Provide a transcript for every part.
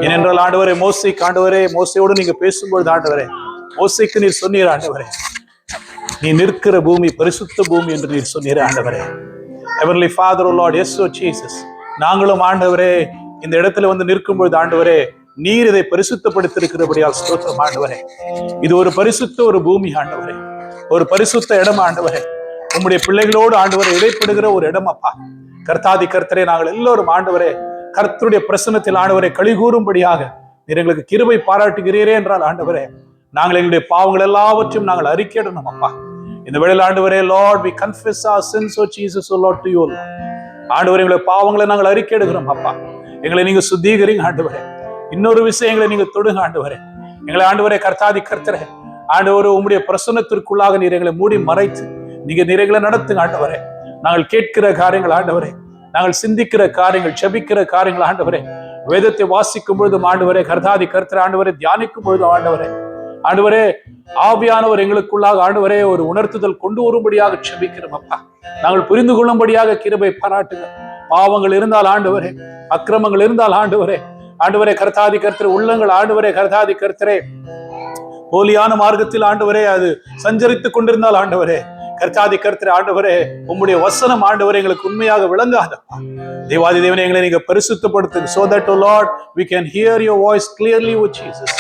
ஏனென்றால் ஆண்டவரே மோசையோடு நீங்க பேசும்பொழுது ஆண்டவரே, மோசைக்கு நீர் சொன்னீர் ஆண்டவரே, நீ நிற்கிற பூமி பரிசுத்த பூமி என்று நீர் சொன்னீர் ஆண்டவரே. Heavenly Father, O Lord, yes, O Jesus, நாங்களும் ஆண்டவரே இந்த இடத்துல வந்து நிற்கும் பொழுது ஆண்டவரே, நீர் இதை பரிசுத்தப்படுத்திருக்கிறபடியால் ஸ்தோத்திரம் ஆண்டவரே. இது ஒரு பரிசுத்த ஒரு பூமி ஆண்டவரே, ஒரு பரிசுத்த இடம் ஆண்டவரே, உம்முடைய பிள்ளைகளோடு ஆண்டவரை இடைப்படுகிற ஒரு இடம் அப்பா. கர்த்தாதி கர்த்தரே, நாங்கள் எல்லோரும் ஆண்டவரே கர்த்தருடைய பிரசன்னத்தில் ஆண்டவரை களிகூறும்படியாக நீர் எங்களுக்கு கிருபை பாராட்டுகிறீரே என்றால் ஆண்டவரே, நாங்கள் எங்களுடைய பாவங்கள் எல்லாவற்றையும் நாங்கள் அறிக்கையிடணும் அப்பா. இந்த வேளையில் ஆண்டவரே, Lord, we confess our sins, O Jesus, O Lord, to you, Lord. ஆண்டவரே, எங்களுடைய பாவங்களை நாங்கள் அறிக்கையிடுகிறோம் அப்பா. எங்களை நீங்க சுத்திகரிங்க ஆண்டவரே. இன்னொரு விஷயங்களை நீங்க தொடுங்க ஆண்டவரே. எங்களை ஆண்டவரே கர்த்தாதி கர்த்தரே, ஆண்டவரே உம்முடைய பிரசன்னத்திற்குள்ளாக நீர் எங்களை மூடி மறைத்து நீங்க நிறைகளை நடத்துங்க ஆண்டவரே. நாங்கள் கேட்கிற காரியங்கள் ஆண்டவரே, நாங்கள் சிந்திக்கிற காரியங்கள், செபிக்கிற காரியங்கள் ஆண்டவரே, வேதத்தை வாசிக்கும் பொழுதும் ஆண்டவரே கர்த்தாதி கர்த்தரே, ஆண்டவரே தியானிக்கும் பொழுதும் ஆண்டவரே ஆவியானவர் எங்களுக்குள்ளாக ஆண்டவரே ஒரு உணர்த்துதல் கொண்டு வரும்படியாக செபிக்கிறோம் அப்பா. நாங்கள் புரிந்து கொள்ளும்படியாக கிருபை பாராட்டுங்க. பாவங்கள் இருந்தால் ஆண்டவரே, அக்கிரமங்கள் இருந்தால் ஆண்டவரே கர்த்தாதி கர்த்தரே, உள்ளங்கள் ஆண்டவரே கர்த்தாதி கர்த்தரே போலியான மார்க்கத்தில் ஆண்டவரே அது சஞ்சரித்துக் கொண்டிருந்தால் ஆண்டவரே கர்த்தாதி கர்த்தரே, ஆண்டவரே உம்முடைய வசனம் ஆண்டவரே எங்களுக்கு உண்மையாக விளங்காதப்பா. தேவாதி தேவனே, எங்களை நீங்க பரிசுத்தப்படுத்துங்க. So that, O Lord, we can hear your voice clearly, O Jesus.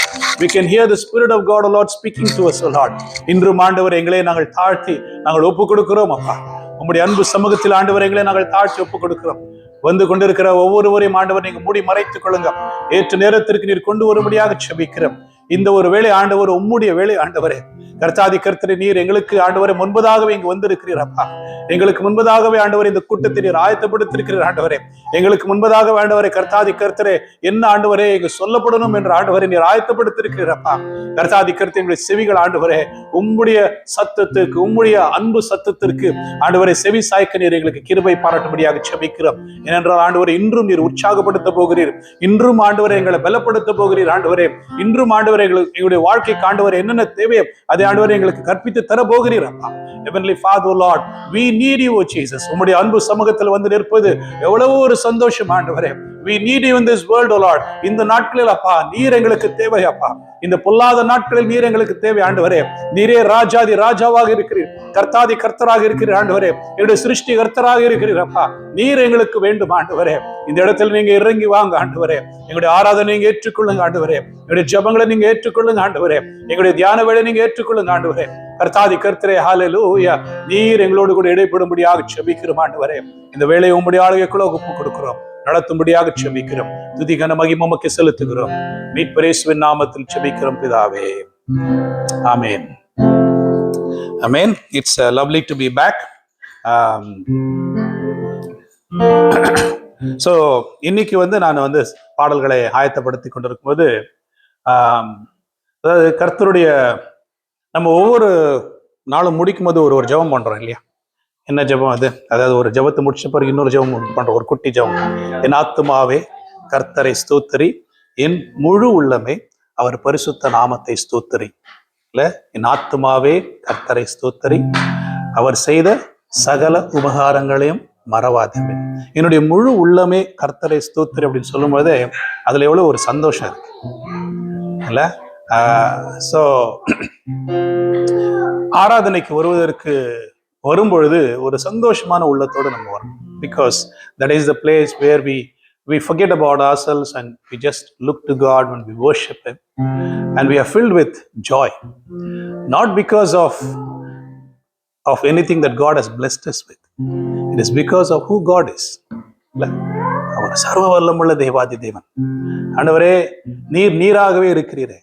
We can hear the Spirit of God, O Lord, speaking to us, O Lord. இன்றும் ஆண்டவரே எங்களை நாங்கள் தாழ்த்தி நாங்கள் ஒப்புக் கொடுக்கிறோம் அப்பா. உம்முடைய அன்பு சமூகத்தில் ஆண்டவரை எங்களை நாங்கள் தாழ்த்தி ஒப்புக் கொடுக்கிறோம். வந்து கொண்டிருக்கிற ஒவ்வொருவரையும் ஆண்டவர் நீங்க மூடி மறைத்துக் கொள்ளுங்க. ஏற்ற நேரத்திற்கு நீர் கொண்டு வரும்படியாக செபிக்கிறோம். இந்த ஒரு வேளை ஆண்டவர் உம்முடைய வேளை ஆண்டவரே கர்த்தாதி கர்த்தரே, நீர் எங்களுக்கு ஆண்டவரை முன்பதாகவே இங்கு வந்திருக்கிறீர் அப்பா. எங்களுக்கு முன்பதாகவே ஆண்டவரை இந்த கூட்டத்தை நீர் ஆயத்தப்படுத்திருக்கிறீர் ஆண்டவரே. எங்களுக்கு முன்பதாக ஆண்டவரை கர்த்தாதி கர்த்தரே என்ன ஆண்டவரே இங்கு சொல்லப்படணும் என்ற ஆண்டவரை நீர் ஆயத்தப்படுத்திருக்கிறீர் அப்பா. கர்த்தாதி கர்த்தரே, எங்களுடைய செவிகள் ஆண்டவரே உம்முடைய சத்தத்துக்கு, உம்முடைய அன்பு சத்தத்திற்கு ஆண்டவரை செவி சாய்க்க நீர் எங்களுக்கு கிருபை பாராட்டும்படியாக செபிக்கிறோம். ஏனென்றால் ஆண்டவரை இன்றும் நீர் உற்சாகப்படுத்த போகிறீர். இன்றும் ஆண்டவரை எங்களை பலப்படுத்த போகிறீர் ஆண்டவரே. இன்றும் ஆண்டவரை எங்களுடைய வாழ்க்கைக்கு ஆண்டவரை என்னென்ன தேவையோ அதை ஆண்டவரை எங்களுக்கு கற்பித்து தர போகிறீர் அப்பா. Heavenly Father, Lord, we need you, O Jesus. உம்முடைய அன்பு சமூகத்தில் வந்து நிற்பது எவ்வளவு ஒரு சந்தோஷம் ஆண்டவரே. We need you in this world, O Lord. இந்த நாட்களில் அப்பா நீர் எங்களுக்கு தேவை அப்பா. இந்த பொல்லாத நாட்களில் நீர் எங்களுக்கு தேவை ஆண்டவரே. நீரே ராஜாதி ராஜாவாக இருக்கிறீர், கர்த்தாதி கர்த்தராக இருக்கிறீர் ஆண்டவரே. என்னுடைய சிருஷ்டி கர்த்தராக இருக்கிறீர் அப்பா. நீர் எங்களுக்கு வேண்டும் ஆண்டவரே. இந்த இடத்துல நீங்க இறங்கி வாங்க ஆண்டவரே. எங்களுடைய ஆராதனை நீங்க ஏற்றுக்கொள்ளுங்க ஆண்டவரே. எங்களுடைய ஜெபங்களை நீங்க ஏற்றுக்கொள்ளுங்க ஆண்டவரே. எங்களுடைய தியான வேளை நீங்க ஏற்றுக்கொள்ளுங்க ஆண்டவரே. கர்த்தாதி கர்த்தரே, ஹல்லேலூயா. நீர் எங்களோடு கூட இடைப்படும்படியாக செபிக்கிறோம் ஆண்டவரே. இந்த வேளையை உம்முடைய ஆளுகைக்குள்ள ஒப்புக் கொடுக்கிறோம். நடத்தும்படியாக செபிக்கிறோம். துதி கன மகிமை உமக்கு செலுத்துகிறோம். மீட்பர் இயேசுவின் நாமத்தில் செபிக்கிறோம் பிதாவே. ஆமென். ஆமென். It's lovely to be back. So இன்னைக்கு வந்து நான் வந்து பாடல்களை ஆயத்தப்படுத்தி கொண்டிருக்கும் போது அதாவது கர்த்தருடைய நம்ம ஒவ்வொரு நாளும் முடிக்கும் போது ஒரு ஜெபம் பண்றோம் இல்லையா? என்ன ஜெபம் அது? அதாவது ஒரு ஜெபத்தை முடிச்ச பிறகு இன்னொரு ஜெபம் பண்றோம், ஒரு குட்டி ஜெபம். என் ஆத்துமாவே கர்த்தரை ஸ்தோத்திரி, என் முழு உள்ளமே அவர் பரிசுத்த நாமத்தை ஸ்தோத்திரி. இல்ல, என் ஆத்துமாவே கர்த்தரை ஸ்தோத்திரி, அவர் செய்த சகல உபகாரங்களையும் மறவாதே. என்னுடைய முழு உள்ளமே கர்த்தரை ஸ்தோத்திரி அப்படின்னு சொல்லும் போதே அதுல எவ்வளவு ஒரு சந்தோஷம் இருக்கு இல்ல? ஸோ ஆராதனைக்கு வரும்பொழுது ஒரு சந்தோஷமான உள்ளத்தோடு நம்ம வரும். Because that is the place where we forget about ourselves and we just look to God when we worship Him, and we are filled with joy, not because of anything that God has blessed us with. It is because of who God is. அவர் சர்வ வல்லமுள்ள தேவாதி தேவன் ஆண்டவரே. நீராகவே இருக்கிறீரே,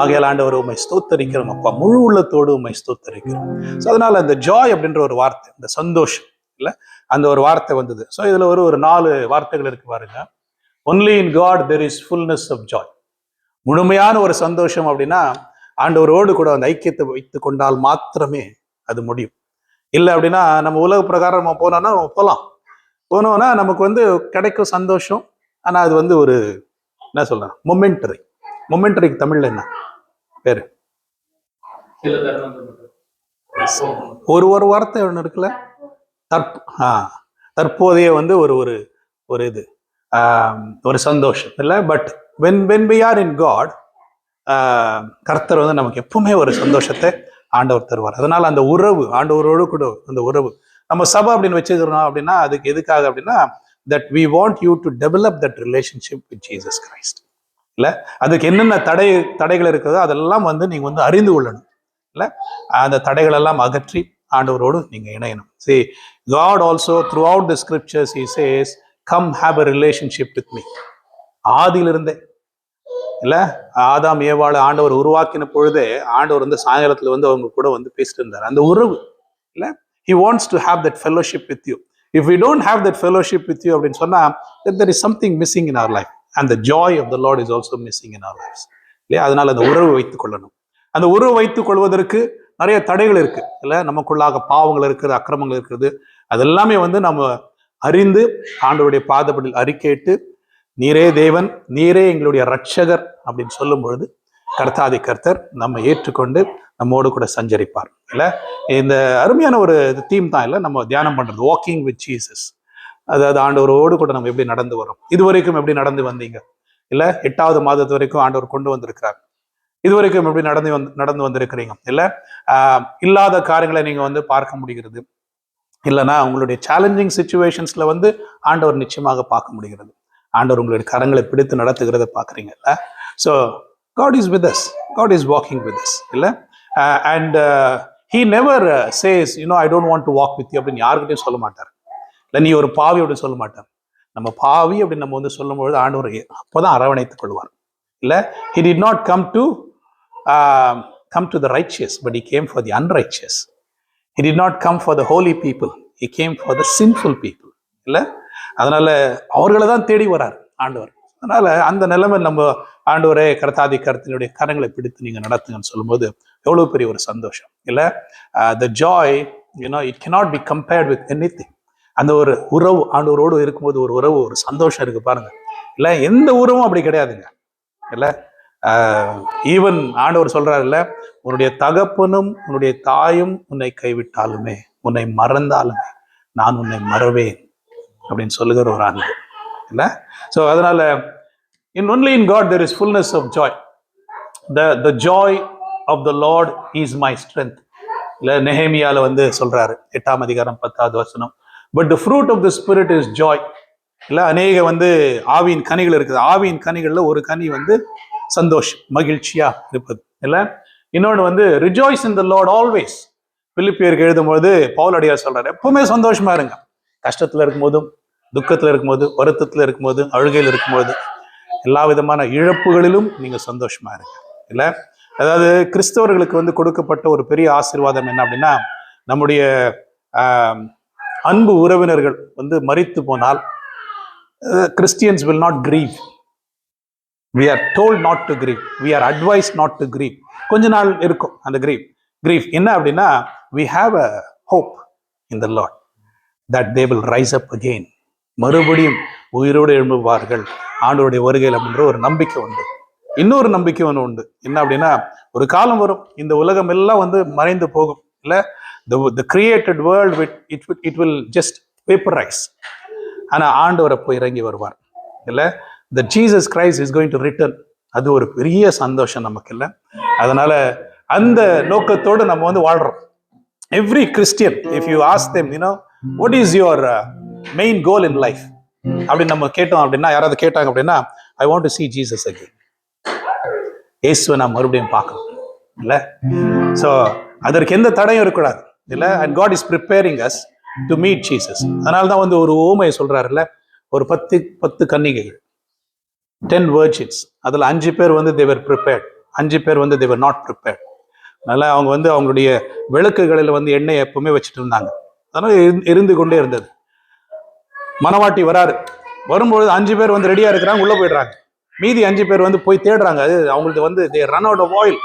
ஆகையால் ஆண்டவர் உம்மை ஸ்தோத்தரிக்கிறோம் அப்பா. முழு உள்ளத்தோடு உம்மை ஸ்தோத்தரிக்கிறோம். ஸோ அதனால அந்த ஜாய் அப்படின்ற ஒரு வார்த்தை, இந்த சந்தோஷம் இல்ல, அந்த ஒரு வார்த்தை வந்தது. ஸோ இதுல ஒரு 4 வார்த்தைகள் இருக்கு பாருங்க. Only in God there is fullness of joy. முழுமையான ஒரு சந்தோஷம் அப்படின்னா ஆண்டவரோடு கூட அந்த ஐக்கியத்தை வைத்து கொண்டால் மாத்திரமே அது முடியும். இல்லை அப்படின்னா நம்ம உலக பிரகாரம் நம்ம போனோம்னா போனோம்னா நமக்கு வந்து கிடைக்கும் சந்தோஷம். ஆனா அது வந்து ஒரு என்ன சொல்றேன், மொமெண்டரிக்கு தமிழ்ல என்ன பேரு? ஒரு வார்த்தை ஒன்று இருக்குல்ல, தற்போதைய வந்து ஒரு இது ஒரு சந்தோஷம் இல்லை. But when we are in God, கர்த்தர் வந்து நமக்கு எப்பவுமே ஒரு சந்தோஷத்தை ஆண்டவர் தருவார். அதனால அந்த உறவு, ஆண்டவரோடு கூட அந்த உறவு, நம்ம சபை அப்படின்னு வச்சுக்கிறோம் அப்படின்னா அதுக்கு எதுக்காக அப்படின்னா, that we want you to develop that relationship with Jesus Christ. இல்ல அதுக்கு என்னென்ன தடைகள் இருக்கிறதோ அதெல்லாம் வந்து நீங்க வந்து அறிந்து கொள்ளணும். இல்ல அந்த தடைகள் எல்லாம் அகற்றி ஆண்டவரோடு நீங்க இணையணும். See, God also throughout the scriptures he says, come have a relationship with me. ஆதியிலிருந்தே இல்ல ஆதாம் ஏவாளை ஆண்டவர் உருவாக்கின பொழுதே ஆண்டவர் வந்து சாயங்காலத்துல வந்து அவங்க கூட வந்து பேசிட்டு இருந்தார். அந்த உறவு இல்ல, he wants to have that fellowship with you. If we don't have that fellowship with you அப்படின்னு சொன்னா, then there is something missing in our life, and the joy of the Lord is also missing in our lives. இல்லையா? அதனால அந்த உறவு வைத்துக் கொள்ளணும். அந்த உறவு வைத்துக் கொள்வதற்கு நிறைய தடைகள் இருக்கு இல்ல, நமக்குள்ளாக பாவங்கள் இருக்கிறது, அக்கிரமங்கள் இருக்கிறது, அதெல்லாமே வந்து நம்ம அறிந்து ஆண்டவருடைய பாதப்படியில் அறிக்கையிட்டு, நீரே தேவன், நீரே எங்களுடைய ரட்சகர் அப்படின்னு சொல்லும் பொழுது கர்த்தாதி கர்த்தர் நம்ம ஏற்றுக்கொண்டு நம்மோடு கூட சஞ்சரிப்பார். இல்ல இந்த அருமையான ஒரு தீம் தான் இல்ல நம்ம தியானம் பண்றது, வாக்கிங் வித் ஜீசஸ். அதாவது ஆண்டவரோடு கூட நம்ம எப்படி நடந்து வரோம், இதுவரைக்கும் எப்படி நடந்து வந்தீங்க இல்ல, 8வது மாதத்து வரைக்கும் ஆண்டவர் கொண்டு வந்திருக்கிறார், இதுவரைக்கும் எப்படி நடந்து வந்திருக்கிறீங்க இல்ல, இல்லாத காரியங்களை நீங்க வந்து பார்க்க முடிகிறது, இல்லைன்னா உங்களுடைய சேலஞ்சிங் சிச்சுவேஷன்ஸ்ல வந்து ஆண்டவர் நிச்சயமாக பார்க்க முடிகிறது, ஆண்டவர் உங்களுடைய கரங்களை பிடித்து நடத்துகிறத பாக்குறீங்கல்ல. So God is with us, God is walking with us இல்ல, and he never says, I don't want to walk with you அப்படின்னு யாருக்கிட்டையும் சொல்ல மாட்டார். இல்லை நீ ஒரு பாவி அப்படின்னு சொல்ல மாட்டார். நம்ம பாவி அப்படின்னு நம்ம வந்து சொல்லும் பொழுது ஆண்டவர் அப்போதான் அரவணைத்துக் கொள்வார். இல்ல, he did not come to the righteous, but he came for the unrighteous. He did not come for the holy people, he came for the sinful people. இல்ல, அதனால அவர்களை தான் தேடி வரார் ஆண்டவர். அதனால அந்த நிலைமை நம்ம ஆண்டவரே கர்த்தாதி கர்த்தனுடைய கரங்களை பிடித்து நீங்க நடத்துங்கன்னு சொல்லும்போது எவ்வளவு பெரிய ஒரு சந்தோஷம் இல்ல. the joy, it cannot be compared with anything. அந்த ஒரு உறவு ஆண்டவரோடு இருக்கும்போது ஒரு உறவு, ஒரு சந்தோஷம் இருக்கு பாருங்க இல்ல, எந்த உறவும் அப்படி கிடையாதுங்க இல்ல. ஈவன் ஆண்டவர் சொல்றாரு இல்ல, உன்னுடைய தகப்பனும் உன்னுடைய தாயும் உன்னை கைவிட்டாலுமே, உன்னை மறந்தாலுமே நான் உன்னை மறவேன் அப்படின்னு சொல்லுகிற ஒரு ஆண்டு இல்ல. ஸோ அதனால only in God there is fullness of joy. The joy of the Lord is my strength. இல்ல நெஹேமியால வந்து சொல்றாரு 8ஆம் அதிகாரம் 10வது வசனம், but the fruit of the spirit is joy. இல்ல அநேக வந்து ஆவியின் கனிகள் இருக்குது, ஆவியின் கனிகள்ல ஒரு கனி வந்து சந்தோஷம், மகிழ்ச்சியா இருப்பது இல்ல. இன்னொன்று வந்து rejoice in the Lord always. பிலிப்பியருக்கு எழுதும்போது பவுலடியார் சொல்றாரு, எப்பவுமே சந்தோஷமா இருங்க, கஷ்டத்துல இருக்கும்போதும், துக்கத்துல இருக்கும்போது, வருத்தத்துல இருக்கும்போது, அழுகையில் இருக்கும்போது, எல்லா விதமான இழப்புகளிலும் நீங்க சந்தோஷமா இருங்க இல்ல. அதாவது கிறிஸ்தவர்களுக்கு வந்து கொடுக்கப்பட்ட ஒரு பெரிய ஆசீர்வாதம் என்ன அப்படின்னா, நம்முடைய அன்பு உறவினர்கள் வந்து மரித்து போனால் Christians will not grieve. We are told not to grieve. We are advised not to grieve. கொஞ்ச நாள் இருக்கும் அந்த grief என்ன அப்படின்னா, we have a hope in the Lord that they will rise up again. மறுபடியும் உயிரோடு எழும்புவார்கள் ஆண்டவருடைய வருகையில் அப்படின்ற ஒரு நம்பிக்கை உண்டு. இன்னொரு நம்பிக்கை ஒன்று உண்டு, என்ன அப்படின்னா, ஒரு காலம் வரும் இந்த உலகம் எல்லாம் வந்து மறைந்து போகும் இல்ல, the created world it will just vaporize. ஆனா ஆண்டவர் அப்போ இறங்கி வருவார் இல்ல, the Jesus Christ is going to return. அது ஒரு பெரிய சந்தோஷம் நமக்கு இல்ல. அதனால அந்த நோக்கத்தோடு நம்ம வந்து வாழ்றோம். Every Christian, if you ask them, what is your main goal in life அப்படின்னு நம்ம கேட்டோம் அப்படின்னா, யாராவது கேட்டாங்க அப்படின்னா, I want to see Jesus again. இயேசுவை நான் மறுபடியும் பார்க்கணும் இல்ல. ஸோ அதற்கு எந்த தடையும் இருக்கக்கூடாது இல்ல. and God is preparing us to meet Jesus. அதனால்தான் வந்து ஒரு ஓமையை சொல்றாருல்ல, ஒரு 10 கன்னிகைகள், 10 virgins, அதுல 5 பேர் வந்து they were prepared, 5 பேர் வந்து they were not prepared. அதனால அவங்க வந்து அவங்களுடைய விளக்குகளில் வந்து எண்ணெய் எப்பவுமே வச்சுட்டு இருந்தாங்க, அதனால இருந்து கொண்டே இருந்தது. மணவாட்டி வரும்பொழுது 5 பேர் வந்து ரெடியா இருக்கிறாங்க, உள்ள போயிடுறாங்க. மீதி 5 பேர் வந்து போய் தேடுறாங்க, அது அவங்களுக்கு வந்து they run out of oil,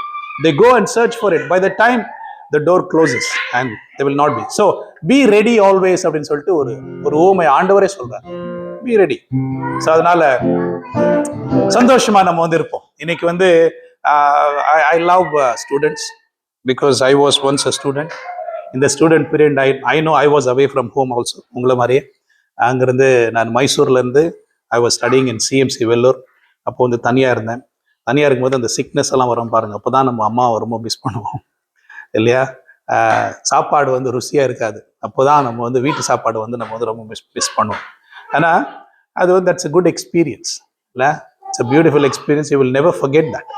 they go and search for it, by the time the door closes and they will not be. So be ready always அப்படின்னு சொல்லிட்டு ஒரு ஓமை ஆண்டவரே சொல்றாரு, be ready. ஸோ அதனால சந்தோஷமா நம்ம வந்து இருப்போம். இன்னைக்கு வந்து I love students because I was once a student. In the student period I know I was away from home also. உங்களை மாதிரியே அங்கிருந்து நான் மைசூர்ல இருந்து I was studying in CMC Vellore. அப்போ வந்து தனியாக இருந்தேன். தனியாக இருக்கும்போது அந்த சிக்னஸ் எல்லாம் வரும் பாருங்கள், அப்போ தான் நம்ம அம்மாவை ரொம்ப மிஸ் பண்ணுவோம் இல்லையா? சாப்பாடு வந்து ருசியாக இருக்காது, அப்போ தான் நம்ம வந்து வீட்டு சாப்பாடு வந்து நம்ம வந்து ரொம்ப மிஸ் பண்ணுவோம். ஆனால் அது வந்து தட்ஸ் அ குட் எக்ஸ்பீரியன்ஸ் இல்லை? It's a beautiful experience, you will never forget that.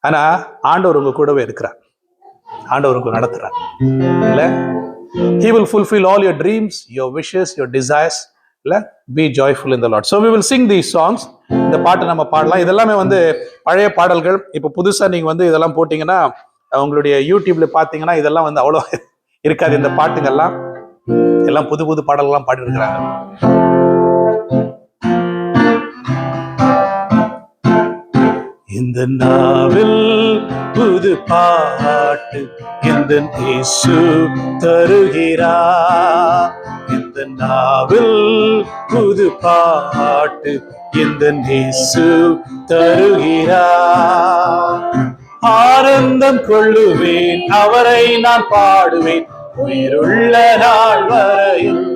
ஆனால் ஆண்டவர் உங்கள் கூடவே இருக்கிறார், ஆண்டவர் உங்களுக்கு நடத்துகிறார் இல்லை? He will fulfill all your dreams, your wishes, your desires. இல்லை? Be joyful in the Lord. So we will sing these songs. இந்த பாட்டை நம்ம பாடலாம். இதெல்லாமே வந்து பழைய பாடல்கள். இப்போ புதுசாக நீங்கள் வந்து இதெல்லாம் போட்டிங்கன்னா உங்களுடைய யூடியூப்ல பார்த்தீங்கன்னா இதெல்லாம் வந்து அவ்வளோ இருக்காது. இந்த பாட்டுங்கள்லாம் எல்லாம் புது புது பாடல்கள்லாம் பாடிருக்கிறாங்க. இந்த நாவில் புது பாட்டு இந்த இயேசு தருகிறார். இந்த நாவில் புது பாட்டு இந்த இயேசு தருகிறார். ஆனந்தம் கொள்ளுவேன், அவரை நான் பாடுவேன் உயிருள்ள நாள் வரையில்.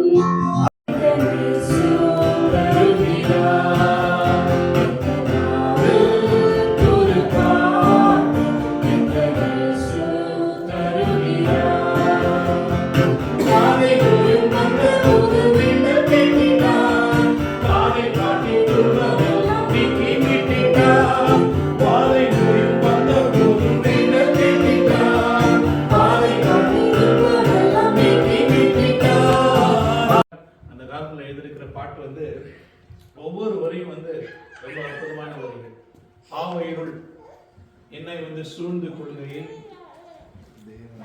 பாட்டு வந்து ஒவ்வொரு வரியும் வந்து ரொம்ப அற்புதமான வரிகள். ஆவையுள் என்னை வந்து சூழ்ந்து கொள்கையில்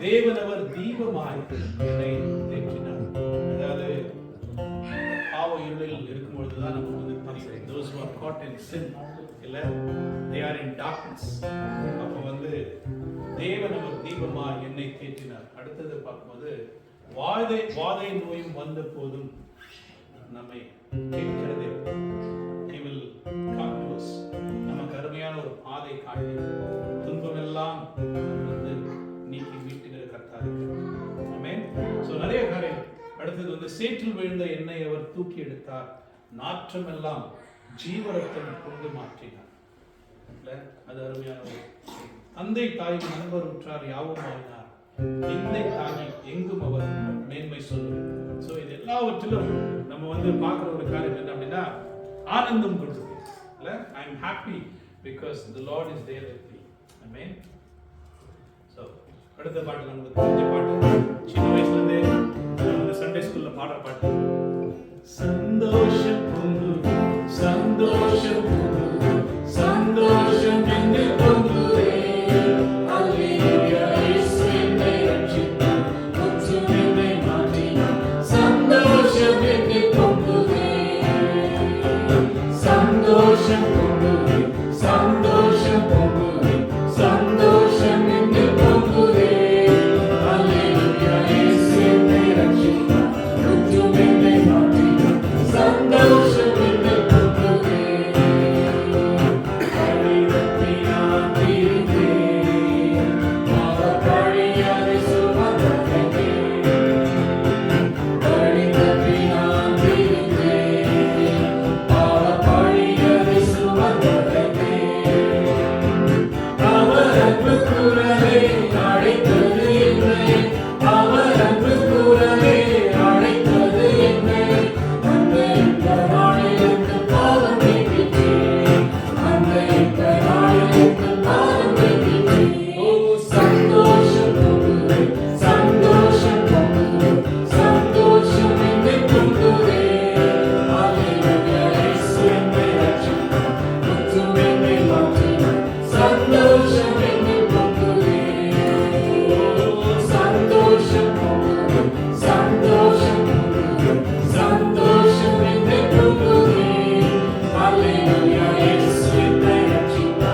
தேவனவர் தீபமாய் என்னை தேற்றினார். அதாவது ஆவையுள்ளில் இருக்கும் பொழுதுதான் நமக்கு வந்து தெரியும், those who are caught in sin, இல்ல they are in darkness. அப்போ வந்து தேவனவர் தீபமாய் என்னை தேற்றினார். அடுத்தது பார்க்கும்போது வாதை நோயும் வந்த போதும் நம்மை கேட்கிறது. He will come to us. நமக்கு அருமையான ஒரு பாதை காட்டி துன்பமெல்லாம் வந்து நீக்கி மீட்டுகிற கர்த்தர். ஆமென். சோ நிறைய காரியம். அடுத்தது வந்து சேற்றில் விழுந்த என்னை அவர் தூக்கி எடுத்தார், நாற்றமெல்லாம் ஜீவரத்தம் கொண்டு மாற்றினார். அது அருமையான ஒரு தந்தை தாய் நண்பர் உற்றார் யாவும் ஆயினார், நிந்தை தாங்கி எங்கும் அவர் மேன்மை சொல்லுவார். ஸோ இது எல்லாவற்றிலும் நம்ம வந்து பார்க்குற ஒரு காரியம் என்ன அப்படின்னா ஆனந்தம் கொடுக்குது இல்லை? I am happy because the Lord is there with me. Amen. So அடுத்த பாட்டு நமக்கு தெரிஞ்ச பாட்டு, சின்ன வயசுலேருந்தே நம்ம சண்டே ஸ்கூலில் பாடுற பாட்டு. சந்தோஷம் பொங்குது, சந்தோஷம் பொங்குது, சந்தோஷம் என்னில் பொங்குதே. அல்லேலூயா, இயேசு என்னை ரட்சித்தார், குற்றம் என்னை மாற்றினார். சந்தோஷம் என்னில் பொங்குதே, சந்தோஷம் பொங்குதே, சந்தோஷம் பொங்குதே, சந்தோஷம் என்னில் பொங்குதே. அல்லேலூயா, இயேசு என்னை ரட்சித்தார், குற்றம் என்னை மாற்றினார். சந்தோஷம் என்னில் பொங்குதே. கடிதத்தை நான் தீர்த்தேன், பாவப்பழியதை சுமந்தேன். கடிதத்தை நான் தீர்த்தேன், பாவப்பழியதை சுமந்தேன். அவர் அன்பு குரலே அழைத்தது என்னை, அவர் அன்பு குரலே அழைத்தது என்னை. அந்த இந்த நாளிலிருந்து பாவம் நீக்கிட்டேன், அந்த இந்த நாளிலிருந்து பாவம் நீக்கிட்டேன். ஓ சந்தோஷம் பொங்குதே, சந்தோஷம் பொங்குதே, சந்தோஷம் என்னில் பொங்குதே. அல்லேலூயா, இயேசு என்னை ரட்சித்தார், குற்றம் என்னை மாற்றினார். சந்தோஷம் என்னில் பொங்குதே. ஓ சந்தோஷம் பொங்குதே, சந்தோஷம் பொங்குதே, சந்தோஷம் என்னில் பொங்குதே. அல்லேலூயா, இயேசு என்னை ரட்சித்தார்,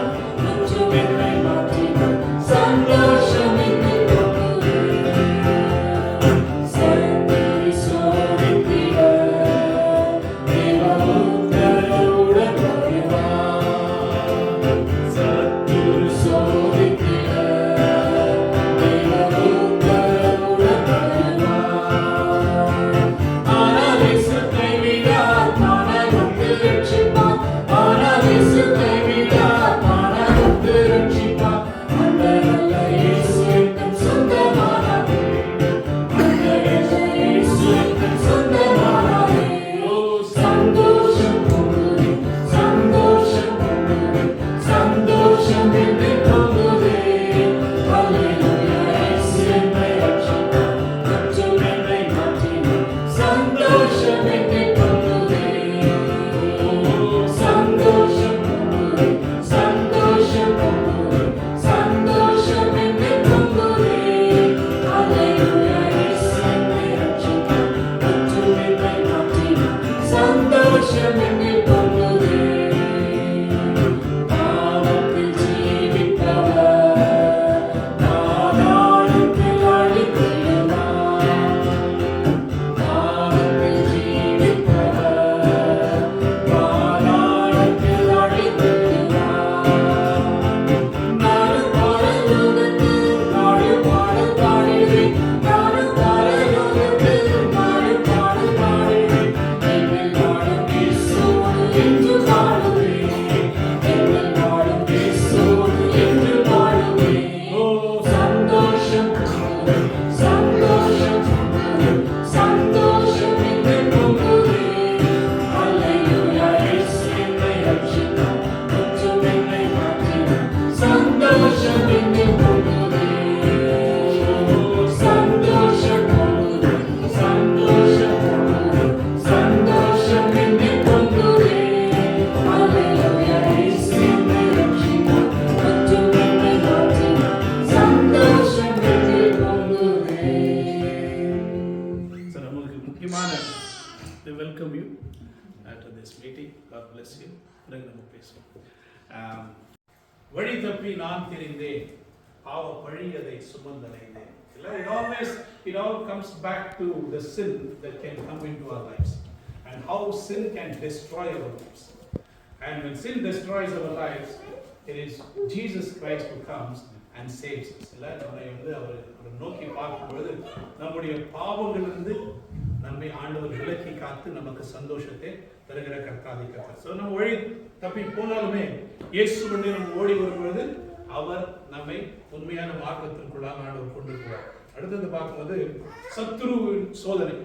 after this meeting. God bless you. பிறகு நம்ம பேசுவோம். வழி தப்பி நான் திரிந்தேன், பாவ பழி அதை சுமந்தடைந்தேன். It all comes back to the sin that can come into our lives and how sin can destroy our lives. And when sin destroys our lives, it is Jesus Christ who comes and saves us. நம்மை அவர் நோக்கி பார்க்கும்போது நம்முடைய பாவங்களிலிருந்து நம்மை ஆண்டவர் விலக்கி காத்து நமக்கு சந்தோஷத்தை தருகிற கர்த்தாதி கர்த்தர். ஸோ நம்ம வழி தப்பி போனாலுமே இயேசுவிடம் நம்ம ஓடி வரும்பொழுது அவர் நம்மை உண்மையான மார்க்கத்திற்குள்ளாக ஆண்டவர் கொண்டு போவார். அடுத்தது பார்க்கும்போது சத்துருவின் சோதனை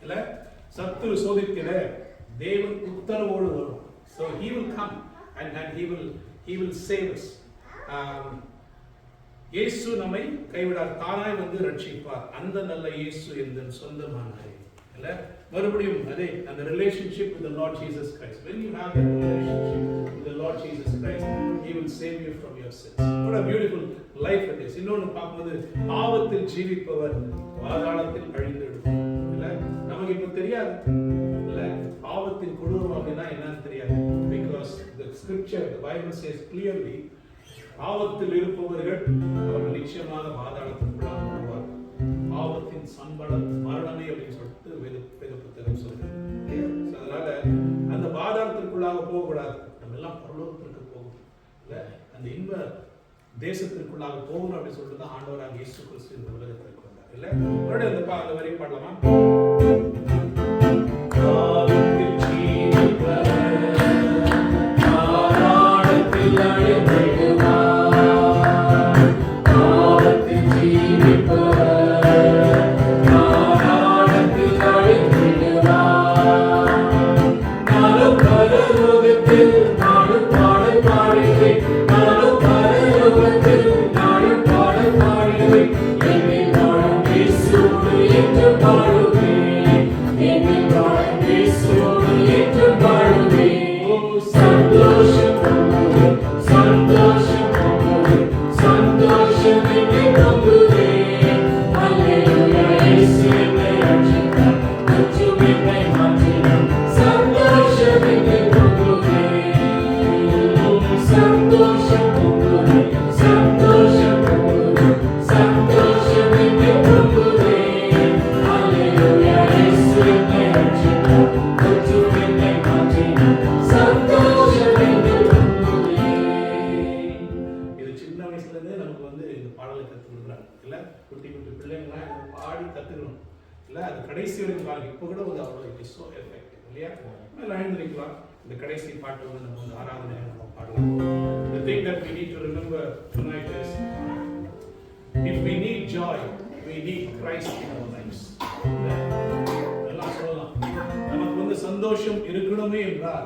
இல்ல, சத்துரு சோதிக்கிற தேவன் உத்தரவோடு வரும். So he will come and he will save us. இயேசு நம்மை கைவிடார், தானாய் வந்து ரட்சிப்பார். அந்த நல்ல இயேசு என்ற சொந்தமானவரே இல்ல. மறுபடியும் அதே அந்த relationship with the Lord Jesus Christ. When you have that relationship with the Lord Jesus Christ, he will save you from your sins. What a beautiful life it is. இன்னொன்று பார்க்கும்போது பாவத்தில் ஜீவிப்பவர் பாதாளத்தில் அழிந்துவிடும் இல்ல. நமக்கு இப்ப தெரியாது இல்ல பாவத்தின் கொடூரம் அப்படின்னா என்னன்னு தெரியாது. Because the scripture, the Bible says clearly, பாவத்தில் இருப்பவர்கள் அவர்கள் நிச்சயமாக பாதாளத்திற்குள்ளாக போவார். பாவத்தின் சம்பளம் மரணமே அப்படின்னு சொல்லிட்டு வேத புத்தகம் சொல்லுது. அதனால அந்த பாதாளத்திற்குள்ளாக போகக்கூடாது. நம்ம எல்லாம் பரலோகத்திற்கு போகணும் இல்ல, அந்த இன்ப தேசத்திற்குள்ளாக போகணும் அப்படின்னு சொல்லிட்டு தான் ஆண்டவராக இயேசு கிறிஸ்து இந்த உலகத்திற்கு வந்தார் இல்ல. மறுபடியும் அந்த வரி பாடலாமா? இந்த கடைசி பாட்டு வந்து நம்ம வந்து ஆராதனையாக நம்ம பாடலாம். The thing that we need to remember tonight is, if we need joy, we need Christ in our lives. எல்லாம் சொல்லலாம். நமக்கு வந்து சந்தோஷம் இருக்கணுமே என்றால்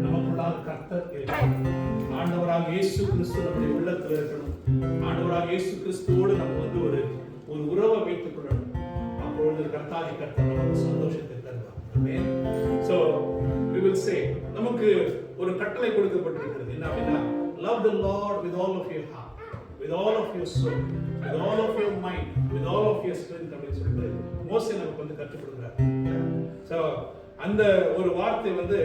நமக்குள்ளாக கர்த்தர் இருக்கணும். ஆண்டவராக இயேசு கிறிஸ்து நம்முடைய உள்ளத்தில் இருக்கணும். ஆண்டவராக இயேசு கிறிஸ்துவோடு நம்ம வந்து ஒரு உறவை வைத்துக் கொள்ளணும். அப்பொழுது கர்த்தாதி கர்த்தர் நமக்கு சந்தோஷத்தை தருவார். ஆமென். So we will say, நமக்கு ஒரு கட்டளை கொடுக்கப்பட்டிருக்கிறது. என்ன அப்படின்னா, love the Lord with all of your heart, with all of your soul, with all of your mind, with all of your strength அப்படின்னு சொல்லிட்டு மோசே நமக்கு வந்து கற்றுக் கொடுக்கிறார். So அந்த ஒரு வார்த்தை வந்து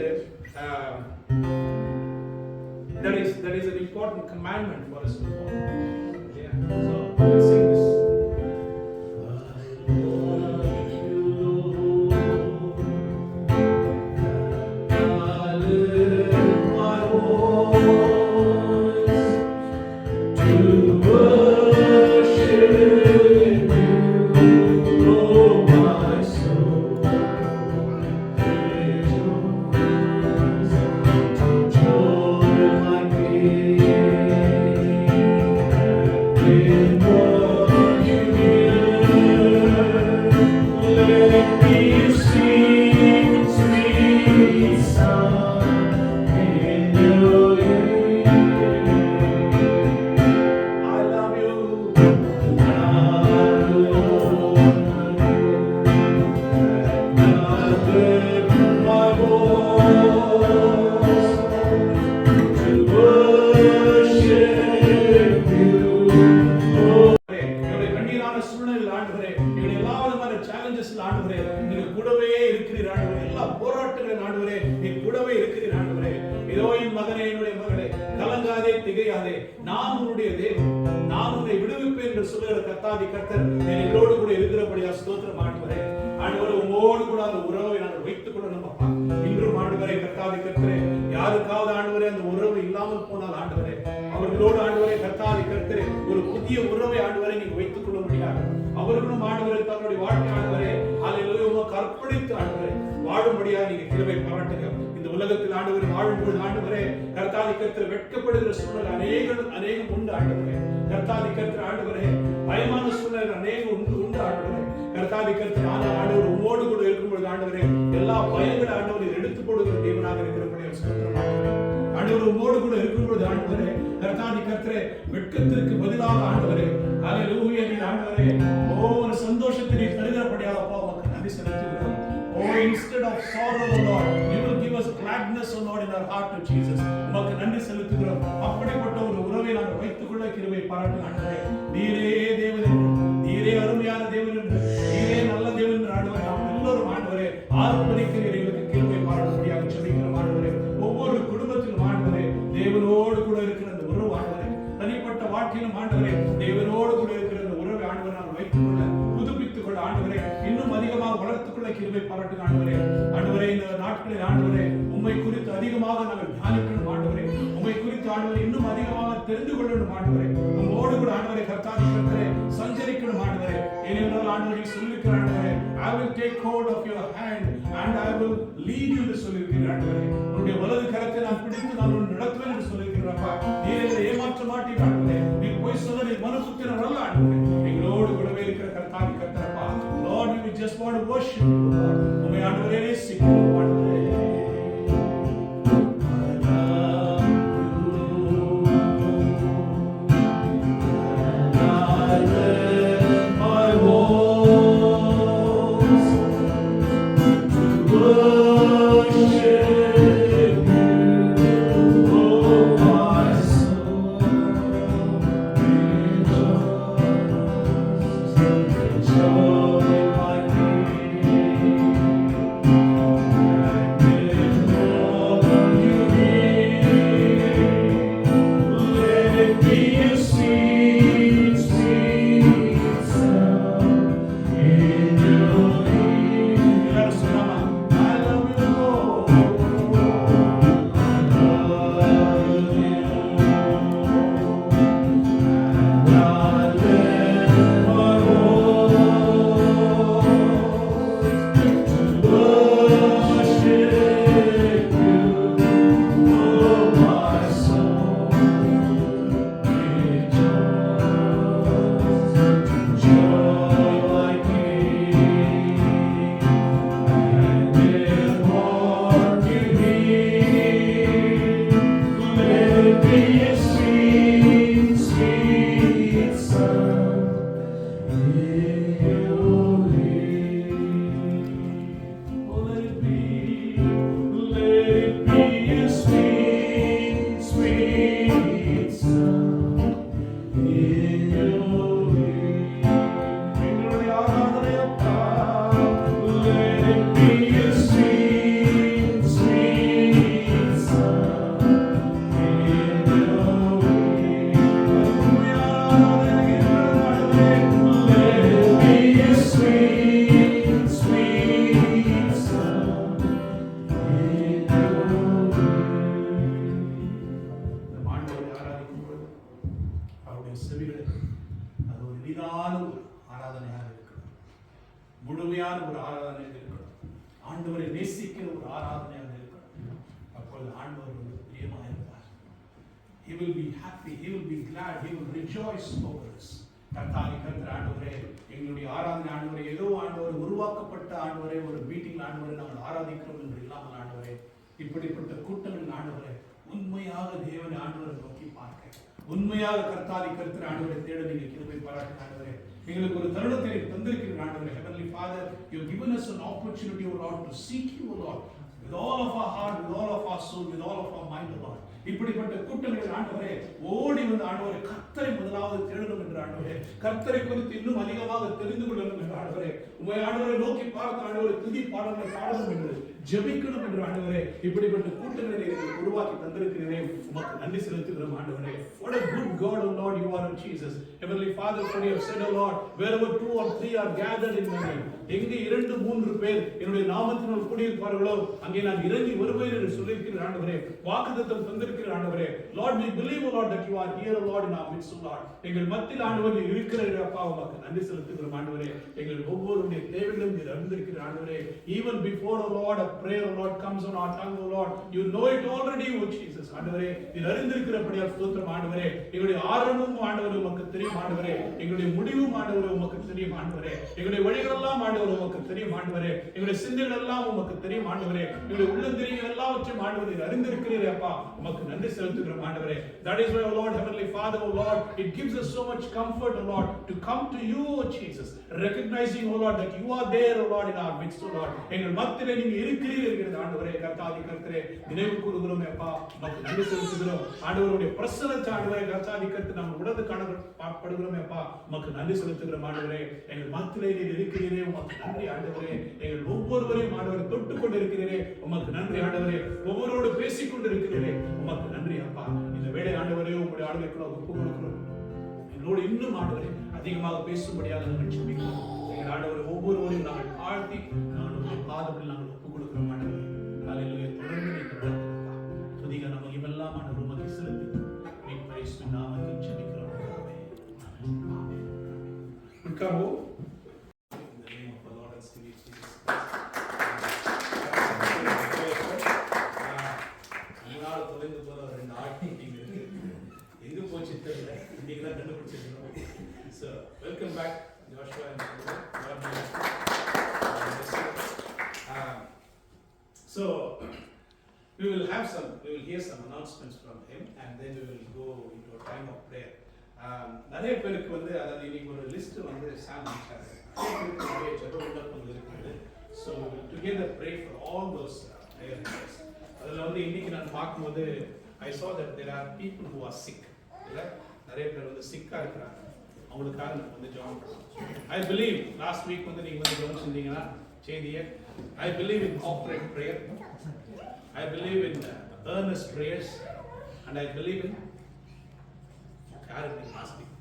that is an important commandment for us to follow. Yeah. So let's sing this. கலங்காதே, திகையாதே, நான் உன்னுடைய தேவன், நான் உன்னை விடுவிப்பேன் என்று சொல்லுகிற கர்த்தாதி கர்த்தர் எங்களோடு கூட இருக்கிறபடியா ஸ்தோத்திரம் ஆண்டவரே. ஆண்டவரே, உங்களோடு கூட அந்த உறவை நாங்கள் வைத்துக் கொள்ளணும் அப்பா. இன்றும் ஆண்டவரே கர்த்தாதி கர்த்தரே, யாருக்காவது ஆண்டவரே அந்த உறவு இல்லாமல் போனால் ஆண்டவரே, அவர்களோடு ஆண்டவரே கர்த்தாதி கர்த்தரே ஒரு புதிய உறவை ஆண்டவரை நீங்க வைத்துக் கொள்ள முடியாது. அவர்களும் ஆண்டவரை தன்னுடைய வாழ்க்கை ஆண்டவரே அல்லேலூயா உமக்கு அர்ப்பணித்து ஆண்டவரே வாழும்படியா நீங்க கிருபை பாராட்டுங்க. இந்த உலகத்தில் ஆண்டவரை வாழும்போது ஆண்டவரே கர்த்தாதி கர்த்தர் வெட்கப்படுகிற சூழ்நிலை அநேகம் உண்டு ஆண்டவரே. கர்த்தாதி கர்த்தர் ஆண்டவரே பயமான சூழ்நிலை அநேகம் உண்டு ஆண்டவரே. கர்த்தாதி கர்த்தர் ஆண்டவர் உம்மோடு கூட இருக்கும்பொழுது ஆண்டவரே எல்லா பயங்களை ஆண்டவரை எடுத்து போடுகிற தேவனாக இருக்கிறபடியா ஸ்தோத்திரம் ஆண்டவரே. ஆண்டவர் உம்மோடு கூட இருக்கும்பொழுது ஆண்டவரே கர்த்தாதி கர்த்தரே வெட்கத்திற்கு பதிலாக ஆண்டவரே அல்லேலூயா நீ ஆண்டவரே ஒரு சந்தோஷத்தை நீ தருகிறபடியாக அப்பா உமக்கு நன்றி செலுத்துகிறோம். Oh, instead of sorrow, O Lord, you will give us gladness, O Lord, in our heart to Jesus. உமக்கு நன்றி செலுத்துகிறோம். அப்படிப்பட்ட ஒரு உறவை நாங்கள் வைத்துக் கொள்ள கிருபை பாராட்டுங்கள் ஆண்டவரே. நீரே தேவன் என்று, நீரே அருமையான தேவன் என்று, நீரே நல்ல தேவன் என்று ஆண்டவரே நாம் எல்லோரும் ஆண்டவரே ஆர்ப்பணிக்கிறீர் எங்களுக்கு கிருபை பாராட்டும்படியாக ஜெபிக்கிறோம் ஆண்டவரே. ஒவ்வொரு குடும்பத்திலும் ஆண்டவரே தேவனோடு கூட இருக்கிற அந்த உறவு ஆண்டவரே, தனிப்பட்ட வாழ்க்கையிலும் ஆண்டவரே தேவனோடு கூட இருக்கிற அந்த உறவை ஆண்டவரை நாங்கள் வைத்துக் கொள்ள புதுப்பித்துக் கொள்ள ஆண்டவரே இன்னும் அதிகமாக வளர்த்துக் கொள்ள கிருபை பாராட்டுங்க ஆண்டவரே. ஆண்டவரே இந்த நாட்களில் ஆண்டவரே உம்மை குறித்து அதிகமாக நாங்கள் தியானிக்கணும் ஆண்டவரே. உம்மை குறித்து ஆண்டவரே இன்னும் அதிகமாக தெரிந்து கொள்ளணும் ஆண்டவரே. உம்மோடு கூட ஆண்டவரே கர்த்தாதி கர்த்தரே சஞ்சரிக்கணும் ஆண்டவரே. ஏனென்றால் ஆண்டவரே சொல்லியிருக்கிற ஆண்டவரே I will take hold of your hand and I will lead you என்று சொல்லியிருக்கிற ஆண்டவரே. உன்னுடைய வலது கரத்தை நான் பிடித்து நான் உன்னை நடத்துவேன் என்று சொல்லியிருக்கிறப்பா. நீர் என்னை ஏமாற்ற மாட்டீர் ஆண்டவரே. நீ போய் சொல்ல நீ மனுபுத்திரன் அல்ல ஆண்டவரே. எங்களோடு கூடவே இருக்கிற கர்த்தாதி கர்த்தரப்பா. Lord, we just want to worship you, Lord. உம்மை ஆண்டவரே நேசிக்கிறோம் ஆண்டவரே. முழுமையான ஒரு ஆராதனையாக இருக்கணும். ஆண்டவரை நேசிக்கிற ஒரு ஆராதனையாக இருக்கணும். அப்பொழுது ஆண்டவர் பிரியமாக இருப்பார். He will be happy, he will be glad, he will rejoice over us. கர்த்தாவே கர்த்தர் ஆண்டவரே எங்களுடைய ஆராதனை ஆண்டவரே ஏதோ ஆண்டவர் உருவாக்கப்பட்ட ஆண்டவரே ஒரு மீட்டிங் ஆண்டவரை நாங்கள் ஆராதிக்கிறோம் என்று இல்லாமல் ஆண்டவரே இப்படிப்பட்ட கூட்டங்கள் ஆண்டவரே உண்மையாக தேவனை ஆண்டவரை நோக்கி பார்க்க உண்மையாக கர்த்தாவே கர்த்தர் ஆண்டவரை தேட நீங்கள் கிருபை பாராட்டுங்க ஆண்டவரே. எங்களுக்கு ஒரு தருணத்தை தந்திருக்கிறீர்கள் ஆண்டவரே. Heavenly Father, you have given us an opportunity, O Lord, to seek you, O Lord, with all of our heart, with all of our soul, with all of our mind, O Lord. இப்படிப்பட்ட கூட்டங்களில் ஆண்டவரே ஓடி வந்து ஆண்டவரே கர்த்தரை முதலாவது தேடணும் என்று ஆண்டவரே கர்த்தரை குறித்து இன்னும் அதிகமாக தெரிந்து கொள்ளணும் என்று ஆண்டவரே உம்மை ஆண்டவரை நோக்கி பார்த்து ஆண்டவரை துதி பாடல்களை பாடணும் என்று ஜெபிக்கணும் என்று ஆண்டவரே இப்படிப்பட்ட கூட்டங்களை எங்களுக்கு உருவாக்கி தந்திருக்கிறீரே உமக்கு நன்றி செலுத்துகிறோம் ஆண்டவரே. What a good God, O Lord, you are, O Jesus. Heavenly Father, for you have said, O Lord, wherever 2 or 3 are gathered in my name, எங்கே 2-3 பேர் என்னுடைய நாமத்தினால் கூடியிருப்பார்களோ அங்கே நான் இறங்கி வருவேன் என்று சொல்லியிருக்கிற ஆண்டவரே, வாக்குத்தத்தம் தந்திருக்கிற ஆண்டவரே. Lord, we believe, O Lord, that you are here, O Lord, in our midst, O Lord. எங்கள் மத்தியில் ஆண்டவரே இருக்கிற அப்பா உமக்கு நன்றி செலுத்துகிறோம் ஆண்டவரே. எங்கள் ஒவ்வொருடைய தேவைகளும் நீர் அறிந்திருக்கிற ஆண்டவரே. Even before, O Lord, a prayer, O Lord, comes on our tongue, O Lord, you know it already, O Jesus. ஆண்டவரே, நீர் அறிந்திருக்கிறபடியால் ஸ்தோத்திரம் ஆண்டவரே. எங்களுடைய ஆரம்பமும் ஆண்டவரே உமக்கு தெரியும் ஆண்டவரே. எங்களுடைய முடிவும் ஆண்டவரே உமக்கு தெரியும் ஆண்டவரே. எங்களுடைய வழிகள் எல்லாம் ஆண்டவரே உமக்கு தெரியும் ஆண்டவரே. எங்களுடைய சிந்தைகள் எல்லாம் உமக்கு தெரியும் ஆண்டவரே. எங்களுடைய உள்ளந்திரியங்கள் எல்லாவற்றையும் ஆண்டவரே நீர் அறிந்திருக்கிறீரே அப்பா உமக்கு நன்றி செலுத்துகிறோம் ஆண்டவரே. That is why, O Lord, Heavenly Father, O Lord, it gives us so much comfort, O Lord, to come to you, O Jesus, recognizing, O Lord, that you are there, O Lord, in our midst, O Lord. எங்கள் மத்தியிலே நீங்க இருக்கிறீர்கள் என்கிற ஆண்டவரே கர்த்தாதி கர்த்தரே நினைவு கூறுகிறோம் அப்பா உமக்கு நன்றி செலுத்துகிறோம். ஆண்டவருடைய பிரசன்னத்தை ஆண்டவரே கர்த்தாதி கர்த்தர் நாம் உடது காணப்படுகிறோம் அப்பா உமக்கு நன்றி செலுத்துகிறோம் ஆண்டவரே. எங்கள் மத்தியிலே நீர் இருக்கிறீரே உமக்கு நன்றி ஆண்டவரே. எங்கள் ஒவ்வொருவரையும் ஆண்டவரை தொட்டுக் கொண்டு இருக்கிறீரே உமக்கு நன்றி ஆண்டவரே. ஒவ்வொருவரோடு பேசிக் கொண்டு இருக்கிறீரே உமக்கு நன்றி அப்பா. இந்த வேளை ஆண்டவரே உங்களுடைய ஆளுகைக்குள்ள ஒப்பு கொடுக்கிறோம். எங்களோடு இன்னும் ஆண்டவரே அதிகமாக பேசும்படியாக நாங்கள் ஜெபிக்கிறோம். எங்கள் ஆண்டவரை ஒவ்வொருவரையும் நாங்கள் தாழ்த்தி நாங்கள் பாதத்தில் நாங்கள் ஒப்பு கொடுக்கிறோம் ஆண்டவரே. ஹல்லேலூயா. தொடர்ந்து நீங்கள் நடத்துங்கப்பா. துதிக நம்ம இவெல்லாம் ஆண்டவர் உமக்கு செலுத்தி மீட்பு இயேசுவின் நாமத்தில் ஜெபிக்கிறோம். ஆமென். உட்கார்வோம். In the name of the Lord and Savior Jesus Christ. முன்னாள் தொலைந்து போற 2 ஆட்டி நீங்க எங்க போச்சு தெரியல. இன்னைக்கு தான் கண்டுபிடிச்சிருக்கோம். So welcome back Joshua and God bless you. So we will hear some announcements from him and then we will go into a time of prayer. நிறைய பேருக்கு வந்து அதாவது இன்னைக்கு ஒரு லிஸ்ட் வந்து சாம் அனுப்பிச்சாரு. நிறைய ஜெப விண்ணப்பங்கள் இருக்குது. So we will together pray for all those prayer requests. அதில் வந்து இன்னைக்கு நான் பார்க்கும்போது I saw that there are people who are sick. இல்லை நிறைய பேர் வந்து சிக்காக இருக்கிறாங்க. அவங்களுக்காக நம்ம வந்து ஜெபம் பண்ணலாம். I believe last week வந்து நீங்கள் வந்து ஜெபம் செஞ்சீங்கன்னா செய்தியை I believe in corporate prayer. I believe in earnest prayers and I believe in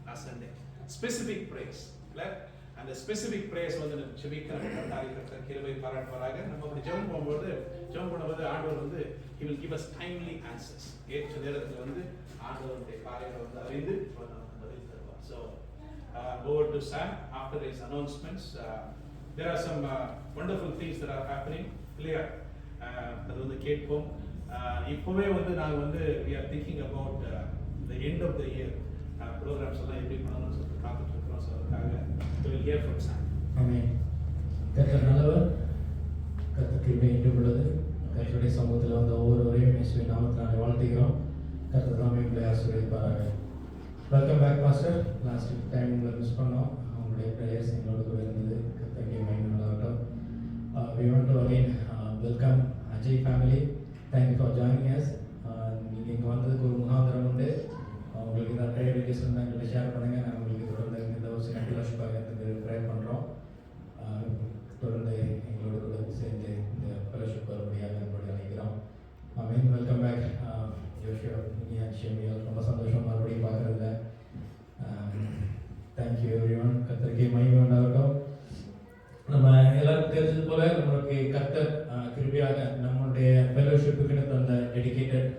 last Sunday specific prayers. And the specific prayers வந்து ஜெபிக்கிறோம். கர்த்தர் கிருபை பாராட்டுவாராக. நம்ம அப்படி ஜெபம் பண்ணும்போது ஆண்டவர் வந்து he will give us timely answers. ஏற்ற நேரத்தில் வந்து ஆண்டவருடைய காரியங்களை வந்து அறிந்து நமக்கு பதில் தருவார். So over to Sam after his announcements. There are some wonderful things that are happening. இல்லையா அது வந்து கேட்போம். இப்போவே வந்து நாங்கள் வந்து we are thinking about the end of the year programs எல்லாம் எப்படி பண்ணணும்னு சொல்லிட்டு காத்துட்டு இருக்கிறோம். ஸோ அதுக்காக we will hear from Sam. ஆமென். கர்த்தர் நல்லவர். கர்த்தர் கிருபை என்றும் உள்ளது. கர்த்தருடைய சமூகத்தில் வந்த ஒவ்வொருவரையும் இயேசுவின் நாமத்தினாலே வாழ்த்துகிறோம். கர்த்தர் தாமே உங்களை ஆசீர்வதிப்பாராக. Welcome back pastor. Last time உங்களை மிஸ் பண்ணோம். உங்களுடைய ப்ரேயர்ஸ் எங்களோட கூட இருந்தது. கர்த்தருக்கு மகிமை உண்டாகட்டும். We want to again welcome Ajay family. Thank you for joining us. நீங்கள் இங்கே வந்ததுக்கு ஒரு முகாந்திரம் உண்டு. உங்களுக்கு ஏதாவது ப்ரேயர் டீட்டெயில்ஸ் இருந்தால் எங்கள்கிட்ட ஷேர் பண்ணுங்கள். நாங்கள் உங்களுக்கு தொடர்ந்து இந்த வருஷம் ஃபெலோஷிப்பாகிறதுக்கு ப்ரேயர் பண்ணுறோம். தொடர்ந்து எங்களோட கூட சேர்ந்து இந்த ஃபெலோஷிப் வரும்படியாக நம்மளுடைய அழைக்கிறோம். Amen. Welcome back Joshua and Shemiah. ரொம்ப சந்தோஷம் மறுபடியும் பார்க்குறதுல. Thank you everyone. கர்த்தருக்கு மகிமை உண்டாகட்டும். நம்ம எல்லாருக்கும் தெரிஞ்சது போல நம்மளுக்கு கர்த்தர் கிருபையாக நம்மளுடைய ஃபெலோஷிப்புக்குன்னு தந்த டெடிகேட்டட்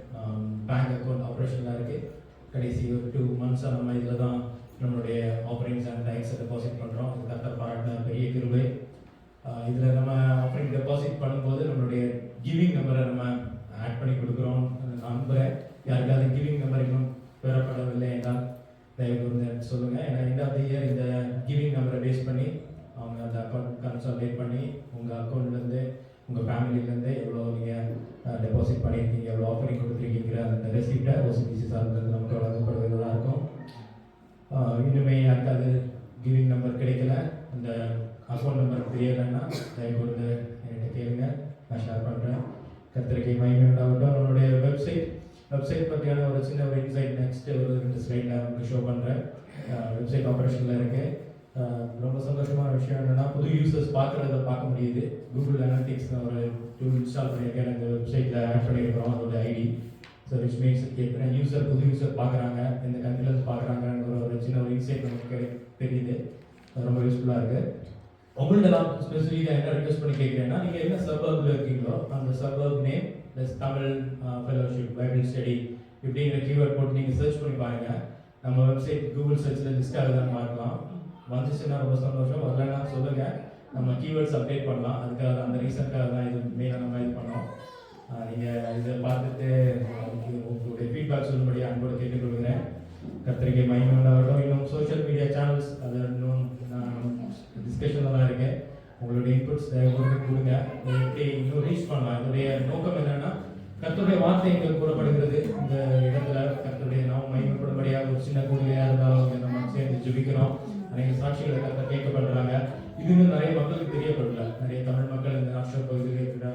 பேங்க் அக்கௌண்ட் ஆப்ரேஷன்லாம் இருக்குது. கடைசி ஒரு 2 months நம்ம இதில் தான் நம்மளுடைய ஆஃபரிங்ஸ் அண்ட் டைக்ஸை டெபாசிட் பண்ணுறோம். இது கர்த்தர் பாராட்டின பெரிய கிருபை. இதில் நம்ம ஆஃபரிங் டெபாசிட் பண்ணும்போது நம்மளுடைய கிவிங் நம்பரை நம்ம ஆட் பண்ணி கொடுக்குறோம். நம்பரை யாருக்காவது கிவிங் நம்பர் இன்னும் பெறப்படவில்லை என்றால் தயவு வந்து சொல்லுங்கள். ஏன்னா எண்ட் ஆஃப் தி இயர் இந்த கிவிங் நம்பரை பேஸ் பண்ணி அவங்க அந்த அக்கௌண்ட் கன்சால்டேட் பண்ணி உங்கள் அக்கௌண்ட்லேருந்து உங்கள் ஃபேமிலியிலேருந்து எவ்வளோ நீங்கள் டெபாசிட் பண்ணியிருக்கீங்க, எவ்வளோ ஆஃபரிங் கொடுத்துருக்கீங்கிற அந்த ரெசிப்டை ஓசிபிசி சார்பிலிருந்து நமக்கு வழங்கப்படுவதாக இருக்கும். இன்னுமே யாருக்காவது கிவிங் நம்பர் கிடைக்கல, அந்த அக்கௌண்ட் நம்பர் தெரியலைன்னா தயவு வந்து என்கிட்ட கேளுங்க, நான் ஷேர் பண்ணுறேன். கர்த்தருக்கு மகிமை உண்டாகட்டும். நம்மளுடைய வெப்சைட் பற்றியான ஒரு சின்ன ஒரு இன்சைட் நெக்ஸ்ட் ஒரு 2 ஸ்லைடில் நமக்கு ஷோ பண்ணுறேன். வெப்சைட் ஆப்ரேஷனில் இருக்குது. ரொம்ப சந்தோஷமான விஷயம் என்னென்னா புது யூசர்ஸ் பார்க்க முடியுது. கூகுள் அனாலிட்டிக்ஸ் ஒரு டூல் இன்ஸ்டால் பண்ணியிருக்கேன், இந்த வெப்சைட்டில் ஆட் பண்ணியிருக்கிறோம் அதோட ஐடி. ஸோ விச் மீன்ஸ் எத்தனை புது யூசர் பார்க்குறாங்க, எந்த கண்ட்ரிலேருந்து பார்க்குறாங்கன்ற ஒரு சின்ன ஒரு இன்சைட் நமக்கு தெரியுது. அது ரொம்ப யூஸ்ஃபுல்லாக இருக்குது. உங்கள்கிட்ட நான் ஸ்பெசிஃபிக்காக என்ன ரிக்வெஸ்ட் பண்ணி கேட்குறேன்னா, நீங்கள் என்ன சர்வர்பில் இருக்கீங்களோ அந்த server name plus Tamil fellowship Bible study இப்படிங்கிற கீவேர்ட் போட்டு நீங்கள் சர்ச் பண்ணி பாருங்கள். நம்ம வெப்சைட் கூகுள் சர்ச்சில் லிஸ்ட் ஆகுதான்னு பார்க்கலாம். வந்துச்சுன்னா ரொம்ப சந்தோஷம், வரலன்னா சொல்லுங்கள், நம்ம கீவேர்ட்ஸ் அப்டேட் பண்ணலாம். அதுக்காக அந்த ரீசனுக்காக தான் இது மெயினாக நம்ம இது பண்ணோம். நீங்கள் இதை பார்த்துட்டு உங்களுடைய ஃபீட்பேக் சொல்லும்படி அன்போடு கேட்டுக்கொள்கிறேன். கத்திரிக்கை மகிமை உண்டாகட்டும். இன்னும் சோஷியல் மீடியா சேனல்ஸ் அது இன்னும் நான் டிஸ்கஷனில் தான் இருக்கேன். உங்களுடைய இன்புட்ஸ் கொடுங்க, எப்படி இன்னும் ரீச் பண்ணலாம். இதோடைய நோக்கம் என்னென்னா, கர்த்தருடைய வார்த்தை இங்கே கூறப்படுகிறது. இந்த இடத்துல கர்த்தருடைய நாம் மகிமைப்படும்படியாக ஒரு சின்ன கூடுகையாக இருந்தாலும் நம்ம சேர்ந்து ஜெபிக்கிறோம். நிறைய சாட்சிகளை கர்த்தர் கேட்கப்படுறாங்க. இதுன்னு நிறைய மக்களுக்கு தெரியப்படல. நிறைய தமிழ் மக்கள் இந்த ராஷ்டிர பகுதியில் இருக்கிற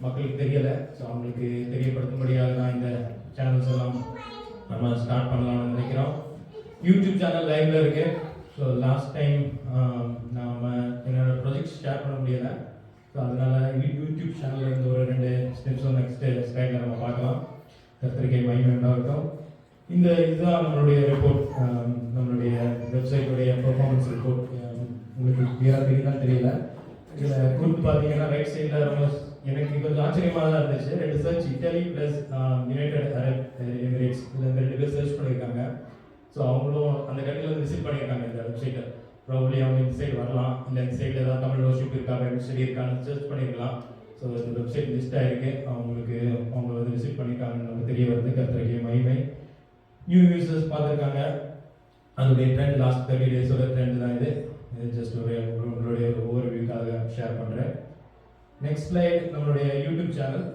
மக்களுக்கு தெரியலை. ஸோ அவங்களுக்கு தெரியப்படுத்தும்படியாக தான் இந்த சேனல்ஸ் எல்லாம் நம்ம ஸ்டார்ட் பண்ணலாம்னு நினைக்கிறோம். யூடியூப் சேனல் லைவ்ல இருக்கு. ஸோ லாஸ்ட் டைம் நாம் என்னோட ப்ராஜெக்ட்ஸ் ஷேர் பண்ண முடியலை. ஸோ அதனால யூடியூப் சேனலில் இருந்து ஒரு 2 ஸ்டெப்ஸும் நெக்ஸ்ட் ஸ்லைடில் நம்ம பார்க்கலாம். கர்த்தருக்கே மகிமை உண்டாகட்டும். இதுதான் நம்மளுடைய ரிப்போர்ட், நம்மளுடைய வெப்சைட்டுடைய பெர்ஃபார்மன்ஸ் ரிப்போர்ட். உங்களுக்கு கிளியராக தெரியுதான் தெரியல. இதில் குறிப்பு பார்த்தீங்கன்னா ரைட் சைடில் ரொம்ப எனக்கு கொஞ்சம் ஆச்சரியமாக தான் இருந்துச்சு. 2 church, Italy plus United Arab Emirates, இதில் 2 பேர் சர்ச் பண்ணியிருக்காங்க. ஸோ அவங்களும் அந்த கண்ட்ரியில் விசிட் பண்ணியிருக்காங்க இந்த வெப்சைட்டை. ப்ராபப்ளி அவங்க இந்த சைடு வரலாம், இல்லை இந்த சைடில் ஏதாவது தமிழ் வர்ஷிப் இருக்கா, பைபிள் ஸ்டடி இருக்கான்னு சர்ச் பண்ணியிருக்கலாம். ஸோ இந்த வெப்சைட் லிஸ்ட் ஆகிருக்கு. அவங்க வந்து விசிட் பண்ணியிருக்காங்கன்னு நமக்கு தெரிய வருது. கர்த்தருக்கே மகிமை. நியூ யூசர்ஸ் பார்த்துருக்காங்க. அதோடைய ட்ரெண்ட் லாஸ்ட் 30 டேஸோட ட்ரெண்ட் தான் இது. ஜஸ்ட் உங்களுடைய ஓவர்வியூக்காக ஷேர் பண்ணுறேன். நெக்ஸ்ட் ஸ்லைட் நம்மளுடைய யூடியூப் சேனல்.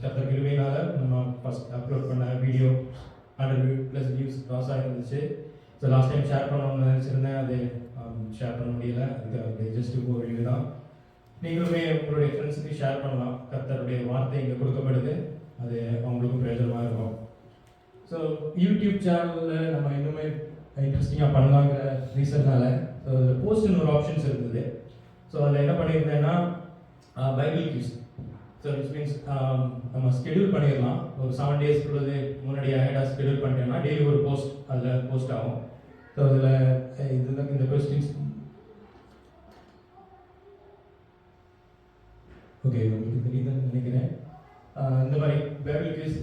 கர்த்தர் கிருபையினால் நம்ம ஃபஸ்ட் அப்லோட் பண்ண வீடியோ 100+ வியூஸ் க்ராஸ் ஆகிருந்துச்சு. ஸோ லாஸ்ட் டைம் ஷேர் பண்ணணும்னு நினச்சிருந்தேன், அது ஷேர் பண்ண முடியல. அதுக்கு ஜஸ்ட் ஓவர்வியூ தான். நீங்களுமே உங்களுடைய ஃப்ரெண்ட்ஸுக்கு ஷேர் பண்ணலாம். கர்த்தருடைய வார்த்தை இங்கே கொடுக்கப்படுது, அது அவங்களுக்கும் பிரயோஜனமாக இருக்கும். ஸோ யூடியூப் சேனலில் நம்ம இன்னுமே இன்ட்ரெஸ்டிங்காக பண்ணலாங்கிற ரீசன்னால ஸோ அதில் போஸ்ட்னு ஒரு ஆப்ஷன்ஸ் இருந்தது. ஸோ அதில் என்ன பண்ணியிருந்தேன்னா பைபிள் கியூஸ். ஸோ விச் மீன்ஸ் நம்ம ஸ்கெடியூல் பண்ணிடலாம். ஒரு 7 டேஸ்க்குள்ளது முன்னாடி ஹெடாக ஸ்கெடியூல் பண்ணிட்டோம்னா டெய்லி ஒரு போஸ்ட் அதில் போஸ்ட் ஆகும். ஸோ அதில் இதுதான் இந்த கொஸ்டின்ஸ். ஓகே, உங்களுக்கு தெரியுதுன்னு நினைக்கிறேன். இந்த மாதிரி பைபிள் கியூஸ்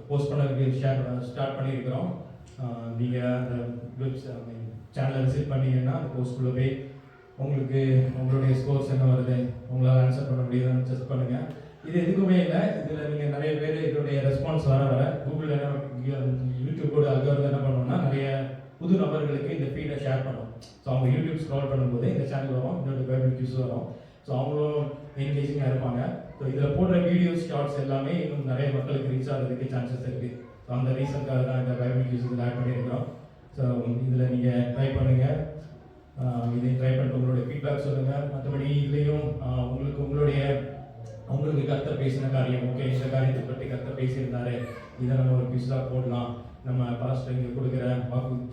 போஸ்ட் பண்ணதுக்கு ஸ்டார்ட் பண்ணியிருக்கிறோம். நீங்கள் அந்த சேனலை விசிட் பண்ணிங்கன்னா அந்த போஸ்ட்குள்ளே போய் உங்களுக்கு உங்களுடைய ஸ்கோர்ஸ் என்ன வருது, உங்களால் ஆன்சர் பண்ண முடியுதான்னு செக் பண்ணுங்கள். இது எதுக்குமே இல்லை. இதில் நீங்கள் நிறைய பேர் இதோடைய ரெஸ்பான்ஸ் வர கூகுள் யூடியூபோட அல்காரிதம் என்ன பண்ணோம்னா நிறைய புது நபர்களுக்கு இந்த ஃபீடை ஷேர் பண்ணும். ஸோ அவங்க யூடியூப் ஸ்க்ரால் பண்ணும்போது இந்த சேனல் வரும், இதோட பைபிள் கியூஸ் வரும். ஸோ அவங்களும் என்கேஜிங்காக இருப்பாங்க. ஸோ இதில் போடுற வீடியோஸ் ஷார்ட்ஸ் எல்லாமே இன்னும் நிறைய மக்களுக்கு ரீச் ஆகிறதுக்கு சான்சஸ் இருக்குது. ஸோ அந்த ரீசனுக்காக தான் இந்த பைபிள் கியூஸ் இதில் ஆட் பண்ணியிருக்கிறோம். ஸோ இதில் நீங்கள் ட்ரை பண்ணுங்கள். இதை ட்ரை பண்ணிட்டு உங்களுடைய ஃபீட்பேக் சொல்லுங்கள். மற்றபடி இதுலேயும் உங்களுக்கு கர்த்தர் பேசின காரியம், ஓகே இந்த காரியத்தை பற்றி கர்த்தர் பேசியிருந்தாரு, இதை நம்ம ஒரு குவிஸாக போடலாம். நம்ம பாஸ்டர் இங்கே கொடுக்குற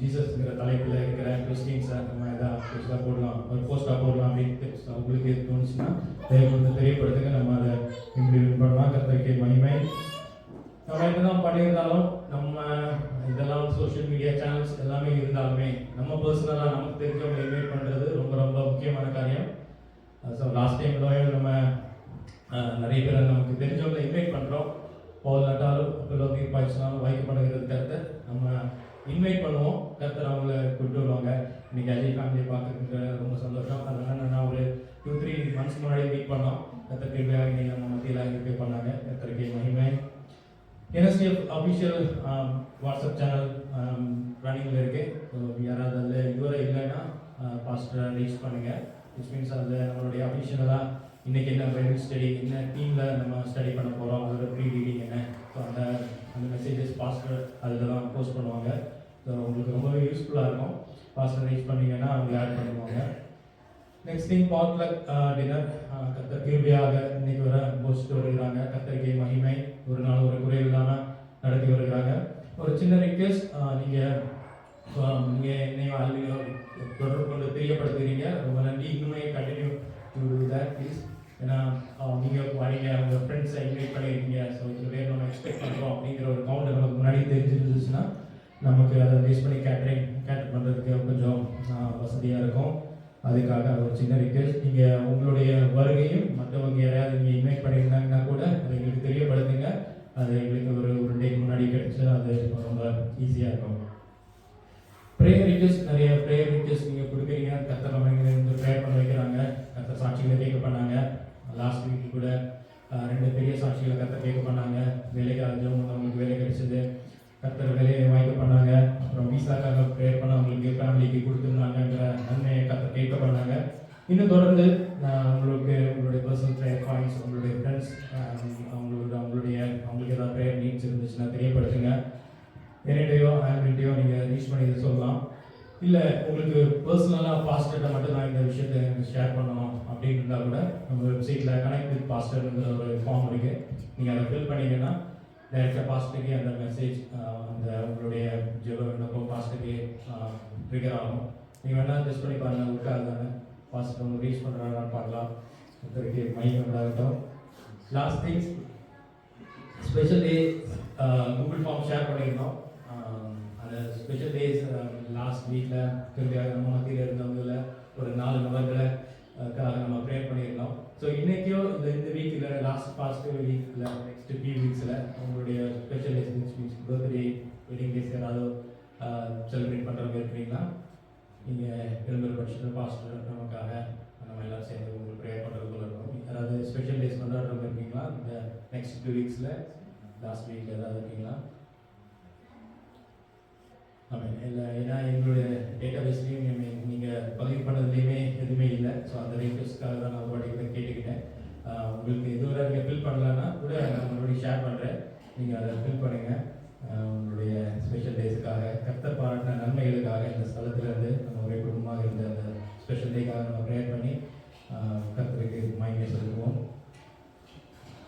ஜீசஸ்ங்கிற தலைப்பில் இருக்கிற கிறிஸ்டின்ஸை நம்ம எதாவது குவிஸாக போடலாம், ஒரு போஸ்ட்டாக போடலாம் அப்படின்னு உங்களுக்கு தோணுச்சுன்னா தெரியப்படுத்துங்க. நம்ம அதை இம்ப்ளிமெண்ட் பண்ணலாம். கர்த்தருக்கே மகிமை. நம்ம என்னதான் பண்ணியிருந்தாலும் நம்ம இதெல்லாம் சோஷியல் மீடியா சேனல்ஸ் எல்லாமே இருந்தாலுமே நம்ம பர்சனலாக நமக்கு தெரிஞ்சவங்க இன்வைட் பண்ணுறது ரொம்ப ரொம்ப முக்கியமான காரியம். ஸோ லாஸ்ட் டைம் நம்ம நிறைய பேர் நமக்கு தெரிஞ்சவங்களை இன்வைட் பண்ணுறோம். பவுல் நட்டாலும் பிள்ளைங்க பாய்ச்சினாலும் வாய்க்கப்படுகிறது கருத்தை நம்ம இன்வைட் பண்ணுவோம். கருத்தர் அவங்கள கூப்பிட்டு வருவாங்க. இன்றைக்கி அஜய் ஃபேமிலியை பார்க்குறதுக்கு ரொம்ப சந்தோஷம். அதனால் நான் ஒரு 2-3 மந்த்ஸ் முன்னாடி மீட் பண்ணோம். கருத்தர் கேள்வியாக இன்றைக்கி நம்ம மத்தியில் இங்கே பண்ணாங்க. கருத்தருக்கே மகிமை. NSTF அஃபிஷியல் வாட்ஸ்அப் சேனல் ரன்னிங்கில் இருக்குது. ஸோ யாராவது அதில் இதுவரை இல்லைன்னா பாஸ்டரை ரீச் பண்ணுங்கள். விச் மீன்ஸ் அதில் நம்மளுடைய அஃபிஷியலாக இன்றைக்கி என்ன பைபிள் ஸ்டடி, என்ன டீமில் நம்ம ஸ்டடி பண்ண போகிறோம், அதோட ப்ரீ ரீடிங் என்ன, ஸோ அந்த மெசேஜஸ் பாஸ்டர் அதில் தான் போஸ்ட் பண்ணுவாங்க. ஸோ உங்களுக்கு ரொம்பவே யூஸ்ஃபுல்லாக இருக்கும். பாஸ்டர் ரீச் பண்ணிங்கன்னா அவங்க ஆட் பண்ணுவாங்க. Next thing potluck dinner. கர்த்தர் கிருபையாக இன்னைக்கு வர போஸ்ட் வருகிறாங்க. கர்த்தருக்கே மகிமை. ஒரு நாள் ஒரு குறை இல்லாமல் நடத்தி வருகிறாங்க. ஒரு சின்ன ரிக்வெஸ்ட், நீங்கள் ஸோ நீங்கள் என்னையும் ஆல்வையும் தொடர்பு கொண்டு தெரியப்படுத்துகிறீங்க. ரொம்ப நன்றி. இன்னுமே continue to do that please. ஏன்னா நீங்கள் வரீங்க, உங்கள் ஃப்ரெண்ட்ஸை இன்வைட் பண்ணியிருக்கீங்க. ஸோ இதில் பேர் நம்ம எக்ஸ்பெக்ட் பண்ணுறோம் அப்படிங்கிற ஒரு கவுண்ட் நமக்கு முன்னாடி தெரிஞ்சிருந்துச்சுன்னா நமக்கு அதை பேஸ் பண்ணி கேட்டர் பண்ணுறதுக்கு கொஞ்சம் வசதியாக இருக்கும். அதுக்காக அது ஒரு சின்ன ரிக்வெஸ்ட். நீங்கள் உங்களுடைய வருகையும் மற்றவங்க யாரையாவது நீங்கள் இன்வைட் பண்ணியிருந்தாங்கன்னா கூட அதை எங்களுக்கு தெரியப்படுத்துங்க. அது எங்களுக்கு ஒரு டேக்கு முன்னாடி கிடைச்சா அது ரொம்ப ஈஸியாக இருக்கும். ப்ரேயர் ரிக்வெஸ்ட், நிறைய ப்ரேயர் ரிக்வெஸ்ட் நீங்கள் கொடுக்குறீங்க. கர்த்தர் நம்ம இருந்து ப்ரேயர் பண்ண வைக்கிறாங்க. கர்த்தர் சாட்சிகளை கேட்க பண்ணாங்க. லாஸ்ட் வீக் கூட 2 பெரிய சாட்சிகளை கர்த்தர் கேட்க பண்ணாங்க. வேலைக்காக அவங்களுக்கு வேலை கிடைச்சது. கர்த்தர் வேலையை வாய்க்க பண்ணாங்க. அப்புறம் விசாக்காக ப்ரேயர் பண்ண அவங்களுக்கு ஃபேமிலிக்கு கொடுத்துருந்தாங்கங்கிற நன்மையை கர்த்தர் கேட்க பண்ணாங்க. இன்னும் தொடர்ந்து உங்களுடைய பர்சனல் ப்ரேயர் பாயிண்ட்ஸ், உங்களுடைய ஃப்ரெண்ட்ஸ் அவங்களுக்கு ஏதாவது ப்ரேயர் நீட்ஸ் இருந்துச்சுன்னா தெரியப்படுத்துங்க. என்னையோ ஆல்ரெடியோ நீங்கள் ரீச் பண்ணி இதை சொல்லலாம். இல்லை உங்களுக்கு பர்சனலாக பாஸ்டர்கிட்ட மட்டும் தான் இந்த விஷயத்தை எனக்கு ஷேர் பண்ணணும் அப்படின்னு இருந்தால் கூட நம்ம வெப்சைட்டில் கனெக்ட் வித் பாஸ்டர்ங்கிற ஒரு ஃபார்ம் இருக்குது. நீங்கள் அதை ஃபில் பண்ணிங்கன்னா டைரெக்டாக பாஸ்டருக்கே அந்த மெசேஜ் அந்த உங்களுடைய ஜெப விண்ணப்பம் பாஸ்டருக்கே ட்ரிகர் ஆகும். நீங்கள் வேணால் டெஸ்ட் பண்ணி பாருங்கள். உட்காந்தானே பாஸ்டர் உங்களுக்கு ரீச் பண்ணுறாங்கன்னு பார்க்கலாம். ஒருத்தருக்கு மைண்ட் உண்டாகட்டும். Last things, special day Google form share பண்ணியிருந்தோம். அந்த ஸ்பெஷல் டேஸ் லாஸ்ட் வீக்கில் திரும்பியாக நம்ம மத்தியில் இருந்தவங்கள ஒரு 4 நபர்களுக்காக நம்ம ப்ரேயர் பண்ணியிருந்தோம். ஸோ இன்றைக்கியோ இந்த வீக்கில் பாஸ்ட் வீக்கில் நெக்ஸ்ட் ஃபியூ வீக்ஸில் உங்களுடைய special days means birthday, wedding days யாராவது செலிப்ரேட் பண்ணுறவங்க இருக்கிறீங்களா? நீங்கள் விரும்புகிற பட்சத்தில் பாஸ்டர் நமக்காக நம்ம எல்லோரும் சேர்ந்து உங்களுக்கு ப்ரேயர் பண்ணுறதுக்குள்ள இருக்கும். யாராவது ஸ்பெஷல் டேஸ் கொண்டாடுறவங்க இருக்கீங்களா? இந்த நெக்ஸ்ட் 2 வீக்ஸில் லாஸ்ட் வீக்கில் ஏதாவது இருக்கீங்களா? ஆமாம். இல்லை, ஏன்னா எங்களுடைய டேட்டா பேஸ்லேயும் நீங்கள் பதிவு பண்ணதுலேயுமே எதுவுமே இல்லை. ஸோ அந்த ரிக்வெஸ்ட்காக தான் நான் ஒரு கேட்டுக்கிட்டேன். உங்களுக்கு இதுவரை நீங்கள் ஃபில் பண்ணலன்னா கூட நான் மறுபடியும் ஷேர் பண்ணுறேன். நீங்கள் அதை ஃபில் பண்ணுங்கள். உங்களுடைய ஸ்பெஷல் டேஸுக்காக, கர்த்தர் பாராட்டின நன்மைகளுக்காக இந்த ஸ்தலத்திலேருந்து நம்ம ஒரே குடும்பமாக இருந்த அந்த ஸ்பெஷல் டேக்காக நம்ம ப்ரேயர் பண்ணி கர்த்தருக்கு மகிமை செலுத்துவோம்.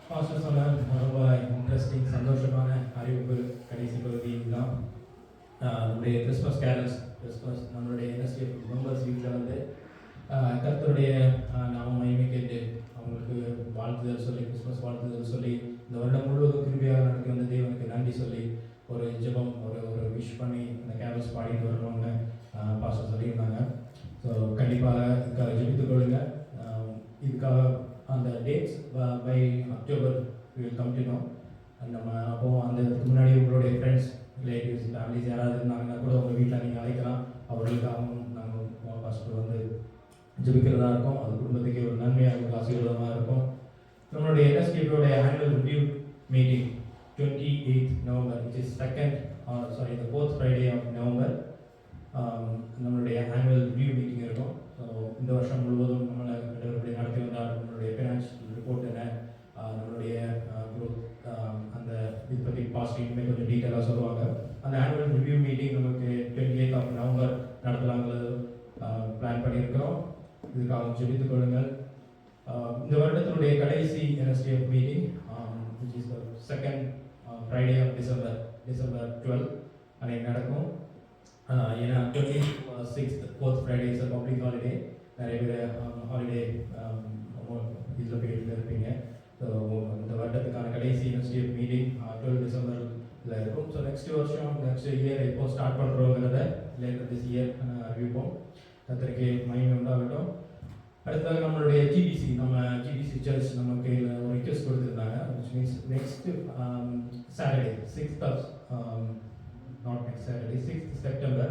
பாஸ்டர் சொன்ன ரொம்ப இன்ட்ரெஸ்டிங் சந்தோஷமான அறிவிப்பு கடைசி பகுதி தான். நம்முடைய கிறிஸ்மஸ் கேரல்ஸ், நம்மளுடைய என்எஸ்டிஎஃப் மெம்பர்ஸ் வீட்டில் வந்து கர்த்தருடைய நாம மகிமை கேட்டு அவங்களுக்கு வாழ்த்துதல் சொல்லி, கிறிஸ்மஸ் வாழ்த்துதல் சொல்லி, இந்த வருடம் முழுவதும் கிருபையாக நடக்க வந்த தேவனுக்கு நன்றி சொல்லி ஒரு ஜெபம் ஒரு விஷ் பண்ணி இந்த கேரல்ஸ் பாடிட்டு வரணும்னு பாஸ்டர் சொல்லியிருந்தாங்க. ஸோ கண்டிப்பாக இதுக்காக ஜெபித்துக் கொள்ளுங்க. இதுக்காக அந்த dates by October come to know. நம்ம அப்போது அந்த முன்னாடி உங்களுடைய ஃப்ரெண்ட்ஸ், ரிலேட்டிவ்ஸ், ஃபேமிலிஸ் யாராவது இருந்தாங்கன்னா கூட உங்கள் வீட்டில் நீங்கள் அழைக்கலாம். அவர்களுக்காகவும் நாங்கள் ஃபஸ்ட்டு வந்து ஜெபிக்கிறதா இருக்கும். அது குடும்பத்துக்கே ஒரு நன்மையாக இருக்கும், ஆசீர்வாதமாக இருக்கும். நம்மளுடைய என்எஸ்கேபியோடைய annual review meeting 28th November, which is the 4th Friday of November, நம்மளுடைய ஆனுவல் ரிவ்யூ மீட்டிங் இருக்கும். ஸோ இந்த வருஷம் முழுவதும் நம்மளை எப்படி நடத்தி வந்தால், நம்மளுடைய ஃபினான்ஷியல் ரிப்போர்ட் என்ன, நம்மளுடைய குரூப், அந்த இது பற்றி பாஸ்ட் இனிமேல் கொஞ்சம் டீட்டெயிலாக சொல்லுவாங்க. அந்த ஆனுவல் ரிவ்யூ மீட்டிங் நமக்கு 28th of November நடத்தலாங்கிறது பிளான் பண்ணியிருக்கிறோம். இதுக்காக ஜெபித்துக் கொள்ளுங்கள். இந்த வருடத்தினுடைய கடைசி என்எஸ்டிஎஃப் meeting which is the second Friday of December 12 அன்னைக்கு நடக்கும். ஏன்னா 26th 4th Friday is a public holiday. நிறைய பேர் ஹாலிடே இதில் போயிட்டு இருப்பீங்க. ஸோ இந்த வருடத்துக்கான கடைசி என்எஸ்டிஎஃப் மீட்டிங் 12 December இருக்கும். ஸோ நெக்ஸ்ட் இயர் எப்போ ஸ்டார்ட் பண்ணுறோங்கிறத லேட்டர் திஸ் இயர் அறிவிப்போம். கர்த்தருக்கு மகிமை உண்டாகட்டும். அடுத்ததாக நம்மளுடைய ஜிபிசி சர்ச் நமக்கு ஒரு ரிக்வெஸ்ட் கொடுத்துருந்தாங்க. Which means next Saturday 6th September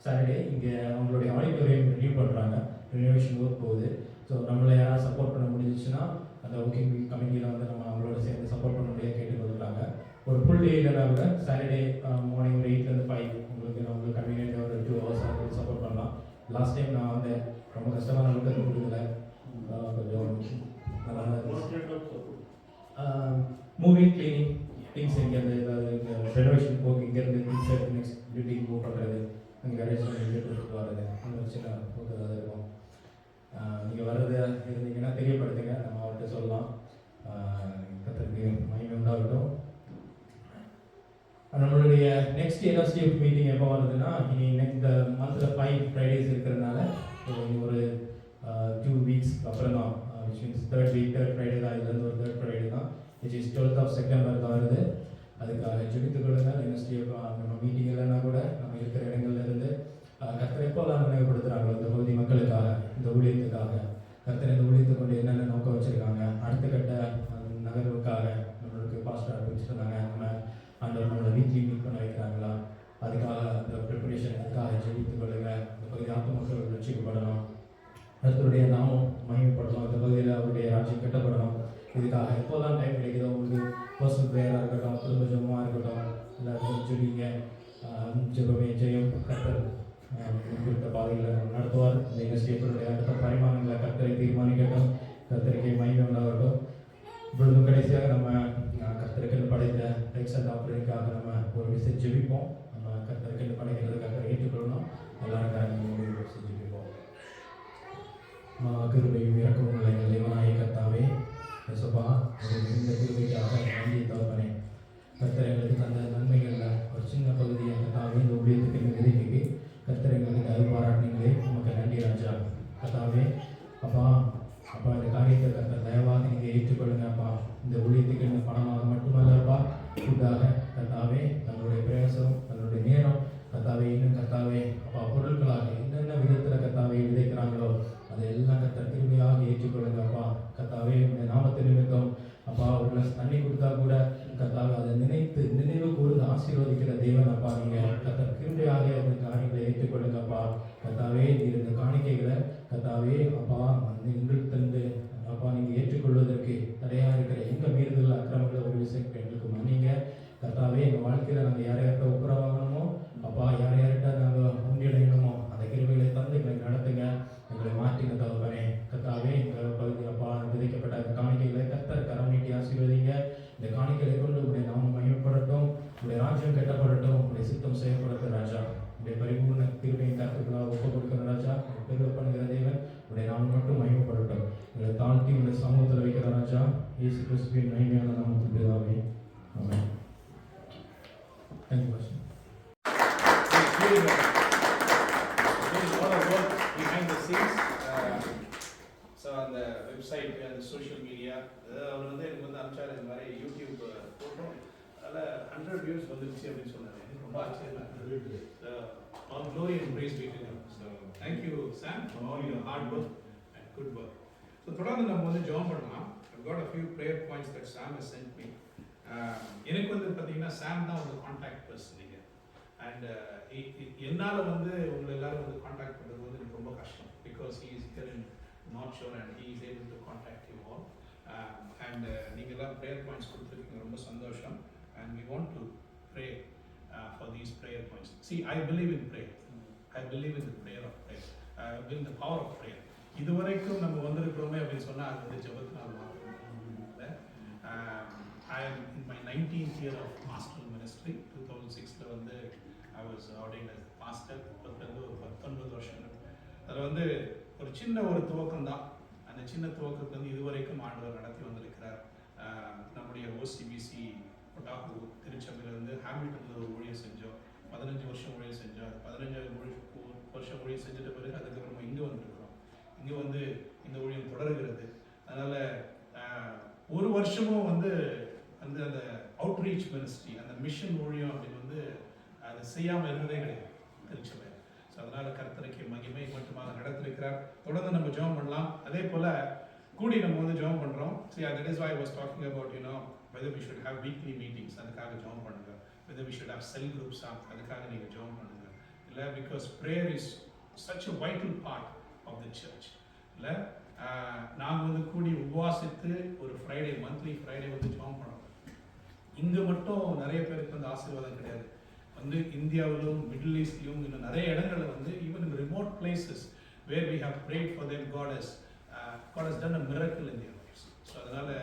Saturday இங்கே அவங்களுடைய ஆடிட்டோரியம் ரினியூ பண்ணுறாங்க. ரினோவேஷன் ஒர்க் போகுது. ஸோ நம்மளை யாராவது சப்போர்ட் பண்ண முடிஞ்சிச்சுன்னா அந்த ஒர்க்கிங் கமிட்டியில் வந்து நம்ம அவங்களோட சேர்ந்து சப்போர்ட் பண்ண முடியாது கேட்டு கொடுத்துருக்காங்க. ஒரு ஃபுல் டே இல்லைனா கூட சாட்டர்டே மார்னிங் ஒரு 8 to 5 நம்மளுக்கு கன்வீனியன்ட் ஒரு 2 hours சப்போர்ட் பண்ணலாம். லாஸ்ட் டைம் நான் வந்து ரொம்ப கஷ்டமான அளவுக்கு கொடுக்கல, கொஞ்சம் நல்லா மூவிங் கிளீனிங் திங்ஸ் இங்கேருந்து ஏதாவது ரெனோவேஷன் போக்கு இங்கேருந்து திங்ஸ் நெக்ஸ்ட் பில்டிங் மூவ் பண்ணுறது, அங்கே கரேஜ் எடுத்துகிட்டு வர்றது, அந்த சின்ன போக்கு ஏதாவது இருக்கும். நீங்கள் வர்றது இருந்தீங்கன்னா தெரியப்படுத்துங்க, நம்ம அவர்கிட்ட சொல்லலாம். கர்த்தருக்கு மகிமை உண்டாகட்டும். நம்மளுடைய நெக்ஸ்ட் என்எஸ்டிஎஃப் மீட்டிங் எப்போ வருதுன்னா இனி இந்த மந்தில் 5 ஃப்ரைடேஸ் இருக்கிறதுனால இனி ஒரு 2 வீக்ஸ்க்கு அப்புறம் தான் விச் மீன்ஸ் தேர்ட் ஃப்ரைடே தான், இதுலேருந்து ஒரு தேர்ட் ஃப்ரைடே தான், which is 12th of September தான் வருது. அதுக்காக ஜெபித்துக் கொள்ளுங்கள். என்எஸ்டிஎஃப் நம்ம மீட்டிங் இல்லைன்னா கூட நம்ம இருக்கிற இடங்கள்ல இருந்து கர்த்தர் எப்போல்லாம் நினைவுபடுத்துகிறாங்களோ இந்த பகுதி மக்களுக்காக, இந்த ஊழியத்துக்காக, கர்த்தர் இந்த ஊழியத்தை கொண்டு என்னென்ன நோக்கம் வச்சுருக்காங்க, அடுத்த கட்ட நகர்வுக்காக நம்மளுக்கு பாஸ்டர் ஆரம்பிச்சிருந்தாங்க, நம்ம ஆண்டவர் நம்மளை வீக்லி மீட் பண்ண வைக்கிறாங்களா, அதுக்காக இந்த ப்ரிப்பரேஷன், அதுக்காக ஜெபித்துக் கொள்ளுங்கள். இந்த பகுதி ஆத்து மக்கள் ரட்சிக்கப்படணும், கர்த்தருடைய நாமம் மகிமைப்படணும், இந்த பகுதியில் அவருடைய ராஜ்யம் கட்டப்படணும். இதுக்காக எப்போதான் டைம் கிடைக்குதோ உங்களுக்கு பர்சனல் ப்ரேயராக இருக்கட்டும், குடும்ப ஜெபமாக இருக்கட்டும், எல்லாருக்கும் ஜெபிங்க. ஜெபமே ஜெயம். கர்த்தர் குறித்த பாதைகளை நடத்துவார். இந்த என்எஸ்டிஎஃப்னுடைய அடுத்த பரிமாணங்களை கர்த்தரை தீர்மானிக்கட்டும். கர்த்தருக்கு மகிமை உண்டாகட்டும். இப்பொழுதும் கடைசியாக நம்ம கர்த்தருக்கு படைத்த டெக்ஸ் அண்ட் ஆப்ரேட்டிங்காக நம்ம ஒரு விசிட் ஜெபிப்போம். நம்ம கர்த்தருக்கு படைக்கிறது கர்த்தரை ஏற்றுக்கொள்ளணும். எல்லாருக்காக நம்ம ஜெபிப்போம். கிருபையும் இறக்கவும் உள்ள எங்கள் தேவனாய கர்த்தாவே, யேசுப்பா, இந்த கிருபைக்காக நன்றி தகப்பனே. கர்த்தர் எங்களுக்கு தந்த நன்மைகளில் ஒரு சின்ன பகுதியை கர்த்தாவே இந்த ஊழியத்துக்கு விதைக்கு கர்த்தர் எங்களுக்கு தயவு பாராட்டினீங்களே, நமக்கு நன்றி ராஜா. கர்த்தாவே அப்பா இந்த காரியத்தை கர்த்தர் தயவாக நீங்கள் ஏற்றுக்கொள்ளுங்க அப்பா. இந்த ஊழியத்துக்கு இந்த பணமாக மட்டுமல்லப்பா, ஃபுட்டாக கர்த்தாவே தன்னுடைய பிரயாசம், தன்னுடைய நேரம் கர்த்தாவே, இன்னும் கர்த்தாவே அப்பா பொருட்களாக என்னென்ன விதத்தில் கர்த்தாவே விதைக்கிறாங்களோ அதையெல்லாம் கர்த்தர் திரும்பியாக ஏற்றுக்கொள்ளுங்க அப்பா. கர்த்தாவே இந்த நாமத்தை நிமித்தம் அப்பா ஒரு கிளாஸ் தண்ணி கொடுத்தா கூட கர்த்தாவே அதை நினைவு கூர்ந்து ஆசீர்வதிக்கிற தேவன் அப்பா. நீங்கள் கர்த்தர் கிருபையாக இந்த காரியங்களை ஏற்றுக்கொள்ளுங்கப்பா. கர்த்தாவே நீர் இந்த காணிக்கைகளை கர்த்தாவே அப்பா எங்களுக்கு தந்து அப்பா நீங்கள் ஏற்றுக்கொள்வதற்கு தடையாக இருக்கிற எங்கள் மீறுதல் அக்கிரமங்களை ஒரு விஷயம் எங்களுக்கு மன்னிங்க கர்த்தாவே. எங்கள் வாழ்க்கையில் நாங்கள் யார் யார்கிட்ட உப்புரவாகணுமோ அப்பா, யார் யார்கிட்ட நாங்கள் முன்னிடையணுமோ அந்த கிருபைகளை தந்து எங்களை நடத்துங்க, எங்களை மாற்றின தகவலே கர்த்தாவே. எங்கள் பகுதி அப்பா விதைக்கப்பட்ட அந்த காணிக்கைகளை கர்த்தர் கரம் நீட்டி ஆசீர்வதிங்க. இந்த காணிக்கைகளை கொண்டு உடைய நாமம் மகிமைப்படட்டும், உடைய ராஜ்யம் கட்டப்படட்டும், உடைய சித்தம் செய்யப்படட்டும் ராஜா. உடைய பரிபூர்ண கிருபையின் கருத்துக்களாக ஒப்புக் கொடுக்கிற ராஜா, பெருக பண்ணுகிற தேவன், உடைய நாமம் மட்டும் மகிமைப்படட்டும். எங்களை தாழ்த்தி உடைய சமூகத்தில் வைக்கிற ராஜா, இயேசு கிறிஸ்துவின் மகிமையான நாமத்தில் பிதாவே, ஆமென். Thank you, Pastor. Behind the scenes, so on the website and the social media, அவர் வந்து எனக்கு வந்து அனுப்பிச்சாரு இந்த மாதிரி யூடியூப் போட்டோம், அதில் 100 views வந்துருச்சு அப்படின்னு சொன்னாங்க. எனக்கு ரொம்ப ஆச்சரியமா இருந்தது. All glory and praise be to God. So thank you Sam for all your hard work and good work. So தொடர்ந்து நம்ம வந்து ஜாயின் பண்ணலாம். I've got a few prayer points that Sam has sent me. எனக்கு வந்து பார்த்தீங்கன்னா சாம் தான் வந்து contact person நீங்கள். அண்ட் என்னால் வந்து உங்களை எல்லாரும் வந்து கான்டாக்ட் பண்ணுறது வந்து எனக்கு ரொம்ப கஷ்டம். Because he is here in North Shore and he is able to contact you all. And நீங்கள் எல்லாம் ப்ரேயர் பாயிண்ட்ஸ் கொடுத்துருக்கீங்க, ரொம்ப சந்தோஷம். And we want to pray for these prayer points. See, I believe in prayer. I believe in the prayer of prayer. I believe in the power of prayer. இதுவரைக்கும் நம்ம வந்திருக்கிறோமே அப்படின்னு சொன்னால் அது வந்து ஜெபத்தினால் மாத்திரம். I am in my 19th year of pastoral ministry. 2006ல வந்து I was ordained as a pastor. அப்போ ஒரு 19 வருஷங்கள். அதில் வந்து ஒரு சின்ன ஒரு துவக்கம் தான். அந்த சின்ன துவக்கத்தை வந்து இதுவரைக்கும் ஆண்டவர் நடத்தி வந்திருக்கிறார். நம்முடைய ஓசிபிசி ஒட்டாக்கூர் திருச்சபையிலேருந்து ஹாமில்டனில் ஒரு ஊழியம் செஞ்சோம். 15 வருஷம் ஊழியம் செஞ்சோம். 15 வருஷம் ஊழியம் செஞ்சுட்ட பிறகு அதுக்கப்புறமா இங்கே வந்துருக்கிறோம். இங்கே வந்து இந்த ஊழியம் தொடர்கிறது. அதனால் ஒரு வருஷமும் வந்து அந்த அவுட்ரீச் மினிஸ்ட்ரி, அந்த மிஷன் ஊழியம் அப்படின்னு வந்து அதை செய்யாமல் இருந்ததே கிடையாது திருச்சபை. ஸோ அதனால் கர்த்தருக்கு மகிமை மட்டுமாக நடத்திருக்கிறார். தொடர்ந்து நம்ம ஜெபம் பண்ணலாம். அதே போல் கூடி நம்ம வந்து ஜெபம் பண்ணுறோம். See, that is why I was talking about, whether we should have weekly meetings, அதுக்காக ஜெபம் பண்ணுங்க. Whether we should have cell groups, அதுக்காக நீங்கள் ஜெபம் பண்ணுங்க. இல்லை, because prayer is such a vital part of the church. இல்லை, நாங்கள் வந்து கூடி உபவாசித்து ஒரு ஃப்ரைடே, மந்த்லி ஃப்ரைடே வந்து ஜெபம் பண்ணோம். இங்கே மட்டும் நிறைய பேருக்கு வந்து ஆசீர்வாதம் கிடையாது. வந்து இந்தியாவிலும் மிடில் ஈஸ்ட்லையும் இன்னும் நிறைய இடங்களில் வந்து even in remote places where we have prayed for them, God has done a miracle in their lives. So அதனால்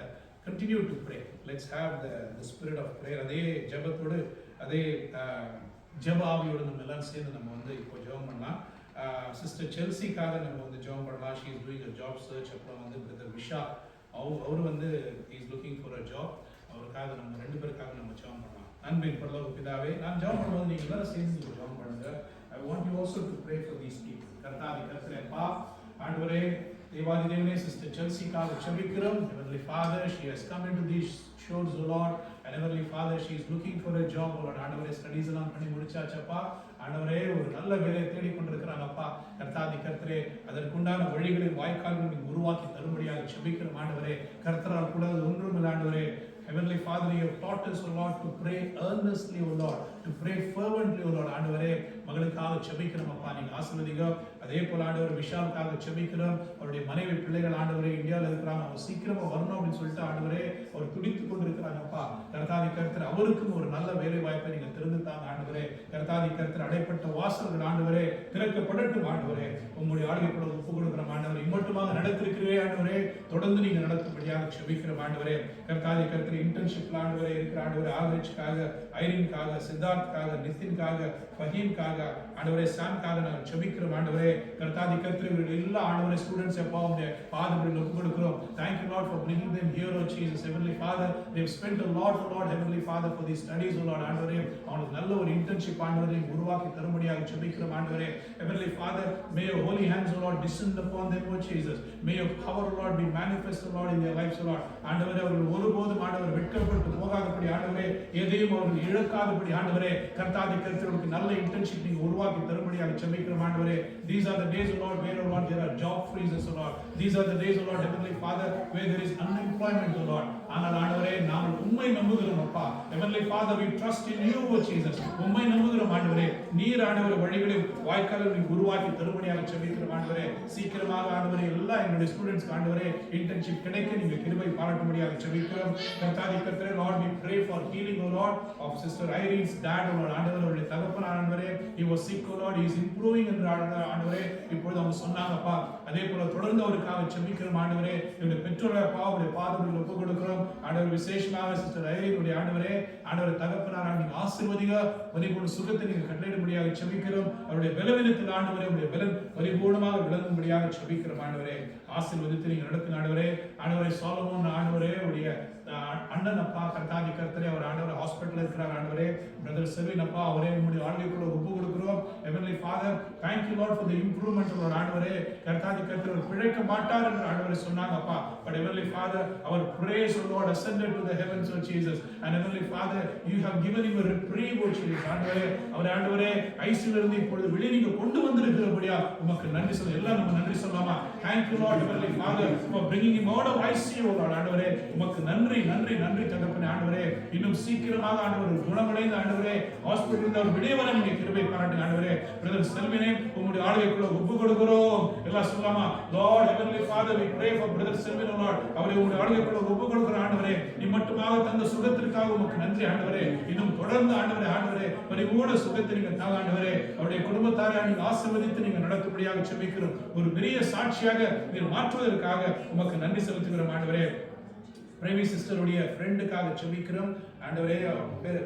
continue to pray. Let's have the spirit of prayer. அதே ஜெபத்தோடு, அதே ஜெப ஆவியோடு நம்ம எல்லாம் சேர்ந்து நம்ம வந்து இப்போ ஜெபம் பண்ணலாம். சிஸ்டர் செல்சிக்காக நம்ம வந்து ஜெபம் பண்ணலாம். She is doing a job church. அப்புறம் வந்து பிரதர் விஷா, அவர் வந்து is looking for a job. அவருக்காக நம்ம 2 பேருக்காக நம்ம ஜெபம் பண்ணலாம். அன்பின் பரலோக பிதாவே, நான் ஜெபம் பண்ணும்போது நீங்க எல்லாரும் சேர்ந்து நீங்க ஜெபம் பண்ணுங்க. I want you also to pray for these people. கர்த்தாவே கர்த்தரே அப்பா, ஆண்டவரே தேவாதி தேவனே, சிஸ்டர் செல்சிக்காக ஜெபிக்கிறோம். Heavenly Father, she has come into these shores, O Lord, and Heavenly Father, she is looking for a job, O Lord. ஆண்டவரே studies எல்லாம் பண்ணி முடிச்சாச்சப்பா. ஆண்டவரே ஒரு நல்ல வேலையை தேடிக் கொண்டிருக்கிறாங்கப்பா. கர்த்தாதி கர்த்தரே, அதற்குண்டான வழிகளை வாய்க்கால்களை உருவாக்கி தரும்படியாக ஜெபிக்கிறோம். ஆண்டவரே கர்த்தரால் கூட ஒன்றும் இல்லை. ஆண்டவரே Heavenly Father, you have taught us, O Lord, to pray earnestly, O Lord, to pray fervently, O Lord. ஆண்டவரே மகளுக்காக ஜெபிக்கிறோம் அப்பா, நீங்க ஆசீர்வதிங்க. அதே போல ஆண்டவர் விஷாலுக்காக ஜெபிக்கிறோம். அவருடைய மனைவி பிள்ளைகள் ஆண்டவரே இந்தியாவில் இருக்கிறாங்க, அவங்க சீக்கிரமா வரணும் அப்படின்னு சொல்லிட்டு ஆண்டவரே அவர் துடித்துக் கொண்டிருக்கிறாங்கப்பா. கர்த்தாதி கர்த்தர் அவருக்கும் ஒரு நல்ல வேலை வாய்ப்பை நீங்க திறந்துட்டாங்க ஆண்டவரே. கர்த்தாதி கர்த்தர் அடைப்பட்ட வாசல்கள் ஆண்டவரே திறக்கப்படட்டும் ஆண்டவரே. உங்களுடைய ஆளுகைக்குள்ள ஒப்பு கொடுக்கிற ஆண்டவரே, இம்மட்டுமாக நடத்திருக்கிறே ஆண்டவரே, தொடர்ந்து நீங்க நடத்தும்படியாக ஜெபிக்கிற ஆண்டவரே. கர்த்தாதி கர்த்தர் இன்டர்ன்ஷிப்ல ஆண்டவரே இருக்கிற ஆண்டவரே, ஆல்ரிச்காக, ஐரின்காக, சித்தார்த்காக, நிதின்காக, ஃபஹீம்காக, ஆண்டவரே சாம்காக நாங்கள் ஜெபிக்கிறோம் ஆண்டவரே. கர்த்தாதி கர்த்தர் எல்லா ஆண்டவரே ஸ்டூடெண்ட்ஸ் எப்பா உங்களுடைய பாதத்தில் ஒப்பு கொடுக்கிறோம். Thank you Lord for bringing them here, oh Jesus. Heavenly Father, they have spent a lot, oh Lord, Heavenly Father, for these studies, oh Lord. ஆண்டவரே அவங்களுக்கு நல்ல ஒரு இன்டர்ன்ஷிப் ஆண்டவரே உருவாக்கி தரும்படியாக ஜெபிக்கிறோம் ஆண்டவரே. Heavenly Father, may your holy hands, oh Lord, descend upon them, oh Jesus. May your power, oh Lord, be manifest, oh Lord, in their lives, oh Lord. ஆண்டவரே அவர்கள் ஒருபோதும் ஆண்டவர் வெட்கப்பட்டு போகாதபடி ஆண்டவரே, எதையும் அவர்கள் இழக்காதபடி ஆண்டவரே, கர்த்தாதி கர்த்தருக்கு நல்ல இன்டர்ன்ஷிப் நீங்க உருவாக்கி தரும்படியாக ஜெபிக்கிறோம் ஆண்டவரே. These are the days, O Lord, where, O Lord, there are job freezes, O Lord. These are the days, O Lord, Heavenly Father, where there is unemployment, O Lord. ஆனால் ஆண்டவரே நாங்கள் உம்மை நம்புகிறோம் அப்பா. Heavenly Father, we trust in you, O Jesus. உம்மை நம்புகிறோம் ஆண்டவரே. நீர் ஆண்டவரே வழிகளை வாய்க்கால்களை உருவாக்கி தரும்படியாக ஜெபிக்கிறோம் ஆண்டவரே. சீக்கிரமாக ஆண்டவரே எல்லா என்னுடைய ஸ்டூடெண்ட்ஸ்க்கு ஆண்டவரே இன்டர்ன்ஷிப் கிடைக்க நீங்க கிருபை பாராட்டும்படியாக ஜெபிக்கிறோம். கர்த்தாதி கர்த்தரே, Lord, we pray for healing, O Lord, of Sister Irene's dad, O Lord. ஆண்டவரே அவருடைய தகப்பனார் ஆண்டவரே, he was sick, O Lord, he is improving என்று ஆண்டவரே இப்பொழுது அவங்க சொன்னாங்கப்பா. அதே போல தொடர்ந்து அவருக்காக ஜெபிக்கிறோம் ஆண்டவரே. இவருடைய பெற்றோரை அவருடைய பாதத்தில் ஒப்பு கொடுக்கிறோம் ஆண்டவர். விசேஷமாக சிஸ்டர் ஐரீனுடைய ஆண்டவரே, ஆண்டவர் தகப்பனார் நீங்க ஆசீர்வதிங்க. பரிபூர்ண சுகத்தை நீங்க கட்டளையிடும்படியாக ஜெபிக்கிறோம். அவருடைய பலவீனத்தில் ஆண்டவரே உங்களுடைய பலன் பரிபூர்ணமாக விளங்கும்படியாக ஜெபிக்கிறோம் ஆண்டவரே. ஆசீர்வதித்து நீங்க நடத்துங்க ஆண்டவரே. ஆண்டவரே சாலமோன் ஆண்டவரே உடைய அண்ணன் அப்பா, கர்த்தாதி கர்த்தரே, அவர் ஆண்டவர் ஹாஸ்பிட்டல் இருக்கிறார் ஆண்டவரே. பிரதர் செல்வின் அப்பா, அவரே உங்களுடைய ஆளுகைக்குள்ள ஒப்பு கொடுக்கிறோம். Heavenly Father, thank you Lord for the improvement of our ஆண்டவரே. கர்த்தாதி கர்த்தர் பிழைக்க மாட்டார் என்று ஆண்டவரே சொன்னாங்க அப்பா. But Heavenly Father, our praise, O Lord, ascended to the heavens, O Jesus. And Heavenly Father, you have given him a reprieve, O Jesus. ஆண்டவரே அவர் ஆண்டவரே ஐசியூல இருந்து இப்பொழுது வெளியே நீங்க கொண்டு வந்திருக்கிறபடியா உமக்கு நன்றி சொல்ல எல்லாம் நம்ம நன்றி சொல்லலாமா? Thank you Lord, Heavenly Father, for bringing him out of ICU, O Lord. ஆண்டவரே உமக்கு நன்றி நன்றி நன்றி தகப்பனே. ஆண்டவரே இன்னும் சீக்கிரமாக ஆண்டவர் குணமடைந்த ஆண்டவரே ஹாஸ்பிட்டலில் அவர் வெளியே வர நீங்க கிருபை பாராட்டுங்க ஆண்டவரே. பிரதர் செல்வினே உங்களுடைய ஆளுகைக்குள்ள ஒப்பு கொடுக்கிறோம். எல்லாம் சொல்லலாமா? Lord, Heavenly Father, we pray for brother Selvin, O Lord. அவரை உங்களுடைய ஆளுகைக்குள்ள ஒப்பு கொடுக்கிற ஆண்டவரே, நீ மட்டுமாக தந்த சுகத்திற்காக உமக்கு நன்றி ஆண்டவரே. இன்னும் தொடர்ந்து ஆண்டவரே ஆண்டவரே பரிபூர்ண சுகத்தை நீங்க தாங்க ஆண்டவரே. அவருடைய குடும்பத்தாரை நீங்க ஆசீர்வதித்து நீங்க நடத்தும்படியாக ஜெபிக்கிறோம். ஒரு பெரிய சாட்சியாக நீர் மாற்றுவதற்காக உமக்கு நன்றி செலுத்துகிறோம் ஆண்டவரே. பிரேமி சிஸ்டருடைய ஃப்ரெண்டுக்காக ஜெபிக்கிறோம் ஆண்டவரே. பேர்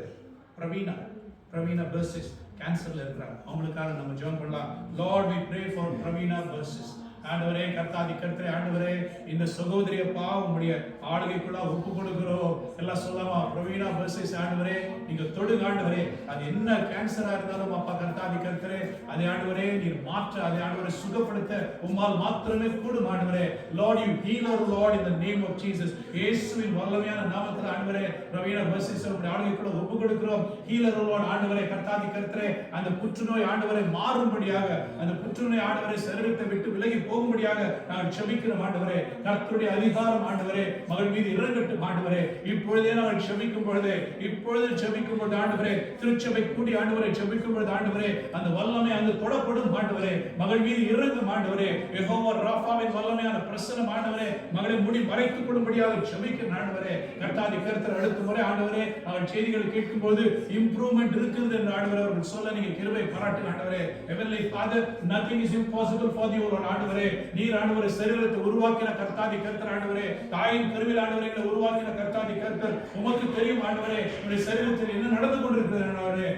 பிரவீனா பர்சிஸ் கேன்சர்ல இருக்கிறாங்க, அவங்களுக்காக நம்ம ஜெபம் பண்ணலாம். Lord, we pray for Pravina Bursis. ஆண்டவரே கர்த்தாதி கர்த்தரே, ஆண்டவரே இந்த சகோதரிய அப்பா உம்முடைய ஆளுகைக்குள்ள ஒப்பு கொடுக்கிறோம். எல்லாம் சொல்லலாமா? பிரவீனா பர்சிஸ் ஆண்டவரே நீங்க தொடுங்க ஆண்டவரே. அது என்ன கேன்சரா இருந்தாலும் அப்பா கர்த்தாதி கர்த்தரே, அதை ஆண்டவரே நீர் மாற்ற, அதை ஆண்டவரே சுகப்படுத்த உம்மால் மாத்திரமே கூடும் ஆண்டவரே. Lord, you heal our Lord in the name of Jesus. இயேசுவின் வல்லமையான நாமத்தில் ஆண்டவரே பிரவீனா பர்சிஸ் உம்முடைய ஆளுகைக்குள்ள ஒப்பு கொடுக்கிறோம். ஹீலர் Lord ஆண்டவரே கர்த்தாதி கர்த்தரே, அந்த புற்றுநோய் ஆண்டவரை மாறும்படியாக, அந்த புற்றுநோய் ஆண்டவரை சரீரத்தை விட்டு விலகி போகும்படியாக நாங்கள் ஜெபிக்கிறோம் ஆண்டவரே. கர்த்தருடைய அதிகாரம் ஆண்டவரே மகள் மீது இறங்கட்டும் ஆண்டவரே. இப்பொழுதே நாங்கள் ஜெபிக்கும் பொழுது, இப்பொழுது ஜெபிக்கும் பொழுது ஆண்டவரே, திருச்சபை கூடி ஆண்டவரை ஜெபிக்கும் பொழுது ஆண்டவரே அந்த வல்லமை அங்கு தொடப்படும் ஆண்டவரே. மகள் மீது இறங்கும் ஆண்டவரே. யெகோவா ராஃபாவின் வல்லமையான பிரசன்னம் ஆண்டவரே மகளை முடி மறைத்துக் கொள்ளும்படியாக ஜெபிக்கிறோம் ஆண்டவரே. கர்த்தாதி கர்த்தர் அடுத்த முறை ஆண்டவரே அவர்கள் செய்திகளை கேட்கும் போது இம்ப்ரூவ்மெண்ட் இருக்குது என்று ஆண்டவரே அவர்கள் சொல்ல நீங்க கிருபை பாராட்டுங்க ஆண்டவரே. Heavenly Father, nothing is impossible for you, Lord ஆண்டவரே. நீர் ஆண்டவரே சரீரத்தை உருவாக்கின கர்த்தாதி கர்த்தர் ஆண்டவரே, தாயின் கருவில் ஆண்டவரே உருவாக்கின கர்த்தாதி கர்த்தர், உமக்கு தெரியும் ஆண்டவரே உம்முடைய சரீரத்தில் என்ன நடந்து கொண்டிருக்கிறது ஆண்டவரே.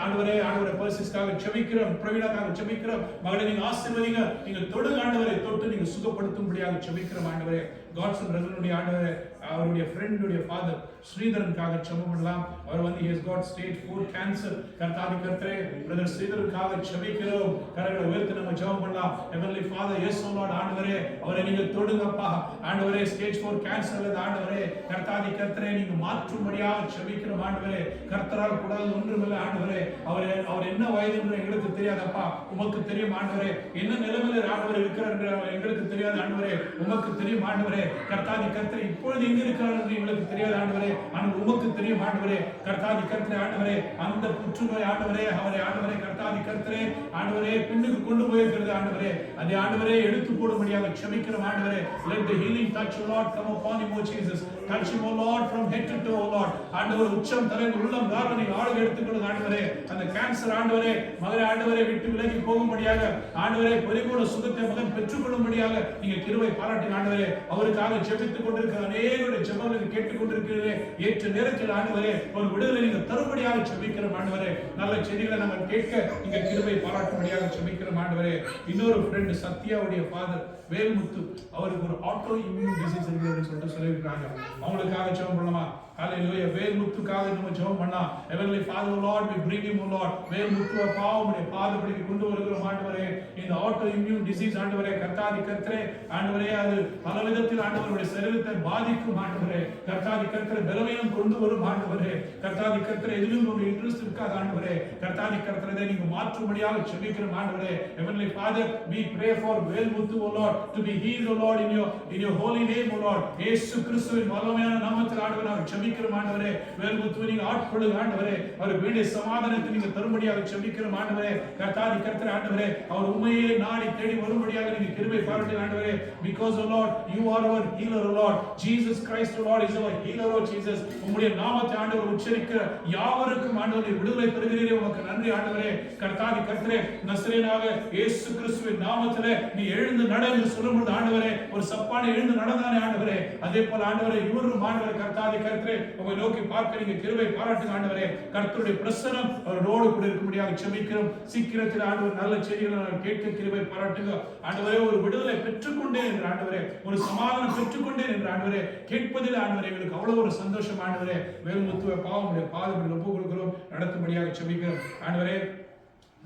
ஆண்டவரே ஆண்டவரே பர்சிஸ்காக ஜெபிக்கிறோம், பிரவீனாக்காக ஜெபிக்கிறோம். மகளை நீங்க ஆசீர்வதிங்க, நீங்க தொடுங்க ஆண்டவரே, தொட்டு நீங்க சுகப்படுத்தும்படியாக ஜெபிக்கிறோம் ஆண்டவரே. காட்சன் பிரதருடைய ஆண்டவரே அவருடைய ஃப்ரெண்டுடைய ஃபாதர் ஸ்ரீதரனுக்காக ஜெபம் பண்ணலாம். அவர் வந்து he has got stage 4 cancer. கர்த்தாவே கர்த்தரே பிரதர் ஸ்ரீதரனுக்காக ஜெபிக்கிறோம். கரங்களை உயர்த்தி நம்ம ஜெபம் பண்ணலாம். Heavenly Father, yes oh Lord, ஆண்டவரே அவரை நீங்க தொடுங்கப்பா. ஆண்டவரே ஸ்டேஜ் 4 கேன்சர்ல ஆண்டவரே கர்த்தாவே கர்த்தரே நீங்க மாற்றும்படியாக ஜெபிக்கிறோம். ஆண்டவரே கர்த்தரால் கூடாது ஒன்றுமில்லை. ஆண்டவரே அவர் என்ன வயது என்று எங்களுக்கு தெரியாதப்பா, உமக்கு தெரியும். ஆண்டவரே என்ன நிலைமையில ஆண்டவர் இருக்கிறார் என்று எங்களுக்கு தெரியாது. ஆண்டவரே உமக்கு தெரியும். ஆண்டவரே கர்த்தாவே கர்த்தரே இப்பொழுது எங்க இருக்கிறார் என்று எங்களுக்கு தெரியாது. ஆண்டவரே ஆனால் உமக்கு தெரியும். ஆண்டவரே கர்த்தாவே கர்த்தரே ஆண்டவரே அந்த புற்றுநோய் ஆண்டவரே அவரை ஆண்டவரே கர்த்தாவே கர்த்தரே ஆண்டவரே பின்னுக்கு கொண்டு போயிருக்கிறது. ஆண்டவரே அதை ஆண்டவரே எடுத்து போடும்படியாக ஜெபிக்கிறோம். ஆண்டவரே let the healing touch oh Lord come upon him oh Jesus. touch him oh Lord from head to toe oh Lord. ஆண்டவர் உச்சம் தலையில் உள்ளம் தாரணை ஆளுகை எடுத்துக்கொள்ளுங்க. ஆண்டவரே அந்த கேன்சர் ஆண்டவரே மகனை ஆண்டவரை விட்டு விலகி போகும்படியாக ஆண்டவரே பரிபூர்ண சுகத்தை மகன் பெற்றுக்கொள்ளும்படியாக நீங்க கிருபை பாராட்டி ஆண்டவரே அவருக்காக ஜெபித்துக் கொண்டிருக்கிற அநேகருடைய ஜெபங்களை கேட்டுக் கொண்டிருக்கிறீர்களே ஏற்ற நேரத்தில் ஆண்டவரே ஒரு விடுதலை நீங்க தரும்படியாக ஜெபிக்கிறோம். ஆண்டவரே நல்ல செய்திகளை நம்ம கேட்க நீங்க கிருபை பாராட்டும்படியாக ஜெபிக்கிறோம். ஆண்டவரே இன்னொரு ஃப்ரெண்ட் சத்யாவுடைய ஃபாதர் வேல்முத்து அவருக்கு ஒரு ஆட்டோ இம்யூன் டிசீஸ் இருக்குன்னு சொல்லிட்டு சொல்லியிருக்காங்க. அவங்களுக்காக ஜெபம் பண்ணலாமா? ஹalleluya. வேல்முத்துக்காக நம்ம ஜெபம் பண்ணலாம். Heavenly Father Lord, we bring him oh Lord. வேல்முத்துவை பாவமுடைய பாதப்படிக்கு கொண்டு வருகிறோம். ஆண்டவரே இந்த ஆட்டோ இம்யூன் டிசீஸ் ஆண்டவரே கர்த்தாதி கர்த்தரே ஆண்டவரே அது பல விதத்தில் ஆண்டவருடைய சரீரத்தை பாதிக்கும். ஆண்டவரே கர்த்தாதி கர்த்தரே பலவீனம் கொண்டு வரும். ஆண்டவரே கர்த்தாதி கர்த்தரே எதிலும் ஒரு இன்ட்ரெஸ்ட் இருக்காது. ஆண்டவரே கர்த்தாதி கர்த்தரே நீங்க மாற்றும்படியாக ஜெபிக்கிறோம். ஆண்டவரே Heavenly Father, we pray for Velmuthu oh Lord to be healed oh Lord in your holy name oh Lord. இயேசு கிறிஸ்துவின் வல்லமையான நாமத்தில் ஆண்டவரே நாங்கள் ஜெபிக்கிறோம். ஆண்டவரே வேல்முத்துவை நீங்க ஆட்கொள்ளுங்க. ஆண்டவரே அவர் வீடு சமாதானத்தை நீங்க தரும்படியாக ஜெபிக்கிறோம். ஆண்டவரே கர்த்தாதி கர்த்தரே ஆண்டவரே அவர் உண்மையை நாடி தேடி வரும்படியாக நீங்க கிருபை பாராட்டுங்க. ஆண்டவரே because oh Lord you are our healer oh Lord. Jesus Christ oh Lord is our healer oh Jesus. உம்முடைய நாமத்தை ஆண்டவர் உச்சரிக்கிற யாவருக்கும் ஆண்டவரே விடுதலை தருகிறீரே உமக்கு நன்றி. ஆண்டவரே கர்த்தாதி கர்த்தரே நசரேயனாக இயேசு கிறிஸ்துவின் நாமத்திலே நீ எழுந்து நட என்று சொல்லும்போது ஆண்டவரே ஒரு சப்பானி எழுந்து நடந்தானே. ஆண்டவரே அதே போல ஆண்டவரே இவரும் ஆண்டவரே கர்த்தாதி கர்த்தரே உம்மை நோக்கி பார்க்க நீங்க கிருபை பாராட்டுங்க. ஆண்டவரே கர்த்தருடைய பிரசன்னம் அவரோடு கூட இருக்கும்படியாக ஜெபிக்கிறோம். சீக்கிரத்தில் ஆண்டவர் நல்ல செய்திகளை கேட்க கிருபை பாராட்டுங்க. ஆண்டவரே ஒரு விடுதலை பெற்றுக்கொண்டேன் என்று ஆண்டவரே ஒரு சமாதானம் பெற்றுக்கொண்டேன் என்று ஆண்டவரே கேட்பதில் ஆண்டவரே எங்களுக்கு அவ்வளவு ஒரு சந்தோஷம். ஆண்டவரே வேல்முத்துவை பாவமுடைய பாதப்படி ஒப்பு கொடுக்கிறோம், நடத்தும்படியாக ஜெபிக்கிறோம். ஆண்டவரே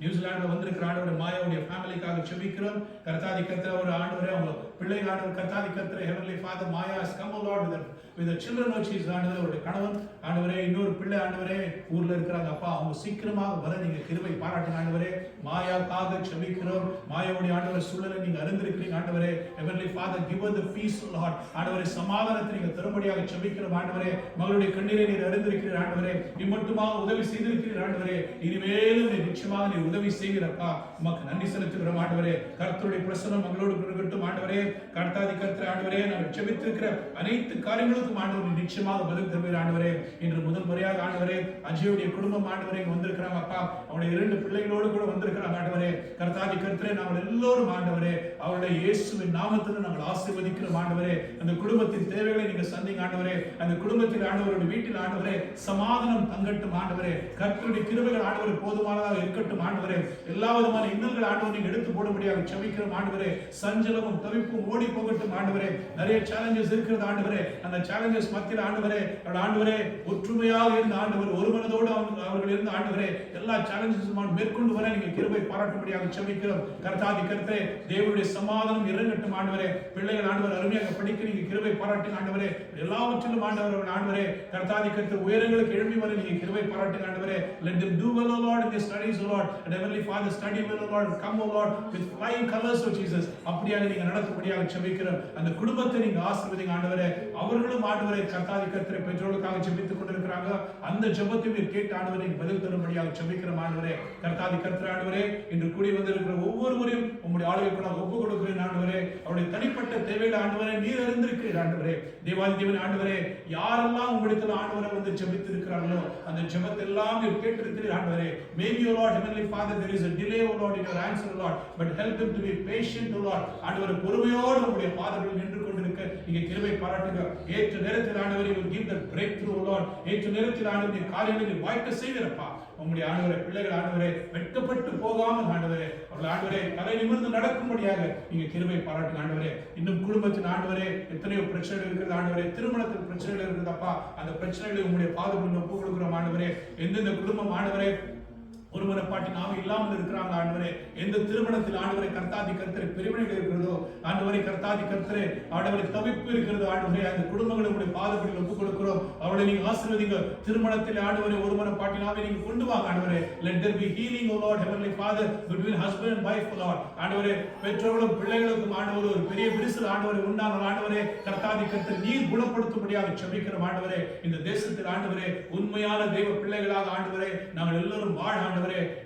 நியூசிலாந்துல வந்திருக்கிற ஆண்டவரே மாயாவுடைய ஃபேமிலிக்காக ஜெபிக்கிறோம். கர்த்தாதி கர்த்தரே ஒரு ஆண்டவரே அவங்க பிள்ளைகள் ஆண்டவர் கர்த்தாதி கர்த்தரே Heavenly Father Maya has come oh Lord with the children of Jesus. ஆண்டவரே அவருடைய கணவன் ஆண்டவரே இன்னொரு பிள்ளை ஆண்டவரே ஊர்ல இருக்கிறாங்க. அப்பா அவங்க சீக்கிரமாக வர நீங்க கிருபை பாராட்டுங்க. ஆண்டவரே மாயாக்காக ஜெபிக்கிறோம். மாயாவுடைய ஆண்டவரே சூழலை நீங்க அறிந்திருக்கிறீங்க. ஆண்டவரே Heavenly Father give her the peace oh Lord. ஆண்டவரே சமாதானத்தை நீங்க தரும்படியாக ஜெபிக்கிறோம். ஆண்டவரே மகளுடைய கண்ணீரை நீர் அறிந்திருக்கிறீர். ஆண்டவரே இம்மட்டுமாக உதவி செய்திருக்கிறீர். ஆண்டவரே இனிமேலும் நீ நிச்சயமாக நீ உதவி செய்கிறப்பா உமக்கு நன்றி செலுத்துகிறோம். ஆண்டவரே கர்த்தருடைய பிரசன்னம் மகளோடு இருக்கட்டும். ஆண்டவரே கர்த்தாதி கர்த்தரே ஆண்டவரே நாங்கள் ஜெபித்திருக்கிற அனைத்து காரியங்களுக்கும் ஆண்டவர் நிச்சயமாக பதில் தருவீர். ஆண்டவரே இன்று முதல் முறையாக ஆண்டவரே அஜயுடைய குடும்பம் ஆண்டவரே இங்க வந்திருக்கிறாங்க. அப்பா அவருடைய 2 பிள்ளைகளோடு கூட வந்திருக்கிறாங்க. ஆண்டவரே கர்த்தாதி கர்த்தரே நாங்கள் எல்லோரும் ஆண்டவரே அவருடைய இயேசுவின் நாமத்தில் நாங்கள் ஆசீர்வதிக்கிறோம். ஆண்டவரே அந்த குடும்பத்தின் தேவைகளை நீங்க சந்திங்க. ஆண்டவரே அந்த குடும்பத்தில் ஆண்டவருடைய வீட்டில் ஆண்டவரே சமாதானம் தங்கட்டும். ஆண்டவரே கர்த்தருடைய கிருபைகள் ஆண்டவரே போதுமானதாக இருக்கட்டும். ஆண்டவரே எல்லா விதமான இன்னல்கள் ஆண்டவர் நீங்க எடுத்து போடும்படியாக ஜெபிக்கிறோம். ஆண்டவரே சஞ்சலமும் தவிப்பும் ஓடி போகட்டும். ஆண்டவரே நிறைய சேலஞ்சஸ் இருக்கிறது. ஆண்டவரே அந்த சேலஞ்சஸ் மத்தியில் ஆண்டவரே ஒற்றுமையாக இருந்த ஆண்டவர் ஒரு மனதோடு அவர்கள் இருந்த ஆண்டவரே எல்லா சேலஞ்சஸும் மேற்கொண்டு வர நீங்க கிருபை பாராட்டும்படியாக ஜெபிக்கிறோம். கர்த்தாதி கர்த்தரே தேவனுடைய சமாதானம் இறங்கட்டும். ஆண்டவரே பிள்ளைகள் ஆண்டவர் அருமையாக படிக்க நீங்க கிருபை பாராட்டுங்க. ஆண்டவரே எல்லாவற்றிலும் ஆண்டவரே கர்த்தாதி கர்த்தர் உயரங்களுக்கு எழும்பி வர நீங்க கிருபை பாராட்டுங்க. ஆண்டவரே let them do well oh Lord in their studies oh Lord. And Heavenly Father study well oh Lord, come oh Lord with flying colors oh Jesus. அப்படியாக நீங்க நடத்தும்படியாக ஜெபிக்கிறோம். அந்த குடும்பத்தை நீங்க ஆசீர்வதிங்க. ஆண்டவரே அவர்களும் ஆண்டவரே கர்த்தாதி கர்த்தரே பெற்றோர்களுக்காக ஜெபித்துக் கொண்டிருக்கிறாங்க. அந்த ஜெபத்தை நீர் கேட்டு ஆண்டவரே பதில் தரும்படியாக ஜெபிக்கிறோம். ஆண்டவரே கர்த்தாதி கர்த்தரே ஆண்டவரே இன்று கூடி வந்திருக்கிற ஒவ்வொருவரையும் உம்முடைய ஆளுகைக்குள்ளாக ஒப்பு கொடுக்கிறேன். ஆண்டவரே அவருடைய தனிப்பட்ட தேவைகளை ஆண்டவரே நீர் அறிந்திருக்கிறீர். ஆண்டவரே தேவாதி தேவனே ஆண்டவரே யாரெல்லாம் உம்மிடத்தில் ஆண்டவரே வந்து ஜெபித்து இருக்கிறார்களோ அந்த ஜெபத்தை எல்லாம் நீர் கேட்டிருக்கிறீர். ஆண்டவரே maybe oh Lord Heavenly Father there is a delay oh Lord in your answer oh Lord, but help them to be patient oh Lord. ஆண்டவரே பொறுமையோடு உம்முடைய பாதத்தில் நின்று கொண்டிருக்க நீங்க கிருபை பாராட்டுங்க. ஏற்ற நேரத்தில் ஆண்டவரே you will give that breakthrough oh Lord. ஏற்ற நேரத்தில் ஆண்டவரே காரியங்களை வாய்க்க செய்வீரப்பா உங்களுடைய ஆண்டவரே பிள்ளைகள் ஆண்டவரே வெட்கப்பட்டு போகாமல் ஆண்டவரே அவர்கள் ஆண்டவரே தலை நிமிர்ந்து நடக்கும்படியாக நீங்க கிருபை பாராட்டுங்க ஆண்டவரே. இன்னும் குடும்பத்தின் ஆண்டவரே எத்தனையோ பிரச்சனைகள் இருக்கிறது ஆண்டவரே, திருமணத்தில் பிரச்சனைகள் இருக்குது அப்பா, அந்த பிரச்சனைகளை உங்களுடைய பாதுகாப்பு ஒப்பு கொடுக்கிறோம் ஆண்டவரே. எந்தெந்த குடும்பம் ஆண்டவரே ஒருமனப்பாட்டின் ஆவி இல்லாமல் இருக்கிறாங்க ஆண்டவரே, எந்த திருமணத்தில் ஆண்டவரை கர்த்தாதி கர்த்தரை பிரிவினைகள் இருக்கிறதோ ஆண்டவரை கர்த்தாதி கர்த்தரே ஆண்டவரை தவிப்பு இருக்கிறது ஆண்டவரே, அந்த குடும்பங்களை உங்களுடைய பாதப்படியில் ஒப்புக் கொடுக்கிறோம். அவர்களை நீங்க ஆசீர்வதிங்க. திருமணத்தில் ஆண்டவரை ஒருமனப்பாட்டின் ஆவி நீங்க கொண்டு வாங்க ஆண்டவரே. Let there be healing, O Lord, Heavenly Father, between husband and wife, O Lord. ஆண்டவரே பெற்றோர்களும் பிள்ளைகளுக்கும் ஆண்டவரே ஒரு பெரிய விரிசல் ஆண்டவரே உண்டான ஆண்டவரே கர்த்தாதி கர்த்தர் நீர் குணப்படுத்தும்படியாக ஜெபிக்கிறோம் ஆண்டவரே. இந்த தேசத்தில் ஆண்டவரே உண்மையான தெய்வ பிள்ளைகளாக ஆண்டவரே நாங்கள் எல்லோரும் வாழ ஆண்டவரே.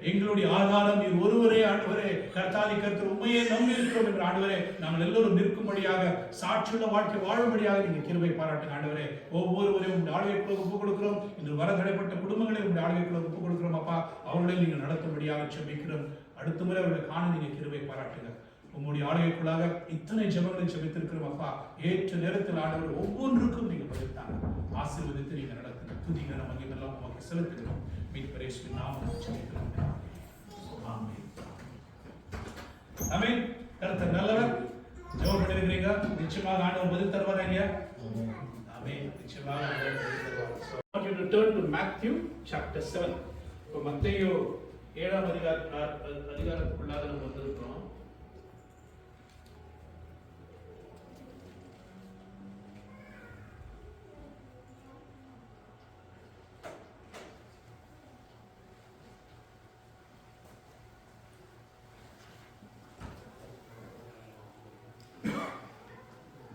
எங்களுடைய ஆதாரம் நீர் ஒருவரே ஆண்டவரே, கர்த்தாதி கர்த்தர் உண்மையை நம்பி இருக்கிறோம் என்று ஆண்டவரே நாங்கள் எல்லோரும் நிற்கும்படியாக சாட்சியுள்ள வாழ்க்கை வாழும்படியாக நீங்க கிருபை பாராட்டுங்க ஆண்டவரே. ஒவ்வொருவரையும் உங்களுடைய ஆளுகைக்குள்ள ஒப்புக் கொடுக்கிறோம். இன்று வரதடைப்பட்ட குடும்பங்களை உங்களுடைய ஆளுகைக்குள்ள ஒப்புக் கொடுக்கிறோம் அப்பா. அவர்களை நீங்க நடத்தும்படியாக ஜெபிக்கிறோம். அடுத்த முறை அவர்களை காண நீங்க கிருபை பாராட்டுங்க. உங்களுடைய ஆளுகைக்குள்ளாக இத்தனை ஜெபங்களை ஜெபித்திருக்கிறோம் அப்பா. ஏற்ற நேரத்தில் ஆண்டவர் ஒவ்வொன்றுக்கும் நீங்க பதித்தாங்க. ஆசீர்வதித்து நீங்க நடத்துங்க. துதிங்க நமக்கு இதெல்லாம் உமக்கு செலுத்துகிறோம். மீட்பரேசுவின் நாமத்தில் ஜெபிக்கிறோம். ஆமென். ஆமென். கர்த்தர் நல்லவர். ஜெபம் பண்ணிருக்கீங்க, நிச்சயமாக ஆண்டவர் பதில் தருவாரா இல்லையா? ஆமென். நிச்சயமாக ஆண்டவர் பதில் தருவார். So I want you to turn to Matthew chapter 7. இப்போ மத்தேயு 7ஆம் அதிகாரத்துக்குள்ளாக நம்ம வந்திருக்கிறோம்.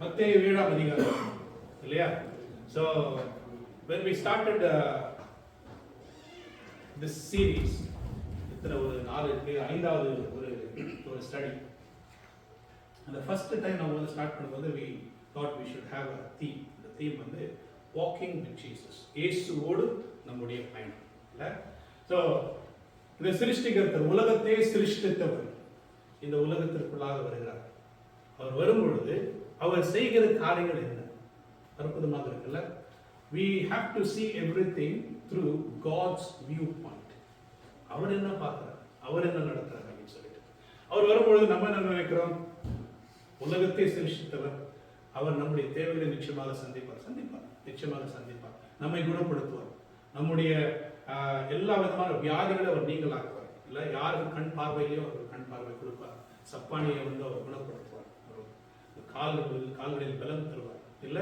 மத்தேயு 7ஆம் அதிகாரம் இல்லையா? So when we started this series, இத்தனை ஒரு 5வது ஒரு ஸ்டடி. அந்த ஃபர்ஸ்ட் டைம் நம்ம வந்து ஸ்டார்ட் பண்ணும்போது we thought we should have a theme. இந்த theme வந்து walking with Jesus, இயேசுவோடு நம்முடைய பயணம் இல்ல? So இந்த சிருஷ்டிகர்த்தர் உலகத்தை சிருஷ்டித்தவர் இந்த உலகத்திற்குள்ளாக வருகிறார். அவர் வரும்பொழுது அவர் செய்கிற காரியங்கள் என்ன அற்புதமாக இருக்குல்ல? We have to see everything through God's viewpoint. அவர் என்ன பார்க்கிறார், அவர் என்ன நடத்துறார் அப்படின்னு சொல்லிட்டு அவர் வரும்பொழுது நம்ம என்ன நினைக்கிறோம்? உலகத்தை சிருஷ்டித்தவர், அவர் நம்முடைய தேவைகளை நிச்சயமாக சந்திப்பார், நிச்சயமாக சந்திப்பார், நம்மை குணப்படுத்துவார், நம்முடைய எல்லா விதமான வியாதிகளை அவர் நீங்களாக்குவார் இல்ல? யாருக்கு கண் பார்வையிலையும் அவர் கண் பார்வை கொடுப்பார், சப்பானியை வந்து அவர் குணப்படுத்துவார், கால்களில் பலம் தருவார் இல்ல?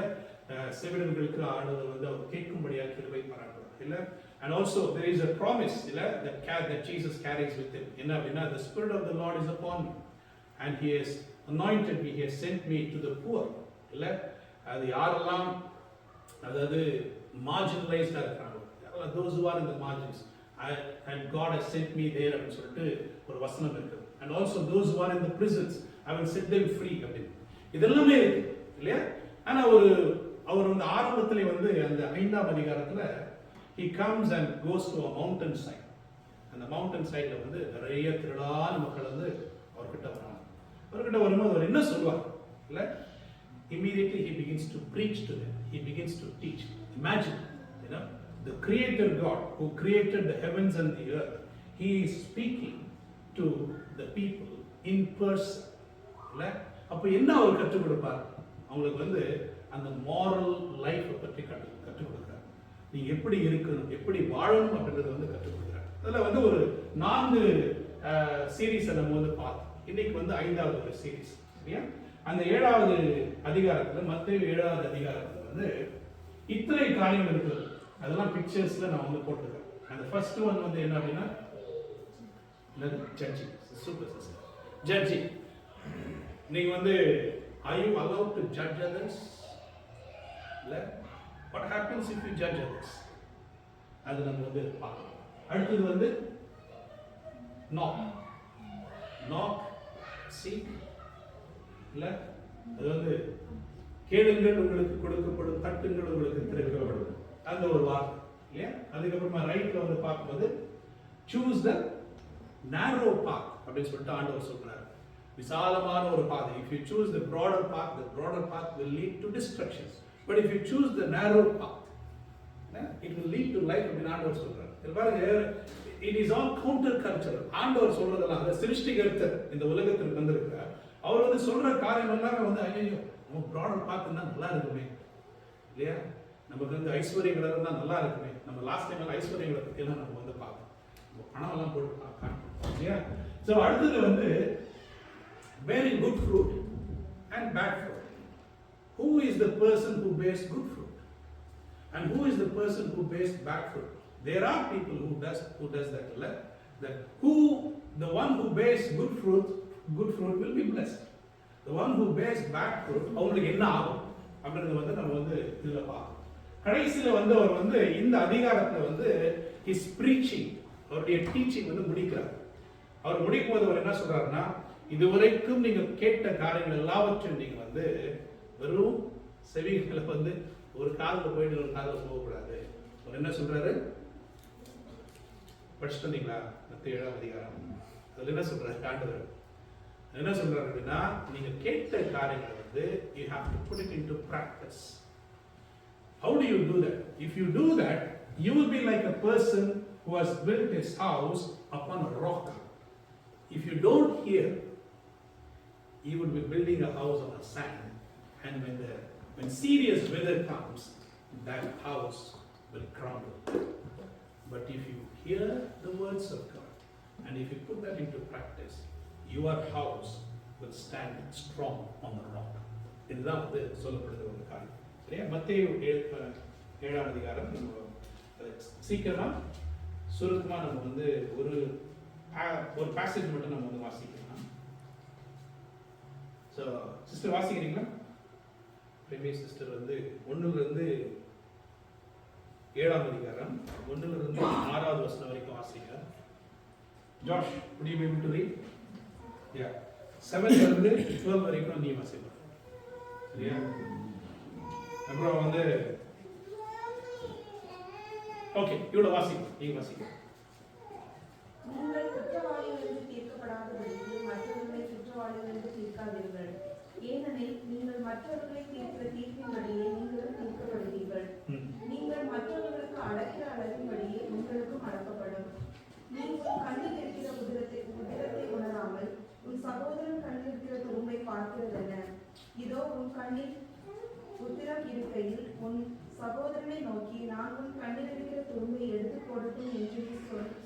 செவிடர்களுக்கு ஆண்டவர் வந்து அவர் கேட்கும்படியாக கிருபை பாராட்டுவார் இல்ல? And also there is a promise இல்ல that Jesus carries with him. என்ன? The Spirit of the Lord is upon me and he has anointed me, he has sent me to the poor இல்ல? அது யாரெல்லாம் அதாவது marginalized இருக்காங்க, those who are in the margins, and God has sent me there அப்படின்னு சொல்லிட்டு ஒரு வசனம் இருக்கு. And also those who are in the prisons, I will set them free அப்படின்னு இதெல்லாமே இருக்கு இல்லையா? ஆனா அவர் வந்து ஆரம்பத்திலே வந்து அந்த 5ஆம் அதிகாரத்துல he comes and goes to a mountain side. அந்த mountain sideல வந்து நிறைய திரளான மக்கள் வந்து அவர்கிட்ட வராங்க. அவர்கிட்ட வரும்போது அவர் என்ன சொல்வார் இல்ல? Immediately he begins to preach to them, he begins to teach. Imagine, you know, the creator God who created the heavens and the earth, he is speaking to the people in person இல்ல? அப்ப என்ன அவர் கற்றுக் கொடுப்பார்? அவங்களுக்கு வந்து அந்த moral life பற்றி கற்றுக் கொடுக்கிறார். நீங்க எப்படி இருக்கணும், எப்படி வாழணும் அப்படின்றத வந்து கற்றுக் கொடுக்கிறார். அதுல வந்து ஒரு 4 சீரீஸை நம்ம வந்து பார்த்தோம். இன்னைக்கு வந்து 5வது ஒரு சீரீஸ் சரியா? அந்த 7வது அதிகாரத்துல மத்தேயு 7வது அதிகாரத்துல வந்து இத்தனை காரியங்கள் இருக்குது. அதெல்லாம் பிக்சர்ஸ்ல நான் வந்து போட்டுருக்கேன். அந்த ஃபர்ஸ்ட் ஒன் வந்து என்ன அப்படின்னா ஜட்ஜிங். Super sister, judging. நீங்க வந்து are you allowed to judge others? What happens if you judge others? அது நம்ம வந்து பார்க்கலாம். அடுத்தது வந்து knock seek இல்ல? அது வந்து கேளுங்கள் உங்களுக்கு கொடுக்கப்படும், தட்டுங்கள் உங்களுக்கு திறக்கப்படும், அந்த ஒரு வார்த்தை இல்லையா? அதுக்கப்புறமா ரைட்ல வந்து பார்க்கும்போது choose the narrow path அப்படின்னு சொல்லிட்டு ஆண்டவர் சொல்றாரு. விசாலமான ஒரு பாதை. If you choose the broader path will lead to destructions. But if you choose the narrow path, it will lead to life அப்படின்னு ஆண்டவர் சொல்றாரு. பாருங்க, it is all counter cultural. ஆண்டவர் சொல்றதெல்லாம் அந்த சிருஷ்டிகர்த்தர் இந்த உலகத்துக்கு வந்திருக்கிறார். அவர் வந்து சொல்ற காரியம் எல்லாமே வந்து ஐயோ நம்ம ப்ராடக்ட் பார்த்துன்னா நல்லா இருக்குமே இல்லையா, நமக்கு வந்து ஐஸ்வர்யங்கள் இருந்தால் நல்லா இருக்குமே. நம்ம லாஸ்ட் டைம் ஐஸ்வர்யங்களை பற்றியெல்லாம் நம்ம வந்து பார்த்தோம், நம்ம பணம் எல்லாம் போட்டு காட்டணும் இல்லையா. ஸோ அடுத்தது வந்து bearing good fruit and bad fruit. Who is the person who bears good fruit and who is the person who bears bad fruit? There are people who does that. That who the one who bears good fruit will be blessed. The one who bears bad fruit அவங்களுக்கு என்ன ஆகும் அப்படிங்கறது வந்து நம்ம வந்து இதுல பார்க்கணும். கடைசியில வந்து அவர் வந்து இந்த அதிகாரத்துல வந்து his preaching, அவருடைய டீச்சிங் வந்து முடிக்கிறார். அவர் முடிக்கும் போது அவர் என்ன சொல்றாருன்னா, இதுவரைக்கும் நீங்க கேட்ட காரியங்கள் எல்லாவற்றையும் நீங்க வந்து வெறும் செவிகளை வந்து ஒரு காதுல போயிட்டு ஒரு காதுல போகக்கூடாது. அவர் என்ன சொல்றாரு படிச்சுட்டு வந்தீங்களா? மத்தேயு 7ஆம் அதிகாரம் அதுல என்ன சொல்றாரு ஆண்டவர் என்ன சொல்றாரு அப்படின்னா, நீங்க கேட்ட காரியங்களை வந்து you have to put it into practice. How do you do that? If you do that, you will be like a person who has built his house upon a rock. If you don't hear, you will be building a house on a sand, and when serious weather comes, that house will crumble. But if you hear the words of God and if you put that into practice, your house will stand strong on the rock. இதுதான் வந்து சொல்லப்படுகிற ஒரு காரியம். சரியா? மத்தேயு 7ஆம் அதிகாரம் நம்ம சீக்கிரமா சுருக்கமா நம்ம வந்து ஒரு பேசேஜ் மட்டும் நம்ம வந்து வாசிக்கலாம். ஸோ சிஸ்டர் வாசிக்கிறீங்களா? பிரேமி சிஸ்டர் வந்து 1லிருந்து 7ஆம் அதிகாரம் 1லிருந்து 6வது வசனம் வரைக்கும் வாசிங்க. Josh, would you be able to read? Yeah. 7லிருந்து 12 வரைக்கும் நீ வாசிங்க. சரியா? அப்புறம் வந்து ஓகே, இவ்வளவு வாசிங்க, நீங்க வாசிங்க. நீங்கள் குற்றவாளிகள் என்று தீர்க்கப்படாதபடிக்கு மற்றவர்களை குற்றவாளிகள் என்று தீர்க்காதீர்கள். ஏனெனில் நீங்கள் மற்றவர்களை தீர்க்கிற தீர்ப்பின்படியே நீங்களும் தீர்க்கப்படுவீர்கள். நீங்கள் மற்றவர்களுக்கு அடக்கிற அளவின்படியே உங்களுக்கும் அடக்கப்படும். நீ உன் கண்ணில் இருக்கிற உதிரத்தை உணராமல் உன் சகோதரன் கண்ணில் இருக்கிற துரும்பை பார்க்கிறதென்ன? இதோ உன் கண்ணில் உத்திரம் இருக்கையில் உன் சகோதரனை நோக்கி நான் உன் கண்ணில் இருக்கிற துரும்பை எடுத்து போடட்டும் என்று நீ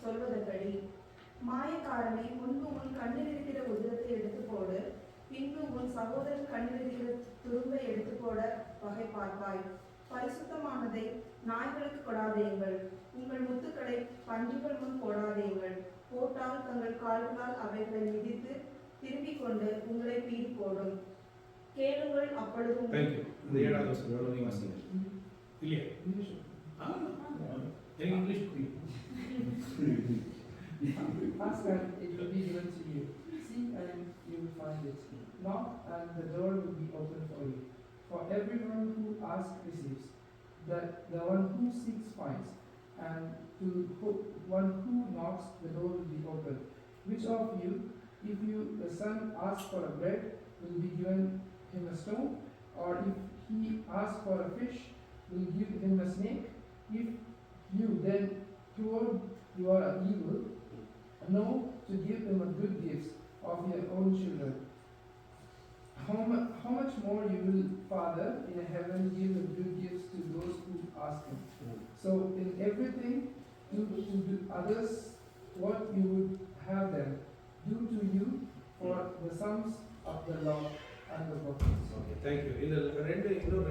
சொல்வதற்கடி. மாயக்காரனை, முன்பு உன் கண்ணில் இருக்கிற உதிரத்தை எடுத்து போடு, பின்பு உன் சகோதரன் கண்ணில் இருக்கிற துரும்பை எடுத்து போட வகை பார்ப்பாய். பரிசுத்தமானதை நாய்களுக்கு கொடாதேயுங்கள், உங்கள் முத்துக்களை பன்றிகள் முன் போடாதேயுங்கள். போட்டால் தங்கள் கால்களால் அவைகளை மிதித்து திரும்பிக் கொண்டு உங்களை பீடி போடும். கேளுங்கள், அப்பொழுதும் இந்த 7வது வசனம் நீங்க வாசிங்க. இல்லையா? இங்கிலீஷ் புரியும். Ask and it will be given to you. Seek and you will find it. Knock and the door will be opened for you. For everyone who asks receives, that the one who seeks finds, and to one who knocks the door will be opened. Which of you, if the son asks for a bread, will be given him a stone? Or if he asks for a fish, will give him a snake? If you then, toward your evil, know to give him a good gifts of your own children, how much more you will Father in heaven give the good gifts to those who ask him. So in everything, do others what you would have them do to you for the sums of the law and the prophets. Okay, thank you. இன்னொரு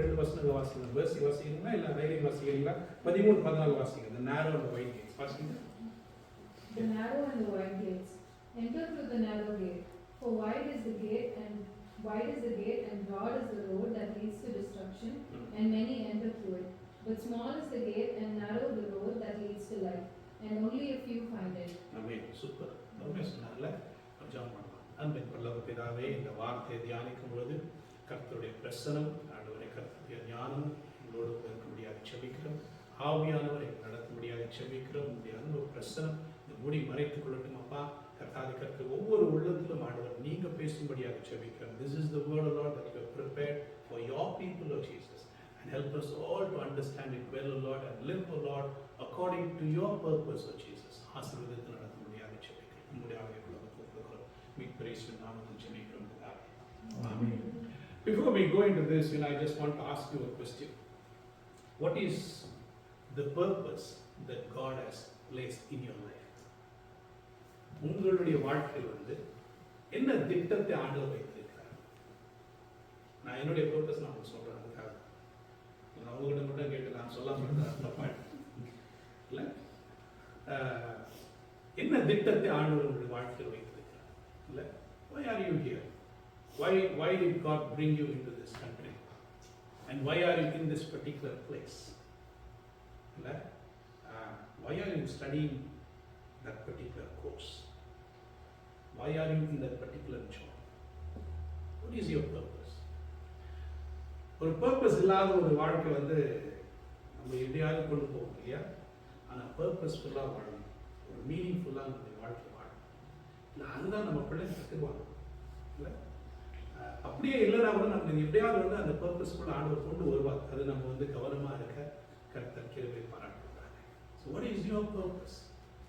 ரெண்டு வசனங்கள் வாசிங்க. Verse வாசிக்கிறீங்களா இல்ல writing வாசிக்கிறீங்களா? 13 14 வாசிங்க. The narrow and the wide gates. வாசிங்க. The narrow and the wide gates. Enter through the narrow gate. For wide is the gate and broad is the road that leads to destruction, and many enter through it. But small is the gate and narrow the road that leads to life, and only a few find it. Amen. Super. ரொம்ப சொன்னார்ல. ஜெபம் பண்ணலாம். அன்பின் பரலோக பிதாவே, இந்த வார்த்தையை தியானிக்கும் பொழுது கர்த்தருடைய பிரசன்னம், ஆண்டவரே கர்த்தருடைய ஞானம் எங்களோடு இருக்க முடியாது செபிக்கிறோம். ஆவியானவரை நடத்த முடியாது செபிக்கிறோம். உங்களுடைய அன்பு பிரசன்னம் இந்த மூடி மறைத்துக் கொள்ளட்டும் அப்பா. கர்த்தாதி கர்த்தர் ஒவ்வொரு உள்ளத்திலும் ஆண்டவர் நீங்க பேசும்படியாக செபிக்கிறோம். This is the word of Lord that you have prepared for your people, O Jesus, and help us all to understand it well, O Lord, and live, O Lord, according to your purpose, O Jesus. ஆசீர்வாதத்தை நடத்த முடியாது ஜெபிக்கிறோம். உங்களுடைய ஆவிக்குள்ள கொடுக்கிறோம். மீட்பரின் நாமத்தில் ஜெபிக்கிறோம். Amen. Before we go into this, I just want to ask you a question. What is the purpose that God has placed in your life? உங்களுடைய வாழ்க்கையில் என்ன திட்டத்தை ஆண்டவர் வைத்திருக்கிறார்? நான் என்னுடைய பர்பஸ் நான் உங்களுக்கு சொல்றேன். அதுக்காக நான் உங்ககிட்ட மட்டும் கேட்டு நான் சொல்லாம இருந்தேன் இல்லை. என்ன திட்டத்தை ஆண்டவர் உங்களுடைய வாழ்க்கையில் வைத்திருக்கிறார்? இல்லை, why are you here? Why did God bring you into this country? And why are you in this particular place? இல்லை, why are you studying that particular course? Why are you in that particular job? What is your purpose? ஒரு purpose இல்லாத ஒரு வாழ்க்கை நம்ம எப்படியாவது கொண்டு போவோம் இல்லையா? ஆனால் பர்பஸ்ஃபுல்லாக வாழணும், ஒரு மீனிங்ஃபுல்லாக நம்முடைய வாழ்க்கை வாழணும். இல்லை, அதுதான் நம்ம பிள்ளைங்க கற்றுக்குவாங்க. இல்லை, அப்படியே இல்லைனா கூட நம்ம எப்படியாவது அந்த பர்பஸ்ஃபுல்லாக ஆண்டவர் கொண்டு வருவார். அது நம்ம கவனமாக இருக்க கர்த்தர் கிருபை பாராட்டுகிறாங்க. So what is your purpose?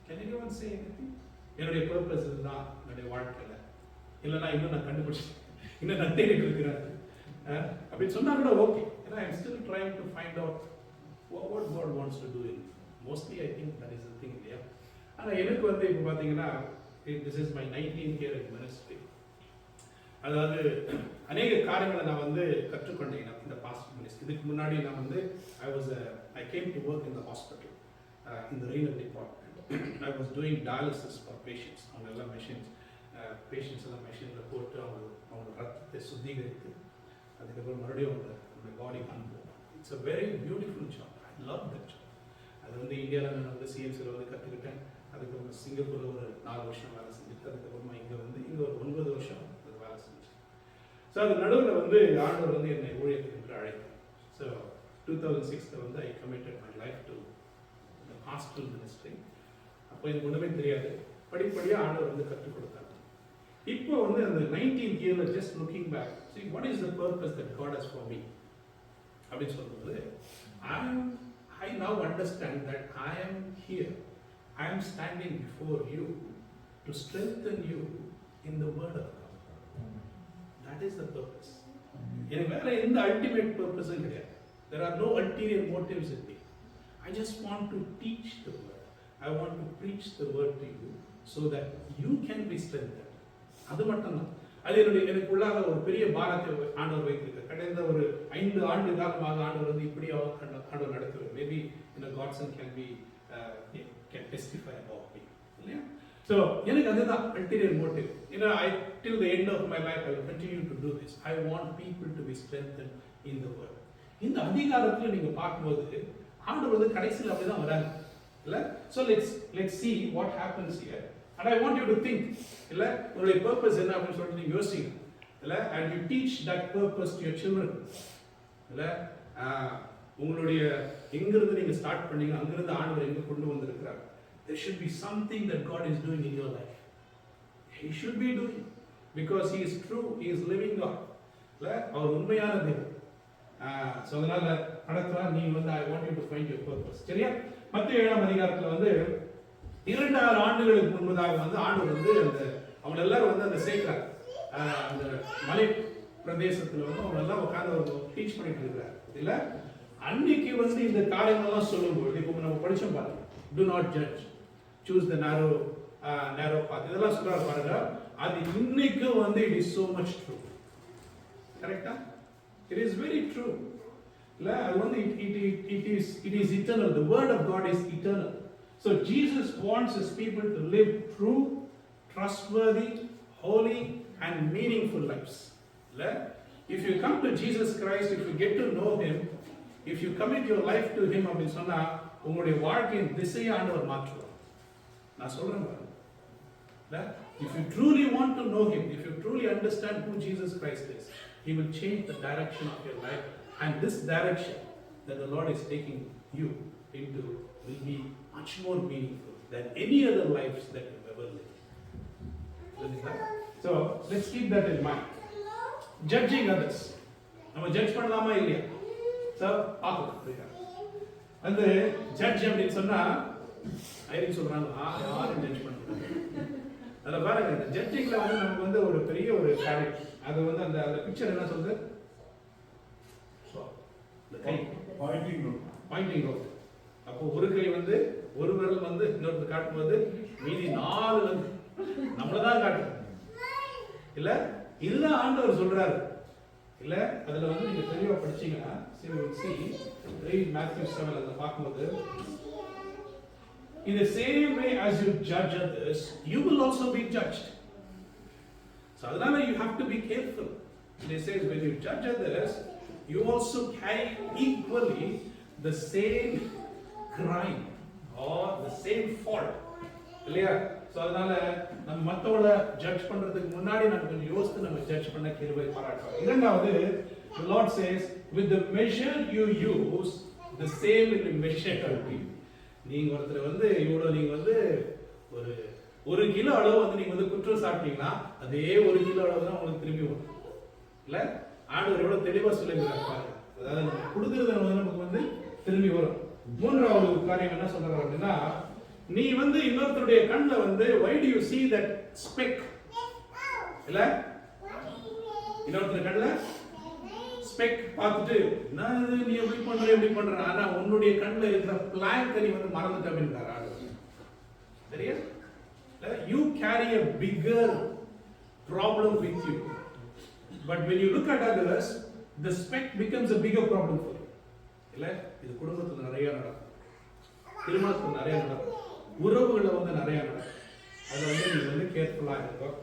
Can anyone say anything? என்னுடைய பர்பஸ் இதுதான் என்னுடைய வாழ்க்கையில், இல்லைனா இன்னும் நான் கண்டுபிடிச்சேன், இன்னும் நான் தேடிட்டு இருக்கிறேன் அப்படின்னு சொன்னா கூட ஓகே. ஏன்னா I am still trying to find out what God wants to do in mostly I think that is the thing இல்லையா? ஆனால் எனக்கு இப்போ பார்த்தீங்கன்னா this is my 19th year in ministry. அதாவது அநேக காரியங்களை நான் கற்றுக்கொண்டேன் இந்த பாஸ்ட் மினிஸ்ட்ரி. இதுக்கு முன்னாடி நான் I came to work in the hospital in the renal department. I was doing dialysis for patients. அவங்க எல்லாம் மெஷின்ஸ் பேஷண்ட்ஸ் எல்லாம் மெஷினில் போட்டு அவங்க ரத்தத்தை சுத்திகரித்து அதுக்கப்புறம் மறுபடியும் அவங்க பாடிக்கு அனுப்புவோம். It's a very beautiful job. I love that job. அது இந்தியாவில் நான் சிஎம்சியில் கற்றுக்கிட்டேன். அதுக்கப்புறம் சிங்கப்பூரில் ஒரு 4 வருஷம் வேலை செஞ்சுட்டு அதுக்கப்புறமா இங்கே ஒரு 9 வருஷம் அது வேலை செஞ்சேன். ஸோ அது நடுவில் ஆண்டவர் என்னை ஊழியத்துக்கு அழைத்தார். So 2006 I committed my life to the hospital ministry. அப்போ எனக்கு ஒன்றுமே தெரியாது. படிப்படியாக ஆண்டவர் கற்றுக் கொடுத்தாங்க. இப்போ அந்த 19th year just looking back, see what is the purpose that God has for me அப்படின்னு சொல்லும்போது I now understand that I am here. I am standing before you to strengthen you in the word of God. That is the purpose. எனக்கு வேற எந்த ultimate பர்பஸும் கிடையாது. There are no ulterior motives in me. I just want to teach the word. I want to preach the word to you so that you can be strengthened. அது மட்டும்தான். அது எனக்குள்ளாக ஒரு பெரிய பாரத்தை ஆண்டவர் வைத்திருக்கார். கடந்த ஒரு 5 ஆண்டு காலமாக ஆண்டவர் இப்படி ஆண்டவர் நடத்துவார். Maybe Godson can testify about me. இல்லையா? ஸோ எனக்கு அதுதான் ulterior motive. Till the end of my life I will continue to do this. I want people to be strengthened in the word. இந்த அதிகாரத்தில் நீங்க பார்க்கும்போது ஆண்டவர் கடைசியில் அப்படிதான் வராங்க. இல்ல? So let's see what happens here. And I want you to think, இல்ல, உங்களுடைய purpose என்ன அப்படின்னு சொல்லிட்டு நீங்க யோசிங்க. இல்ல? And you teach that purpose to your children. இல்ல? உங்களுடைய எங்கிருந்து நீங்க ஸ்டார்ட் பண்ணீங்க அங்கிருந்து ஆண்டவர் எங்க கொண்டு வந்திருக்கிறார். There should be something that God is doing in your life. He should be doing because he is true, he is living God. இல்ல? அவர் உண்மையான தேவன். ஸோ அதனால நடத்துவார். நீங்க I want you to find your purpose. சரியா? மத்திய 7ஆம் அதிகாரத்தில் 2000 ஆண்டுகளுக்கு முன்பதாக ஆண்டவர் அவங்க எல்லாரும் அந்த சேர்க்கிறார். அந்த மலை பிரதேசத்தில் அவங்க எல்லாம் உட்கார்ந்து டீச் பண்ணிட்டு இருக்கிறார். இல்ல, அன்னைக்கு இந்த காரியங்கள்லாம் சொல்லும்போது இப்போ நம்ம படிச்சோம் பாருங்க. Do not judge, choose the narrow path. இதெல்லாம் சொல்றாரு பாருங்க. அது இன்னைக்கு it is so much true. கரெக்டா? It is very true. இல்ல, அது it is eternal. The word of God is eternal. So Jesus wants his people to live true, trustworthy, holy and meaningful lives. If you come to Jesus Christ, if you get to know him, if you commit your life to him, அப்படின்னு சொன்னா உங்களுடைய வாழ்க்கையின் திசையை ஆண்டவர் மாற்றுவார். நான் சொல்றேன் பாருங்க. If you truly want to know him, if you truly understand who Jesus Christ is, he will change the direction of your life, and this direction that the Lord is taking you into will be much more meaningful than any other lives that you've ever lived. So let's keep that in mind. Judging others. நம்ம judge பண்ணலாமா இல்லையா? So பார்க்கலாம். அந்த judge அப்படின்னு சொன்னா Irene சொல்றாங்க யாரும் judge பண்ணக்கூடாது. அதில் பாருங்க இந்த ஜட்ஜிங்ல வந்து நமக்கு வந்து ஒரு பெரிய ஒரு கேரக்ட். அது வந்து அந்த அந்த பிக்சர் என்ன சொல்லுது? Pointing road. அப்போ ஒரு கை வந்து ஒரு விரல் வந்து இன்னொரு காட்டும்போது மீதி 4 வந்து நம்மளதான் காட்டுது இல்ல. இதுதான் ஆண்டவர் சொல்றாரு இல்ல. அதுல வந்து நீங்க தெளிவா படிச்சீங்கன்னா Matthew 7 அதை பார்க்கும்போது in the same way as you judge others, you will also be judged. So adana you have to be careful. It says when you judge others, you also carry equally the same crime or the same fault. இல்லையா? So அதனால நம்ம மற்றவங்கள judge பண்றதுக்கு முன்னாடி நம்ம கொஞ்சம் யோசித்து நம்ம ஜட்ஜ் பண்ண கிருபை பாராட்டுறோம். இரண்டாவது, the Lord says with the measure you use, the same will be measured to you. நீங்க ஒருத்தர் வந்து இவ்வளவு நீங்க வந்து ஒரு கிலோ அளவு வந்து நீங்க வந்து குற்றம் சாப்பிட்டீங்கன்னா அதே 1 கிலோ அளவு தான் உங்களுக்கு திரும்பி வரும் இல்ல. ஆண்டவர் எவ்வளவு தெளிவா சொல்லியிருக்காரு பாருங்க. அதாவது நம்ம கொடுக்கறது வந்து நமக்கு வந்து திரும்பி வரும். மூன்றாவது காரியம் என்ன சொல்றாரு அப்படின்னா, நீ வந்து இன்னொருத்தருடைய கண்ணுல வந்து why do you see that speck இல்ல, இன்னொருத்தர் கண்ணுல ஸ்பெக் பார்த்துட்டு நான் நீ எப்படி பண்ற ஆனா உன்னுடைய கண்ணுல இருக்கிற பிளாங்க் நீ வந்து மறந்துட்ட அப்படின்றாரு ஆண்டவர். சரியா? You carry a bigger problem with you, but when you look at others, the speck becomes a bigger problem for you. இல்ல, இது குடும்பத்துல நிறைய நடக்கும், திருமணத்துல நிறைய நடக்கும், உறவுகளை வந்து நிறைய நடக்கும். அதை வந்து நீ வந்து கேர்ஃபுல்லா இருக்கணும்.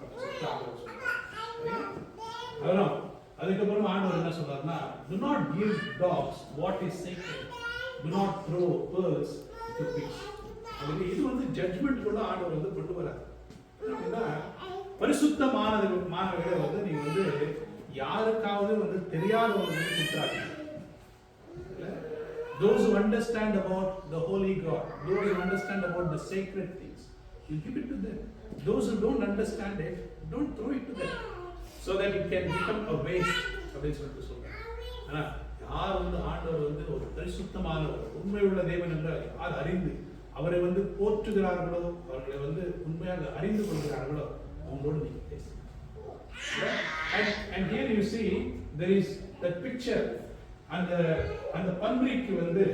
அதான் அதுக்கப்புறம் ஆண்டவர் என்ன சொல்றாருன்னா, do not give dogs what is sacred, do not throw pearls to pigs. அப்படி இது வந்து ஜட்ஜ்மெண்ட் கூட ஆண்டவர் வந்து கொண்டு வராரு. அப்படின்னா பரிசுத்தமானவர்களை வந்து நீங்க வந்து யாருக்காவது வந்து தெரியாதவங்க குற்றாங்க. Those who understand about the holy God, those who understand about the sacred things, you give it to them. Those who don't understand it, don't throw it to them, so that it can become a waste. அப்படின்னு சொல்லிட்டு சொல்றேன். ஆனா யார் வந்து ஆண்டவர் வந்து ஒரு பரிசுத்தமானவர், உண்மையுள்ள தேவன் என்று யார் அறிந்து அவரை வந்து போற்றுகிறார்களோ, அவர்களை வந்து உண்மையாக அறிந்து கொள்கிறார்களோ, அவங்களோடு நீங்க பேசுங்க. And here you see there is that picture. அந்த பன்றிக்கு வந்து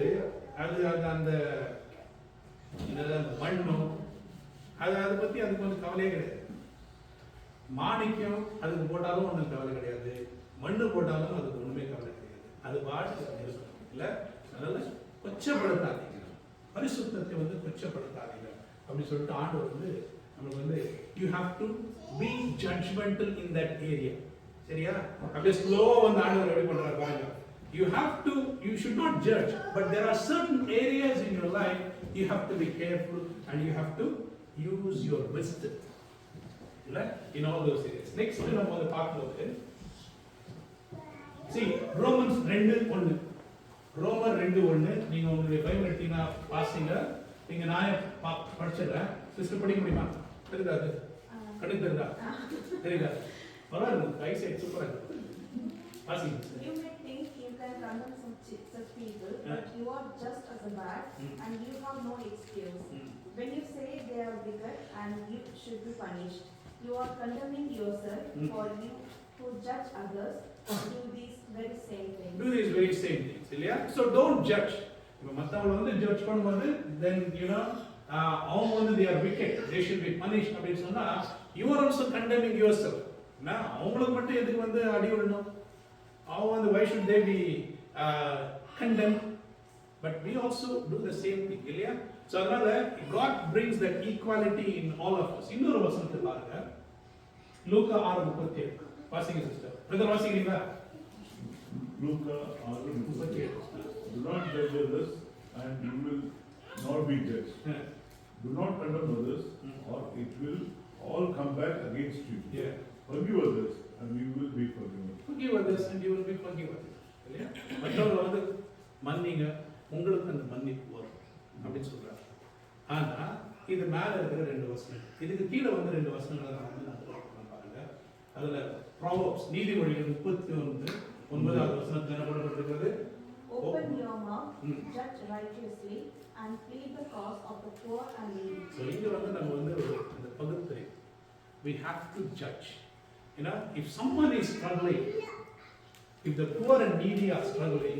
அது அந்த மண்ணும் அதை பத்தி அதுக்கு வந்து கவலையே கிடையாது. மாணிக்கம் அதுக்கு போட்டாலும் ஒன்றும் கவலை கிடையாது, மண்ணு போட்டாலும் அதுக்கு ஒண்ணுமே கவலை கிடையாது. அது பாட்டு இருக்கணும் இல்ல. அதனால கொச்சப்படுத்தாதீங்க, பரிசுத்தத்தை வந்து கொச்சப்படுத்தாதீங்க அப்படின்னு சொல்லிட்டு ஆண்டவர் வந்து நமக்கு வந்து you have to be judgmental in that area. சரியா? அப்படியே ஸ்லோவா வந்து ஆண்டவர் எப்படி பண்றாரு பாருங்க. You should not judge, but there are certain areas in your life you have to be careful and you have to use your wisdom. In all those areas. Next நம்ம வந்து பார்க்கும்போது see Romans 2:1. ரோமர் 2:1 நீங்க உங்களுடைய Bible எடுத்தீங்கன்னா வாசிங்க. நீங்க நான் படிச்சிடுறேன். சிஸ்டர் படிக்க முடியுமா? தெரியாது? கண்டு தெரியுதா? தெரியாது? பரவாயில்ல, ரைட் சைடு சூப்பரா இருக்கு. வாசிங்க. You may think you can condemn such people, but you are just as bad and you have no excuse. When you say they are wicked and you should be punished, you are condemning yourself, for you who judge others do these very same things. இல்லையா? So don't judge. இப்போ மற்றவங்களை வந்து judge பண்ணும்போது then you know அவங்க வந்து they are wicked, they should be punished அப்படின்னு சொன்னா you are also condemning yourself. நான் அவங்களுக்கு மட்டும் எதுக்கு வந்து அடி விடணும்? அவங்க வந்து why should they be condemned? But we also do the same thing இல்லையா? So அதனால God brings that equality in all of us. இன்னொரு வசனத்தை பாருங்க, லூக்கா 6:37. வாசிங்க சிஸ்டர். பிரதர் வாசிக்கிறீங்களா? லூக்கா 6:37. Do not judge others and you will not be judged. Do not condemn others or it will all come back against you. Yeah. Forgive others and you will be forgiven. Forgive others and you will be forgiven. இல்லையா? மற்றவங்க வந்து மன்னிங்க, உங்களுக்கு அந்த மன்னிப்பு வரும் அப்படின்னு சொல்றாரு. ஆனா இது மேல இருக்கிற 2 வசனம், இதுக்கு கீழே வந்து 2 வசனங்களை நான் வந்து நான் பாருங்க. அதுல Proverbs நீதிமொழிகள் 39 9வது வசனத்துல என்ன போடப்பட்டிருக்கிறது? Open your mouth, judge righteously, and plead the cause of the poor and needy. So இங்கே வந்து நம்ம வந்து அந்த பகுத்தறிவு, we have to judge. You know, if someone is struggling, if the poor and needy are struggling,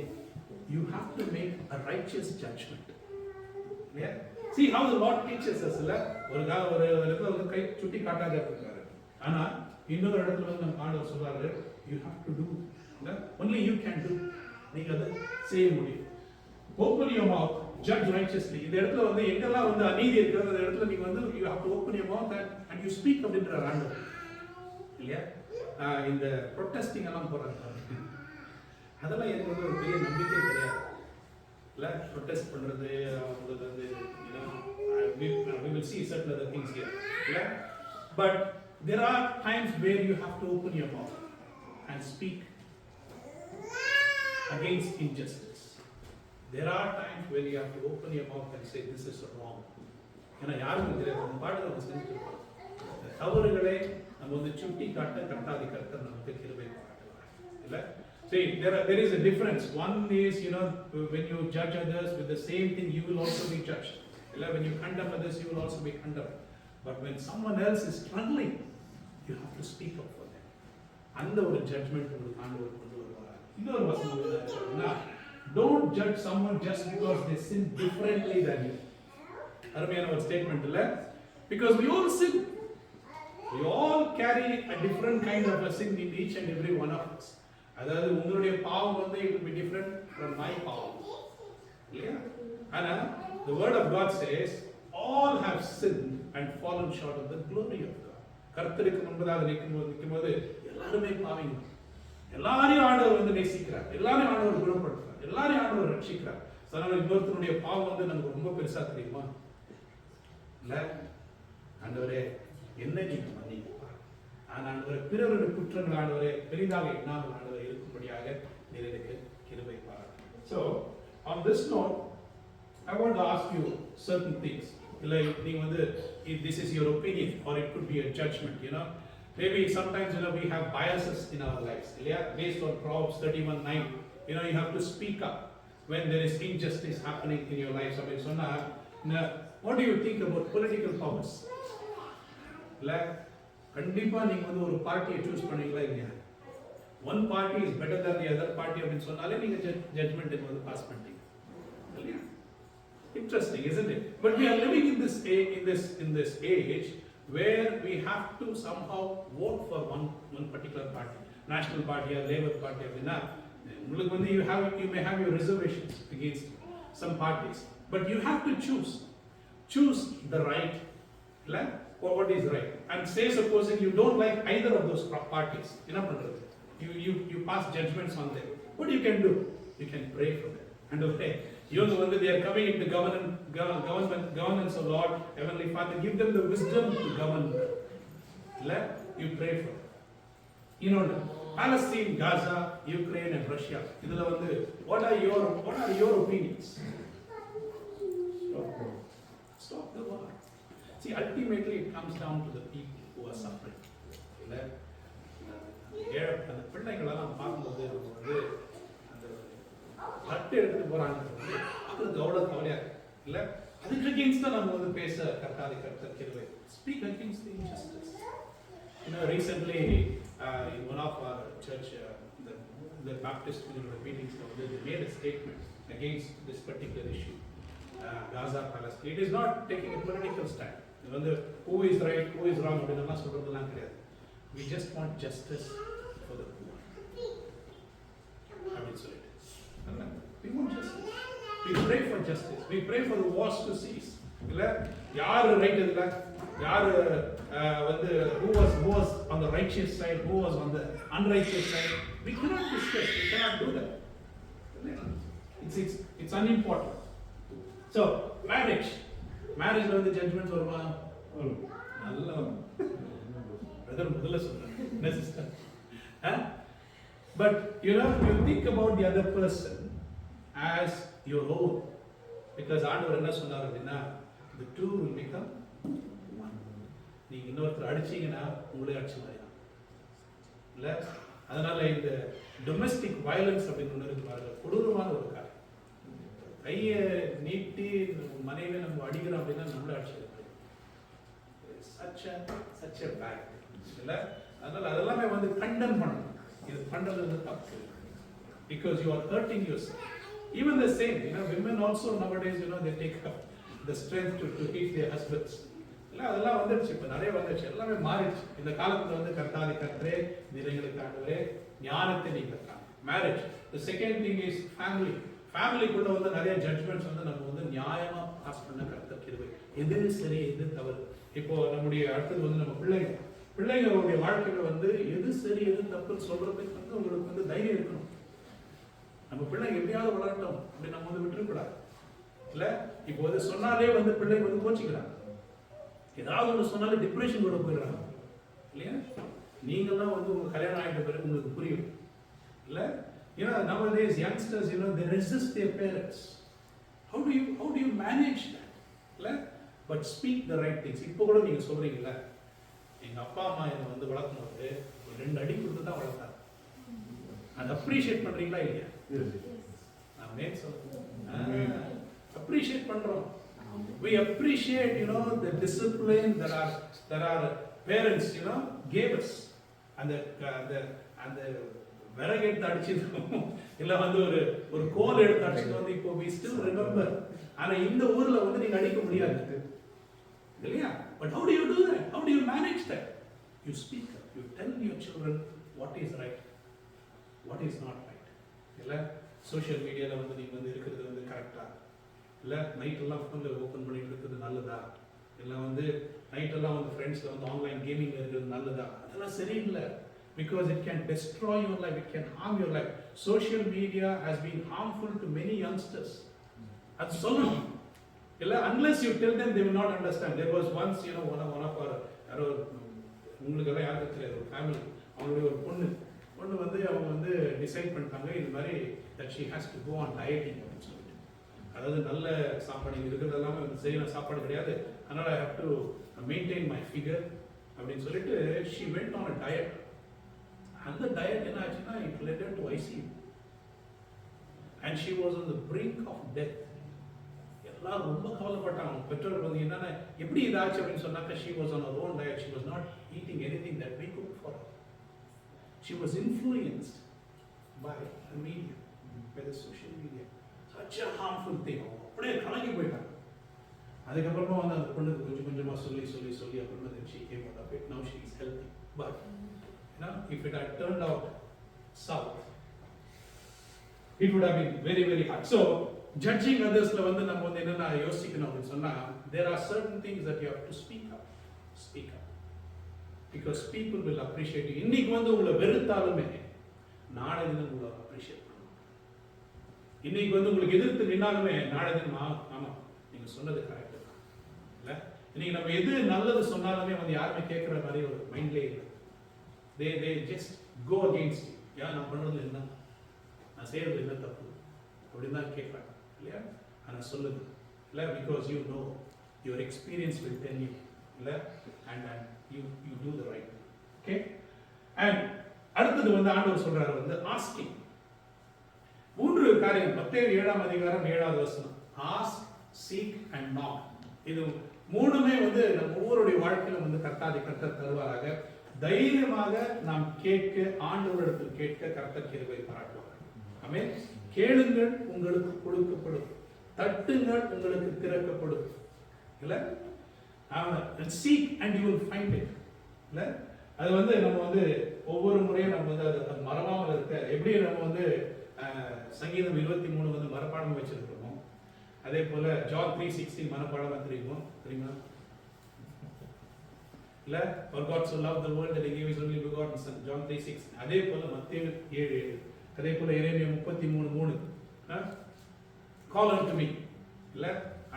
you have to make a righteous judgment. Yeah? See how the Lord teaches us, இல்ல? ஒரு இடத்துல வந்து கை சுட்டி காட்டாத இருக்காரு. ஆனா இன்னொரு இடத்துல வந்து நம்ம ஆண்டவர் சொல்றாரு, you have to do. Only you can do. நீங்க அதை செய்ய முடியும். Open your mouth, judge righteously. இந்த இடத்துல வந்து எங்கெல்லாம் வந்து அநீதி இருக்கிறது அந்த இடத்துல நீங்க வந்து you have to open your mouth and you speak அப்படின்ற ஆண்டவர். இல்லையா? இந்த ப்ரொட்டஸ்டிங் எல்லாம் போறாங்க. அதெல்லாம் எனக்கு வந்து ஒரு பெரிய நம்பிக்கை கிடையாது. இல்ல ப்ரொட்டஸ்ட் பண்றது உங்களுக்கு வந்து we will see certain other things here. இல்ல? But there are times where you have to open your mouth and speak against injustice. There are times when you have to open your mouth and say this is wrong. ஏன்னா யாருக்கும் தெரியாது, நம்ம பாட்டுக்கு நம்ம செஞ்சுருக்கோம். தவறுகளை நம்ம வந்து சுட்டி காட்ட கட்டாதி கர்த்தர் நமக்கு கிருபை பாராட்டுவார். இல்ல? See, there is a difference. One is, you know, when you judge others with the same thing, you will also be judged. இல்ல? When you condemn others, you will also be condemned. But when someone else is struggling, you have to speak up for them. அந்த ஒரு judgment உங்களுக்கு ஆண்டவர் கொண்டு வருவார். இன்னொரு வசனம் என்ன? Don't judge someone just because they sin differently than you. அருமையான ஒரு ஸ்டேட்மெண்ட் இல்ல? Because we all sin. We all carry a different kind of a sin in each and every one of us. அதாவது உங்களுடைய பாவம் வந்து it will be different from my பாவம். இல்லையா? ஆனா the word of God says all have sinned and fallen short of the glory of God. கர்த்தருக்கு முன்பதாக நிக்கும்போது எல்லாருமே பாவிங்க. எல்லாரையும் ஆண்டவர் வந்து நேசிக்கிறார். எல்லாரையும் ஆண்டவர் குணப்படுத்துறார். எல்லாரையும் ஆண்டவர் ரட்சிக்கிறார். அதனால இன்னொருத்தருடைய பாவம் வந்து நமக்கு ரொம்ப பெருசா தெரியுமா? இல்ல? ஆண்டவரே என்னை நீங்க மன்னிப்பா. ஆண்டவரே பிறருடைய குற்றங்கள் ஆண்டவரே பெரிதாக எண்ணாமல் ஆண்டவரே இருக்கும்படியாக நீர் எனக்கு கிருபை பாராட்டுங்க. So on this note, I want to ask you certain things. Like நீங்க வந்து if this is your opinion or it could be a judgment, you know. Maybe sometimes, you know, we have biases in our lives. Yeah? Based on Proverbs 31:9, you know, you have to speak up when there is injustice happening in your life. Somebody சொன்னா, what do you think about political powers? இல்ல கண்டிப்பா நீங்க வந்து ஒரு பார்ட்டியை choose பண்ணுவீங்களா இல்லையா? One party is better than the other party அப்படின்னு சொன்னாலே நீங்க judgment வந்து பாஸ் பண்ணிட்டீங்க. இல்லையா? Interesting, isn't it? But we are living in this age where we have to somehow vote for one particular party, national party or Labour party. அப்படின்னா உங்களுக்கு வந்து you may have your reservations against some parties, but you have to choose the right. What is right? And say supposing you don't like either of those parties, என்ன பண்றது? You pass judgments on them. What you can do? You can pray for them. And okay, they are coming into governance of Lord, Heavenly Father, give them the wisdom to govern. You pray for them. You know, Palestine, Gaza, Ukraine and Russia. What are your opinions? Stop the war. See, ultimately it comes down to the people who are suffering. அந்த பிள்ளைங்களெல்லாம் பார்க்கும்போது அவங்க வந்து தட்டு எடுத்துட்டு போறாங்க. அது கவலையா இல்ல? அதுக்கு அகேன்ஸ்ட் தான் நம்ம வந்து பேச கர்த்தர் கிருபை. Speak against the injustice. You know, recently in one of our church, the Baptist meetings, they made a statement against this particular issue, Gaza, Palestine. It is not taking a political stand. Who is right, who is wrong, அப்படின்னா சொல்றதெல்லாம் கிடையாது. We just want justice for the poor. அப்படின்னு சொல்லிட்டு we want justice. We pray for justice. We pray for the wars to cease. இல்ல யார் right இல்ல யார் வந்து who was on the righteous side, who was on the unrighteous side, we cannot discuss, we cannot do that. It's unimportant. So marriage வந்து judgments வருமா? நல்ல brother முதல்ல சொல்றேன் என்ன sister. But you know, you think about the other person as your own, because ஆண்டவர் என்ன சொன்னார் அப்படின்னா the two will become one. நீங்க இன்னொருத்தர் அடிச்சீங்கன்னா உங்களே அடிச்ச மாதிரி தான் இல்ல? அதனால இந்த டொமெஸ்டிக் வயலன்ஸ் அப்படின்னு ஒன்று இருக்கு பாருங்க, கொடூரமான ஒரு காரியம். கையை நீட்டி மனைவி நம்ம அடிக்கிறோம் அப்படின்னா நம்மள அடிச்சிருக்கோம். such a bad இல்ல. அதனால அதெல்லாமே வந்து கண்டெம் பண்ணணும். இது பண்றது வந்து தப்பு. Because you are hurting yourself. Even the same, women also nowadays, they take up the strength to hit their husbands. இல்ல அதெல்லாம் வந்துடுச்சு, இப்ப நிறைய வந்துடுச்சு, எல்லாமே மாறிடுச்சு. இந்த காலத்துல வந்து கர்த்தாதி கர்த்தரே நிறைங்களுக்கு ஆண்டவரே ஞானத்தை நீங்க marriage. The second thing is family. ஃபேமிலிக்குள்ள வந்து நிறைய ஜட்ஜ்மெண்ட்ஸ் வந்து நம்ம வந்து நியாயமா பாஸ் பண்ண கர்த்தர் கிருபை. எது சரி எது தவறு. இப்போ நம்முடைய அடுத்தது வந்து நம்ம பிள்ளைங்களுடைய வாழ்க்கையில வந்து எது சரி எது தப்புன்னு சொல்றதுக்கு வந்து உங்களுக்கு வந்து தைரியம் இருக்கணும். நம்ம பிள்ளைங்க எப்படியாவது வளரட்டும் அப்படி நம்ம வந்து விட்டுருக்கூடாது இல்ல. இப்போ வந்து சொன்னாலே வந்து பிள்ளைங்க வந்து கோச்சிக்கிறாங்க, ஏதாவது ஒன்று சொன்னாலே டிப்ரெஷன் கூட போயிடுறாங்க இல்லையா. நீங்கள்லாம் வந்து உங்க கல்யாணம் ஆகிட்ட பிறகு உங்களுக்கு புரியும் இல்ல. Nowadays youngsters, they resist their parents. How do you manage that? இல்ல. But speak the right things. இப்போ கூட நீங்க சொல்றீங்கல்ல, எங்க அப்பா அம்மா என்னை வந்து வளர்க்கும்போது ஒரு 2 அடி கொடுத்து தான் வளர்த்தாங்க. அதை அப்ரிஷியேட் பண்றீங்களா இல்லையா? நான் சொல்றேன், அப்ரிஷியேட் பண்றோம். We appreciate, the discipline that our parents, gave us. அந்த விறகு எடுத்து அடிச்சிருக்கோம் இல்ல வந்து ஒரு கோல் எடுத்து அடிச்சிட்டு வந்து இப்போ we still remember. ஆனா இந்த ஊர்ல வந்து நீங்க அடிக்க முடியாது இல்லையா. But how do you do that? How do you manage that? You speak up. You tell your children what is right, what is not right. இல்ல சோஷியல் மீடியால வந்து நீங்க வந்து இருக்கிறது வந்து கரெக்டா இல்ல, நைட் எல்லாம் ஃபோன்ல ஓபன் பண்ணிட்டு இருக்கிறது நல்லதா இல்ல, வந்து நைட் எல்லாம் வந்து ஃப்ரெண்ட்ஸ்ல வந்து ஆன்லைன் கேமிங்ல இருக்கிறது நல்லதா, அதெல்லாம் சரியில்லை. Because it can destroy your life, it can harm your life. Social media has been harmful to many youngsters. That's so illa, unless you tell them, they will not understand. There was once, one of our உங்களுக்கு எல்லாம் யாருக்கு தெரியாது, ஒரு family, அவங்களுடைய ஒரு பொண்ணு வந்து அவங்க வந்து டிசைட் பண்ணிட்டாங்க இது மாதிரி that she has to go on dieting அப்படின்னு சொல்லிட்டு. அதாவது நல்ல சாப்பாடு இருக்கிறது எல்லாமே சரியான சாப்பாடு கிடையாது, அதனால I have to maintain my figure அப்படின்னு சொல்லிட்டு she went on a diet. அந்த டயட் என்ன ஆச்சுன்னா it led her to ICU and she was on the brink of death. எல்லாரும் ரொம்ப கவலைப்பட்டாங்க. பெற்றோர்கள் வந்து என்னன்னா எப்படி இதாச்சு அப்படின்னு சொன்னாக்க she was on her own diet. She was not eating anything that we cooked for her. She was influenced by the media, by the social media. Such a harmful thing. அப்படியே கலங்கி போயிட்டாங்க. அதுக்கப்புறமா வந்து அந்த பொண்ணுக்கு கொஞ்சமா சொல்லி அப்புறமா then she came out of it. Now she is healthy. But if it had turned out south, it would have been very, very hard. So, judging others la vandu நம்ம வந்து என்னன்னா யோசிக்கணும் அப்படின்னு சொன்னா, there are certain things that you have to speak up. Because people will appreciate you. இன்னைக்கு வந்து உங்களை வெறுத்தாலுமே நாளை தினம் உங்களை அப்ரிஷியேட் பண்ணுவாங்க. இன்னைக்கு வந்து உங்களுக்கு எதிர்த்து நின்னாலுமே நாளை தினம் ஆமா நீங்க சொன்னது கரெக்ட் தான் இல்ல. இன்னைக்கு நம்ம எது நல்லது சொன்னாலுமே வந்து யாருமே கேட்கிற மாதிரி ஒரு மைண்ட்லேயே இல்லை. They just go against you. நான் பண்றது என்ன, நான் செய்யறது என்ன தப்பு அப்படின்னு தான் கேட்பாங்க இல்லையா. ஆனா சொல்லுங்க இல்ல, because you know your experience will tell you இல்ல, and you do the right thing. Okay. And அடுத்தது வந்து ஆண்டவர் சொல்றாரு வந்து asking. 3 காரியம் மத்தேயு 7ஆம் அதிகாரம் 7வது வசனம். Ask, seek and knock. இது மூணுமே வந்து நம்ம ஒவ்வொருடைய வாழ்க்கையில வந்து கர்த்தர் தருவாராக. தைரியமாக நாம் கேட்க, ஆண்டவரிடத்தில் கேட்க கர்த்தர் கிருபை பாராட்டுவார். ஆமென். கேளுங்கள் உங்களுக்கு கொடுக்கப்படும், தட்டுங்கள் உங்களுக்கு திறக்கப்படும் இல்ல. and seek and you will find it இல்ல. அது வந்து நம்ம வந்து ஒவ்வொரு முறையும் நம்ம வந்து அது மறவாமல் இருக்க, எப்படி நம்ம வந்து சங்கீதம் 23 வந்து மனப்பாடம் வச்சிருக்கிறோமோ அதே போல John 3:16 மனப்பாடமா தெரியுமா இல்ல. For God so loved the world that he gave his only begotten son, John 3:6. அதே போல மத்தேயு 7:7, அதே போல எரேமியா 33:3 call unto me இல்ல,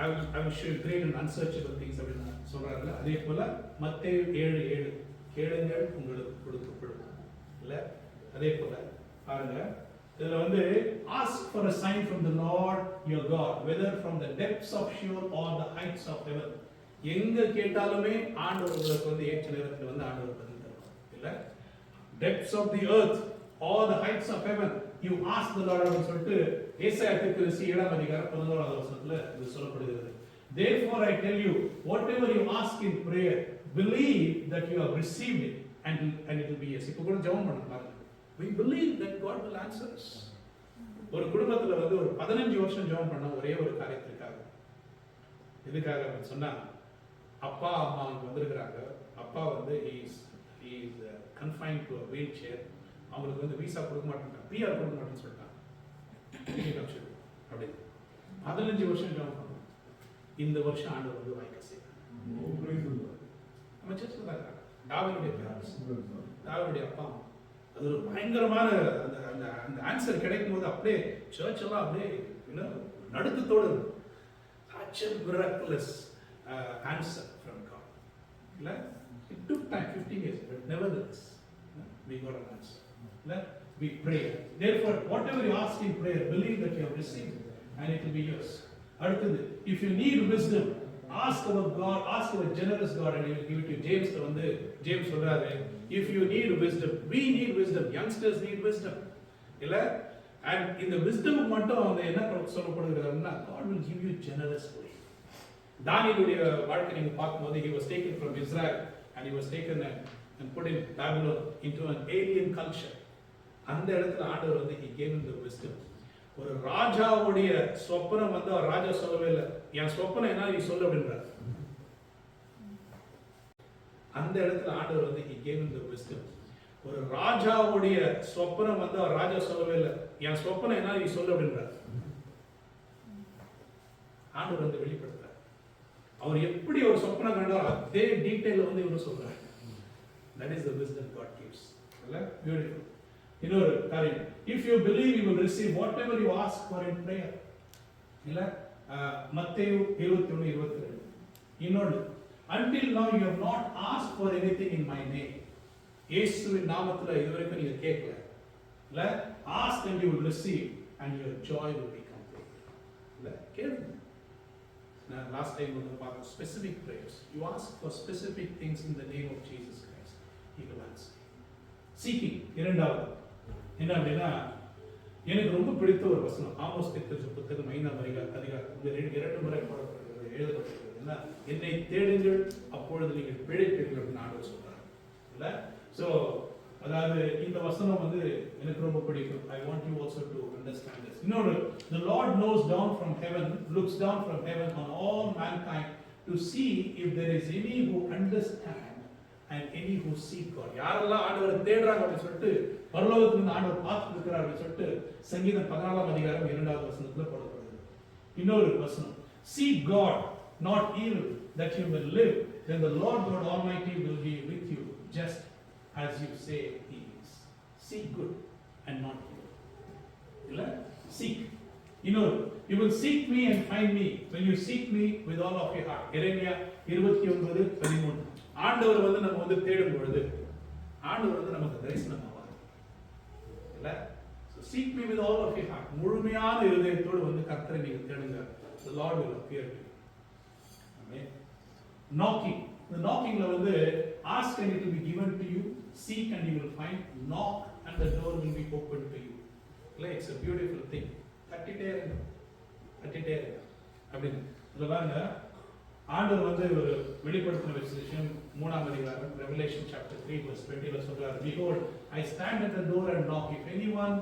I will show you great and unsearchable things அப்படினா சொல்றாருல. அதே போல மத்தேயு 7:7 கேளுங்கள் உங்களுக்கு கொடுக்கப்படும் இல்ல. அதே போல பாருங்க இதுல வந்து ask for a sign from the Lord your God, whether from the depths of Sheol or the heights of heaven. எங்க கேட்டாலுமே ஆண்டவர் உங்களுக்கு வந்து ஏற்ற நேரத்தில் வந்து ஆண்டவர் பதில் தருவார் இல்ல. depths of the earth or the heights of heaven, you ask the Lord அப்படின்னு சொல்லிட்டு ஏசாயா தீர்க்கதரிசி 7ஆம் அதிகாரம் 11வது வசனத்துல இது சொல்லப்படுகிறது. Therefore I tell you, whatever you ask in prayer, believe that you have received it and it will be yes. இப்போ கூட ஜெபம் பண்ணலாம். We believe that God will answer us. ஒரு குடும்பத்துல வந்து ஒரு 15 வருஷம் ஜெபம் பண்ண ஒரே ஒரு காரியத்திற்காக. எதுக்காக அப்படின்னு சொன்னா, அப்பா அம்மா வந்திருக்கிறாங்க. அப்பா வந்து he is confined to a wheelchair. அவங்களுக்கு வந்து விசா கொடுக்க மாட்டாங்க, PR கொடுக்க மாட்டேன்னு சொல்லிட்டாங்க. அப்படி 15 வருஷம் ஜெபம் பண்ணோம். இந்த வருஷம் ஆண்டவர் வந்து வாய்க்க செய்யறாங்க. நம்ம சர்ச்சில் தான் இருக்காங்க. தாவீதுடைய அப்பா அம்மா. அது ஒரு பயங்கரமான அந்த அந்த ஆன்சர் கிடைக்கும் போது அப்படியே சர்ச் எல்லாம் அப்படியே நடுக்கத்தோடு such a miraculous answer from God. It took time, 15 years, but nevertheless, we got an answer. We pray. Therefore, whatever you ask in prayer, believe that you have received and it will be yours. அடுத்தது, if you need wisdom, ask our God, ask our generous God and he will give it to you. James சொல்றாரு, if you need wisdom, we need wisdom, youngsters need wisdom. இல்ல? And இந்த wisdom மட்டும் அவங்க என்ன சொல்லப்படுகிறதுன்னா, God will give you generously. தானியேலுடைய வாழ்க்கை நீங்க பார்க்கும்போது, he was taken from Israel and he was taken and put in Babylon into an alien culture. அந்த இடத்துல ஆண்டவர் வந்து he gave him the wisdom. ஒரு ராஜாவுடைய சொப்பனம் வந்து அவர் ராஜா சொல்லவே இல்லை, என் சொப்பனம் என்ன நீ சொல்ல அப்படின்றார். அந்த இடத்துல ஆண்டவர் வந்து he gave him the wisdom. ஒரு ராஜாவுடைய சொப்பனம் வந்து அவர் ராஜா சொல்லவே இல்லை, என் சொப்பனம் என்ன நீ சொல்ல அப்படின்றார். ஆண்டவர் வந்து வெளிப்படுத்துறார். அவர் எப்படி ஒரு சொப்பனம் கண்டாரோ அதே டீடைல் வந்து இவரு சொல்றாரு. That is the wisdom God gives. Beautiful. இன்னொரு காரியம், if you believe you will receive whatever you ask for in prayer. இல்ல மத்தேயு 21:22. இன்னொரு, until now you have not asked for anything in my name. இயேசுவின் நாமத்துல இதுவரைக்கும் நீங்க கேட்கல. இல்ல, ask and you will receive and your joy will be complete. இல்ல, கேளுங்க. நான் last time வந்து பார்த்தோம் specific prayers. You ask for specific things in the name of Jesus Christ. He will answer. Seeking, இரண்டாவது என்ன அப்படின்னா, எனக்கு ரொம்ப பிடித்த ஒரு வசனம் ஆமோஸ் புத்தகம் 5ஆம் அதிகாரம் இந்த 2 முறை எழுதப்பட்டிருக்கிறது. என்ன, என்னை தேடுங்கள் அப்பொழுது நீங்கள் பிழைப்பீர்கள் அப்படின்னு ஆண்டவர் சொல்றாரு. இல்ல, ஸோ அதாவது இந்த வசனம் வந்து எனக்கு ரொம்ப பிடிக்கும். I want you also to understand this. இன்னொரு, the Lord knows down from heaven, looks down from heaven on all mankind to see if there is any who understand and any who seek God. யாரெல்லாம் ஆண்டவரை தேடுறாங்க அப்படின்னு சொல்லிட்டு பரலோகத்திலிருந்து ஆண்டவர் பார்த்துட்டு இருக்கிறார் அப்படின்னு சொல்லிட்டு சங்கீதம் 14ஆம் அதிகாரம் 2வது வசனத்துல போடப்படுது. இன்னொரு வசனம், seek God not evil that you will live, then the Lord God Almighty will be with you just as you say he is. Seek good and not evil. இல்ல, seek. இன்னொரு, you will seek me and find me when you seek me with all of your heart. எரேமியா 29:13. ஆண்டவர் வந்து நம்ம வந்து தேடும் பொழுது ஆண்டவர் வந்து நமக்கு தரிசனம் ஆவார். இல்ல, so seek me with all of your heart. முழுமையான இதயத்தோடு வந்து கர்த்தரை நீங்க தேடுங்க. The Lord will appear to you. Amen. Knocking. The knockingல வந்து ask and it will be given to you, seek and you will find, knock and the door will be opened to you. It's a beautiful thing. தட்டிட்டே இருங்க. அப்படின்னு இதுல பாருங்க, ஆண்டவர் வந்து ஒரு வெளிப்படுத்தின விசேஷம் 3ஆம் அதிகாரம் Revelation chapter 3:20 சொல்றாரு, behold I stand at the door and knock, if anyone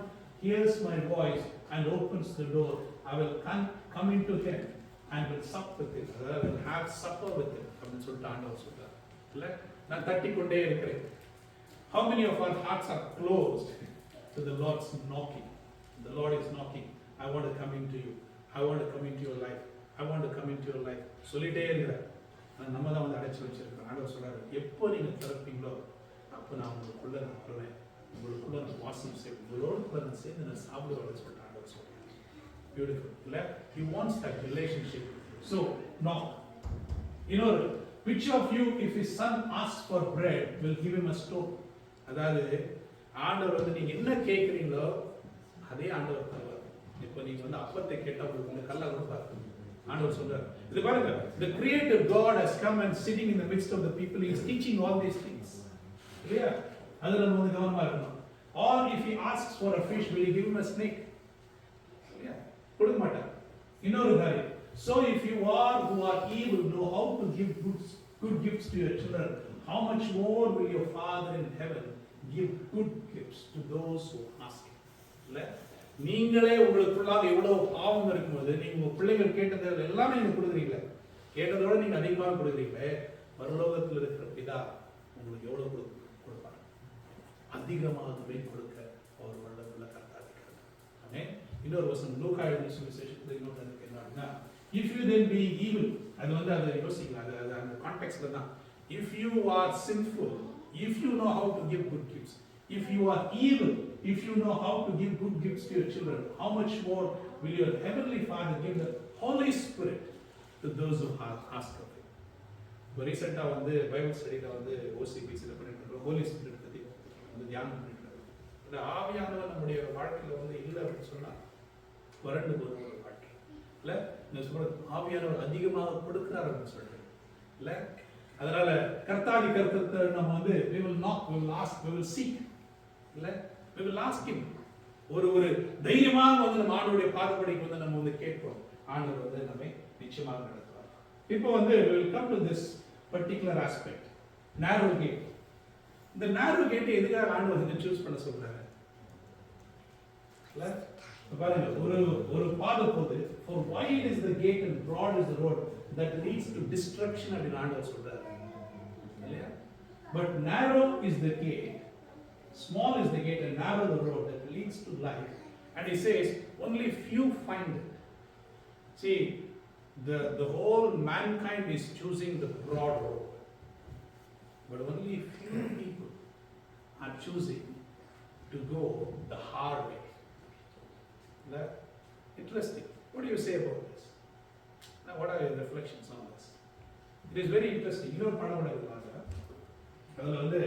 hears my voice and opens the door, I will come into him and will sup with him. I will have supper with him. அப்படின்னு சொல்லிட்டு ஆண்டவர் சொல்றாரு. இல்ல, நான் தட்டிக்கொண்டே இருக்கிறேன். How many of our hearts are closed to the Lord's knocking? The Lord is knocking. I want to come into you. I want to come into your life. I want to come into your life. சொல்லிட்டே இருக்கிறார். நம்ம தான் வந்து அடைச்சு வச்சிருக்கோம். ஆண்டவர் சொல்றாரு, எப்போ நீங்க திறப்பீங்களோ அப்போ நான் உங்களுக்குள்ள நான் வருவேன், உங்களுக்குள்ள நான் வாசம் செய்வேன், உங்களோட நான் சேர்ந்து நான் சாப்பிடுவேன் சொல்லிட்டு ஆண்டவர் சொல்றாரு. Beautiful. இல்ல, he wants that relationship. So knock. இன்னொரு, which of you if his son asks for bread will give him a stone? அதாவது ஆண்டவர் வந்து நீங்க என்ன கேட்குறீங்களோ அதே ஆண்டவர் தருவார். இப்போ நீங்க வந்து அப்பத்தை கேட்டா உங்களுக்கு இந்த கல்லை கொடுப்பாரு. ஆண்டவர் சொல்றாரு, இது பாருங்க, the creator God has come and sitting in the midst of the people, he is teaching all these things. இல்லையா? அது நம்ம வந்து கவனமா இருக்கணும். Or if he asks for a fish, will he give him a snake? Yeah, கொடுக்க மாட்டார். இன்னொரு காரியம், so if you are who are evil know how to give good gifts to your children, how much more will your Father in heaven give good gifts to those who ask him? இல்ல, நீங்களே உங்களுக்குள்ளாக எவ்வளவு பாவம் இருக்கும்போது நீங்க உங்க பிள்ளைகள் கேட்டது எல்லாமே நீங்க கொடுக்குறீங்களே, கேட்டதோட நீங்க அதிகமாக கொடுக்குறீங்களே, பரலோகத்தில் இருக்கிற பிதா உங்களுக்கு எவ்வளவு கொடுப்பாங்க? அதிகமாகவே கொடுக்க அவர் வல்லமுள்ள கர்த்தர். ஆமென். இன்னொரு வசனம் லூக்கா எழுதின சுவிசேஷத்துல இன்னொரு என்னன்னா, if you then being evil, அது வந்து அதை யோசிக்கலாம், அது அந்த கான்டெக்ஸ்ட்ல தான். If you are sinful, if you know how to give good gifts, if you are evil, if you know how to give good gifts to your children, how much more will your heavenly Father give the Holy Spirit to those who ask of him? இப்போ ரீசெண்டாக வந்து Bible ஸ்டடியில் வந்து ஓசிபிசியில் பண்ணிட்டு இருக்கோம், Holi spirit பற்றி வந்து தியானம் பண்ணிட்டு இருக்கோம். இந்த ஆவியானவர் நம்முடைய வாழ்க்கையில் வந்து இல்லை அப்படின்னு சொன்னால் வறண்டு போகிற ஒரு வாழ்க்கை இல்லை. இந்த சொல்றது ஆவியானவர் அதிகமாக கொடுக்குறாரு அப்படின்னு சொல்றது இல்லை. அதனால கர்த்தாதி கர்த்தத்தை நம்ம வந்து we will knock, we will ask, we will seek இல்லை, we will ask him. ஒரு தைரியமாக வந்து நம்ம ஆண்டவருடைய பாதப்படிக்கு வந்து நம்ம வந்து கேட்போம், ஆண்டவர் வந்து நம்மை நிச்சயமாக நடத்துவார். இப்போ வந்து we will come to this particular aspect, narrow gate. இந்த narrow gate எதுக்காக ஆண்டவர் வந்து சூஸ் பண்ண சொல்றாரு இல்லை? பாருங்க, ஒரு பாதை போகுது, for wide is the gate and broad is the road that leads to destruction அப்படின்னு ஆண்டவர் சொல்றாரு இல்லையா? But narrow is the gate, small is the gate and narrow the road that leads to life, and he says only few find it. See, the whole mankind is choosing the broad road, but only few people are choosing to go the hard way. Interesting. What do you say about this? Now, what are your reflections on this? It is very interesting. You know, அதில் வந்து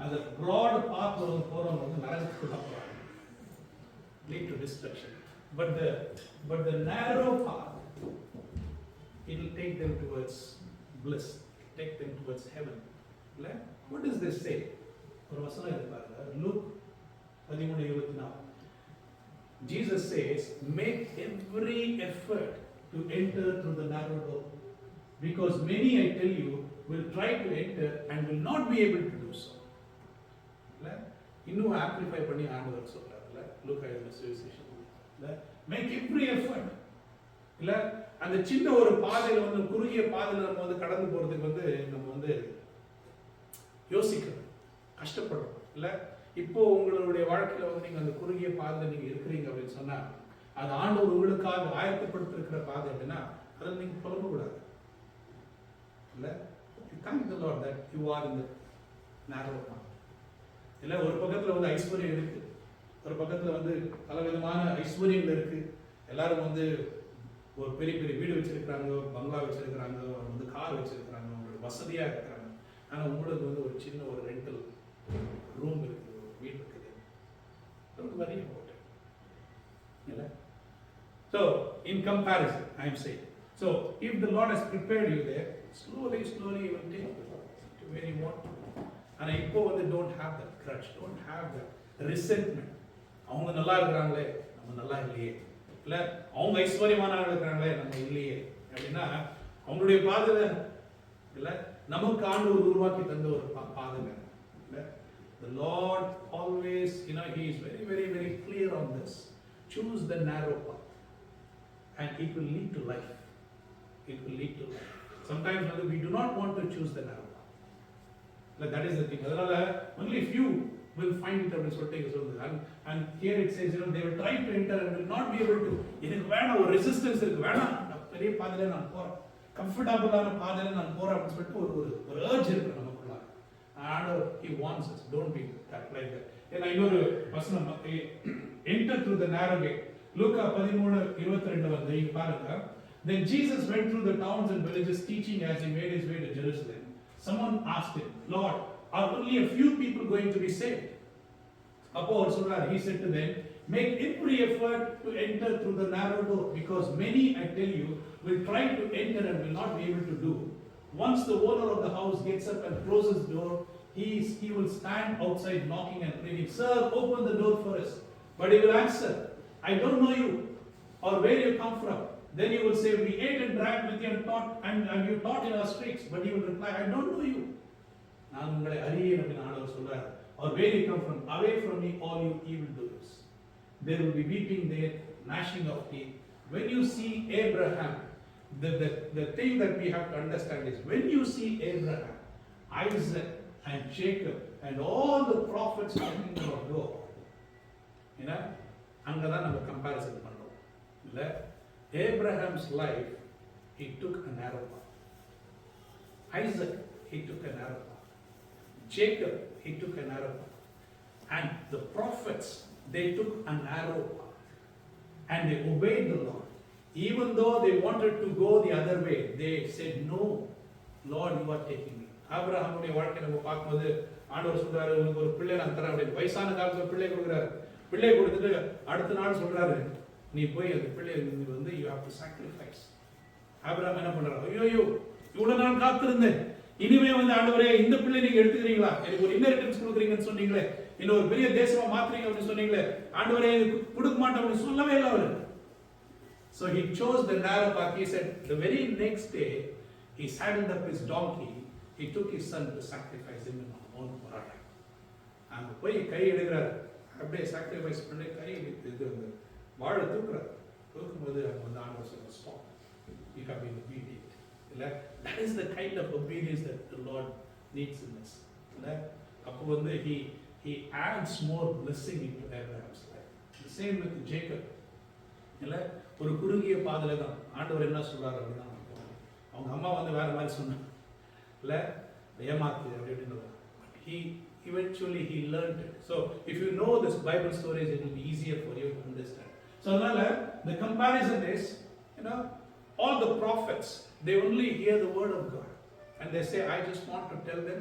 அந்த broad path வந்து போறவங்க வந்து நரகத்துக்கு தான் போறாங்க, lead to destruction. But the narrow path, it will take them towards bliss, take them towards heaven. What does this say? ஒரு வசனம் இருக்கு பாருங்க, Luke 13:24. Jesus says, make every effort to enter through the narrow door, because many, I tell you, will try to enter and will not be able to do so. இன்னும் amplify பண்ணி ஆண்டவர் சொல்றாருல, லூக்கா எழுதின சுவிசேஷத்துல, make every effort. இல்ல, அந்த சின்ன ஒரு பாதையில வந்து குறுகிய பாதையில நம்ம வந்து கடந்து போறதுக்கு வந்து நம்ம வந்து யோசிக்கணும், கஷ்டப்படுறோம் இல்ல. இப்போ உங்களுடைய வாழ்க்கையில வந்து நீங்க அந்த குறுகிய பாதையில நீங்க இருக்கிறீங்க அப்படின்னு சொன்னா, அது ஆண்டவர் உங்களுக்காக ஆயத்தப்படுத்திருக்கிற பாதை அப்படின்னா அதில் நீங்க புலம்ப கூடாது இல்ல. Thank the Lord that you are in the narrow path. இல்ல, ஒரு பக்கத்துல வந்து ஐஸ்வர்யம் இருக்கு, ஒரு பக்கத்துல வந்து பலவிதமான ஐஸ்வர்யங்கள் இருக்கு. எல்லாரும் வந்து ஒரு பெரிய பெரிய வீடு வச்சிருக்கிறாங்க, பங்களா வச்சிருக்கிறாங்க, வந்து கார் வச்சிருக்கிறாங்க, அவங்களுக்கு வசதியா இருக்கிறாங்க. ஆனா உங்களுக்கு வந்து ஒரு சின்ன ஒரு ரெண்டல் ரூம் இருக்குது, ஒரு வீடு இருக்குது. Don't worry about it. இல்ல? So, in comparison, I am saying. So, if the Lord has prepared you there, slowly you will take you to where you want to. And இப்போ வந்து don't have that grudge, don't have that resentment. அவங்க நல்லா இருக்கிறாங்களே, நம்ம நல்லா இல்லையே, இல்ல அவங்க ஐஸ்வர்யமானவங்க இருக்கிறாங்களே, நம்ம இல்லையே அப்படின்னா அவங்களுடைய பாதை இல்ல, நமக்கு ஆண்டவர் உருவாக்கி தந்த ஒரு பாதை இல்ல. The Lord always, he is very, very, very clear on this. Choose the narrow path and it will lead to life. It will lead to life. Sometimes we do not want to choose the narrow path. Like that is the thing. Only few will find it அப்படின்னு சொல்லிட்டு, and here it says, they will try to enter and will not be able to. எனக்கு வேணாம், ஒரு resistance இருக்கு, வேணாம், நான் பெரிய பாதையில நான் போறேன், கம்ஃபர்டபுளான பாதையில நான் போறேன் அப்படின்னு சொல்லிட்டு ஒரு urge இருக்கு நமக்குள்ள. And he wants us, don't be that like that. ஏன்னா இன்னொரு வசனம், enter through the narrow gate. லூக்கா 13:22 வந்து இங்க பாருங்க. Then Jesus went through the towns and villages teaching as he made his way to Jerusalem. Someone asked him, Lord, are only a few people going to be saved? அப்போ அவர் சொல்றார், he said to them, make every effort to enter through the narrow door, because many, I tell you, will try to enter and will not be able to do. Once the owner of the house gets up and closes the door, he will stand outside knocking and pleading, "Sir, open the door for us." But he will answer, "I don't know you or where you come from." Then you will say, "We ate and drank with you and taught and you taught in our streets." But he will reply, "I don't know you." நான் உங்களை அறியேன் அப்படின்னு ஆண்டவர் சொல்றார். Or where you come from, away from me all you evildoers. There will be weeping there, gnashing of teeth. When you see Abraham, the thing that we have to understand is, when you see Abraham, Isaac and Jacob and all the prophets talking about God, ஏன்னா அங்கதான் நம்ம comparison பண்றோம் இல்ல. Abraham's life, he took a narrow path. Isaac, he took a narrow path. Jacob, he took a narrow path. And the prophets, they took a narrow path. And they obeyed the Lord. Even though they wanted to go the other way, they said, "No, Lord, you are taking me." ஆபிரகாமுடைய வாழ்க்கை நம்ம பார்க்கும்போது ஆண்டவர் சொல்றாரு, "உங்களுக்கு ஒரு பிள்ளை நான் தரேன்." அப்படின்னு வயசான காலத்துல பிள்ளை கொடுக்குறாரு. பிள்ளை கொடுத்துட்டு அடுத்த நாள் சொல்றாரு, "நீ போய் அந்த பிள்ளை வந்து you have to sacrifice." Abraham என்ன பண்றாரு? ஐயோ, இவ்வளவு நாள் காத்திருந்தேன், இனிமே வந்து ஆண்டவரே இந்த பிள்ளை நீங்க எடுத்துக்கிறீங்களா? எனக்கு ஒரு இன்ஹெரிட்டன்ஸ் கொடுக்குறீங்கன்னு சொன்னீங்களே, இன்னும் ஒரு பெரிய தேசமா மாத்துறீங்க அப்படின்னு சொன்னீங்களே, ஆண்டவரே கொடுக்க மாட்டேன் அப்படின்னு சொல்லவே இல்லை அவரு. So he chose the narrow path. He said, the very next day, he saddled up his donkey. He took his son to sacrifice him in Mount Moriah. அங்க போய் கை எடுக்கிறார், அப்படியே சாக்ரிஃபைஸ் பண்ணி கை இது வாழை தூக்குறார். தூக்கும்போது அவங்க வந்து ஆண்டவர் சொல்ற, "Stop. You have been obedient." That is the kind of obedience that the Lord needs in us. அப்போ வந்து he adds more blessing into Abraham's life. The same with Jacob. இல்ல, ஒரு குறுகிய பாதையில தான் ஆண்டவர் என்ன சொல்றாரு அப்படின்னா, அவங்க அம்மா வந்து வேற மாதிரி சொன்னாங்க இல்ல, ஏமாத்து அப்படின்னு. But he eventually he learned it. So if you know this Bible stories, it will be easier for you to understand. So அதனால the comparison is, all the prophets, they only hear the word of God and they say, "I just want to tell them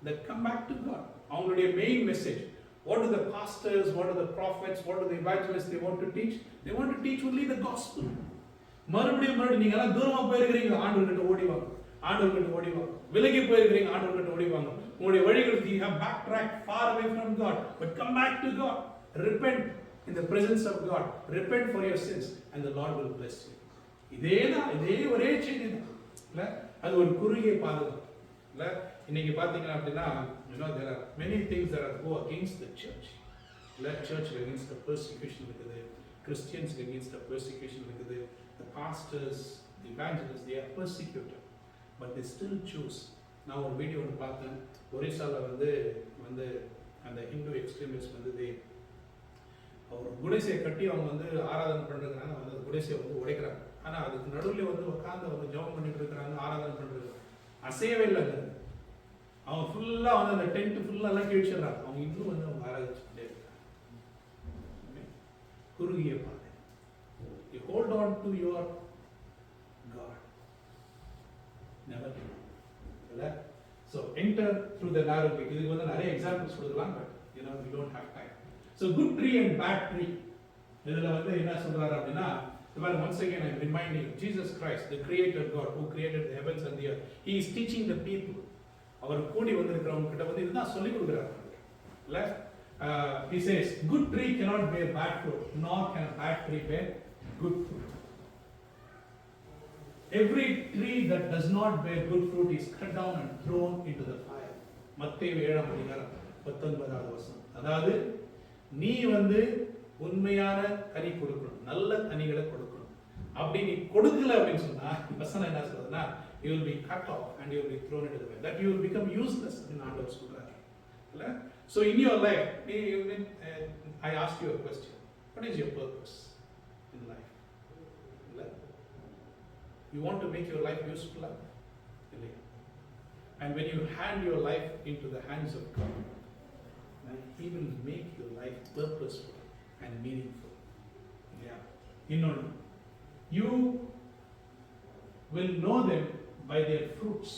that come back to God." அவங்களுடைய main message, what do the pastors, what do the prophets, what do the evangelists they want to teach? They want to teach only the gospel. மறுபடியும் நீங்க எல்லாம் தூரமா போயிருக்கீங்க, ஆண்டவர்கிட்ட ஓடி வாங்க, ஆண்டவர்கிட்ட ஓடி வாங்க. விலகி போயிருக்கீங்க, ஆண்டவர்கிட்ட ஓடி வாங்க. உங்களுடைய வழிகளுக்கு you have backtracked far away from God, but come back to God. Repent in the presence of God. Repent for your sins and the Lord will bless you. இதே ஒரே செய்தி தான் இல்ல, அது ஒரு குறுகிய பாதை தான் இல்ல. இன்னைக்கு பாத்தீங்கன்னா அப்படின்னா, there are many things that are go against the church. இல்ல, church against the persecution இருக்குது, Christians against the persecution இருக்குது, the pastors, the evangelists, they are persecuted, but they still choose. நான் ஒரு வீடியோ ஒன்று பார்த்தேன், ஒரிசால வந்து அந்த ஹிந்து எக்ஸ்ட்ரீமிஸ்ட் வந்து ஒரு குடிசையை கட்டி அவங்க வந்து ஆராதனை பண்றதுனால வந்து அந்த குடிசையை வந்து உடைக்கிறாங்க. ஆனா அதுக்கு நடுவில் வந்து உட்காந்து அவங்க ஜெபம் பண்ணிட்டு இருக்கிறாங்க, ஆராதனை பண்றது அசையவே இல்லைங்க. அவங்க ஃபுல்லா வந்து அந்த டென்ட் ஃபுல்லா எல்லாம் கிழிச்சிடுறாங்க. அவங்க இன்னும் வந்து அவங்க ஆராதிச்சுட்டே இருக்காங்க. குறுகிய பாதை. You hold on to your God. Never give up. இல்ல? So enter through the narrow gate. இதுக்கு வந்து நிறைய எக்ஸாம்பிள்ஸ் கொடுக்கலாம், but we don't have time. So good tree and bad tree. இதுல வந்து என்ன சொல்றாரு அப்படின்னா, once again I'm reminding you, Jesus Christ, the creator God who created the heavens and the earth, he is teaching the people. அவர் கூடி வந்திருக்கிறவங்க கிட்ட வந்து இதுதான் சொல்லி கொடுக்குறாரு இல்ல. He says good tree cannot bear bad fruit, nor can a bad tree bear good fruit. Every tree that does not bear good fruit is cut down and thrown into the fire. மத்தேயு 7:19. அதாவது நீ வந்து உண்மையான கனி கொடுக்கணும், நல்ல கனிகளை கொடுக்கணும். அப்படி நீ கொடுக்கல அப்படின்னு சொன்னா வசனம் என்ன சொல்றதுன்னா, you will be cut off and you will be thrown into the fire, that you will become useless அப்படின்னு ஆண்டவர் சொல்றாரு இல்ல. So in your life, I ask you a question, what is your purpose in life? You want to make your life useful? And when you hand your life into the hands of God, He will make your life purposeful and meaningful. You will know them by their fruits.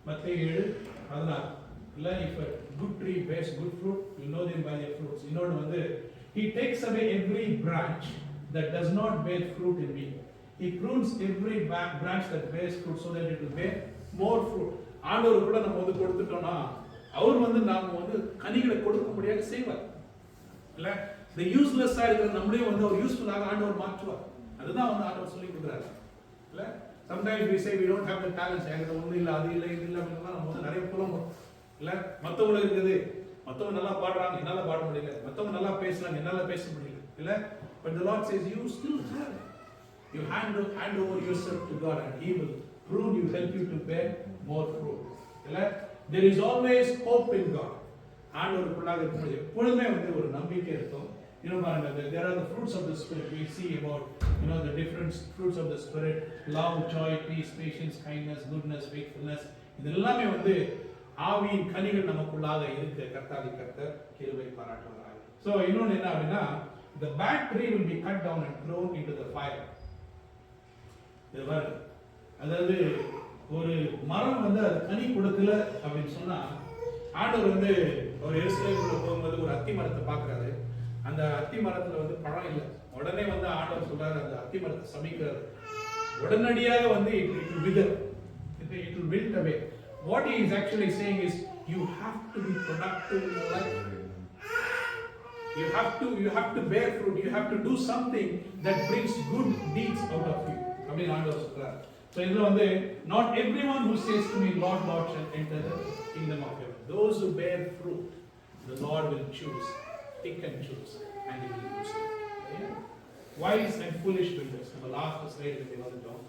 Mattheyu 7:16. If a good tree bears good fruit, you know them by their fruits. He takes away every branch that does not bear fruit in me. He prunes every branch that bears fruit so that it will bear more fruit. ஆண்டவர் கூட நம்ம வந்து கொடுத்துட்டோம்னா அவர் வந்து நாம வந்து கனிகளை கொடுக்கும்படியாக செய்வார். இல்ல இந்த யூஸ்லெஸ்ஸா இருக்கிற நம்மளையும் வந்து ஒரு யூஸ்ஃபுல்லாக ஆண்டவர் மாற்றுவார். அதுதான் வந்து ஆண்டவர் சொல்லி கொடுக்குறாரு. இல்ல sometimes we say we don't have the talents, எனக்கு ஒண்ணு இல்ல அது இல்ல இது இல்ல அப்படின்னா நம்ம வந்து நிறைய புலம்புறோம். இல்ல மத்தவங்களுக்கு இருக்குது, மத்தவங்க நல்லா பாடுறாங்க என்னால பாட முடியல, மத்தவங்க நல்லா பேசுறாங்க என்னால பேச முடியல. இல்ல but the Lord says you still have it. You hand over yourself to God and He will prune you, help you to bear more fruit. இல்ல there is always hope in God. ஆண்டவருக்குள்ளாக இருக்கும்போது எப்பொழுதுமே வந்து ஒரு நம்பிக்கை இருக்கும். There are the fruits of the Spirit. We see about the different fruits of the Spirit: love, joy, peace, patience, kindness, goodness, faithfulness. இதெல்லாமே வந்து ஆவியின் கனிகள் நமக்குள்ளாக இருக்கு. கர்த்தாதி கர்த்தர் கிருபை பாராட்டுவாராக. So இன்னொன்று என்ன அப்படின்னா, the bad tree will be cut down and thrown into the fire. அதாவது ஒரு மரம் வந்து அது கனி கொடுக்கல அப்படின்னு சொன்னா, ஆண்டவர் வந்து ஒரு எருசலேமுக்குள்ள போகும்போது ஒரு அத்தி மரத்தை பார்க்கறாரு. அந்த அத்தி மரத்துல வந்து பழம் இல்லை. உடனே வந்து ஆண்டவர் சொல்றாரு அந்த அத்தி மரத்தை சபிக்கிறாரு. உடனடியாக வந்து it will wither, it will wilt away. What he is actually saying is you have to be productive in your life. You have to bear fruit. You have to do something that brings good deeds out of you. அப்படின்னு ஆண்டவர் சொல்றாரு. So இதுல வந்து not everyone who says to me Lord Lord shall enter the kingdom of heaven. Those who bear fruit the Lord will choose, pick and choose, and He will use them. Yeah. Wise and foolish builders. நம்ம last slide ல வந்துட்டோம்.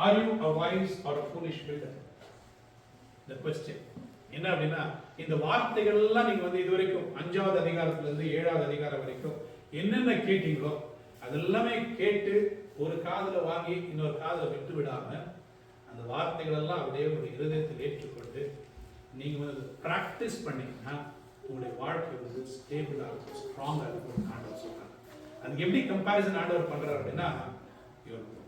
Are you a wise or a foolish builder? The question என்ன அப்படின்னா, இந்த வார்த்தைகள் எல்லாம் நீங்க வந்து இதுவரைக்கும் 5வது அதிகாரத்துல இருந்து 7வது அதிகாரம் வரைக்கும் என்னென்ன கேட்டீங்களோ அதெல்லாமே கேட்டு ஒரு காதுல வாங்கி இன்னொரு காதுல விட்டு விடாம அந்த வார்த்தைகள் எல்லாம் அப்படியே ஒரு இருதயத்தில் ஏற்றுக்கொண்டு நீங்க வந்து பிராக்டிஸ் பண்ணீங்கன்னா உங்களுடைய வாழ்க்கை வந்து ஸ்டேபிளா இருக்கும், ஸ்ட்ராங்கா இருக்கும் ஆண்டவர் சொல்றாங்க. அதுக்கு எப்படி கம்பேரிசன் ஆண்டவர் பண்றாரு அப்படின்னா,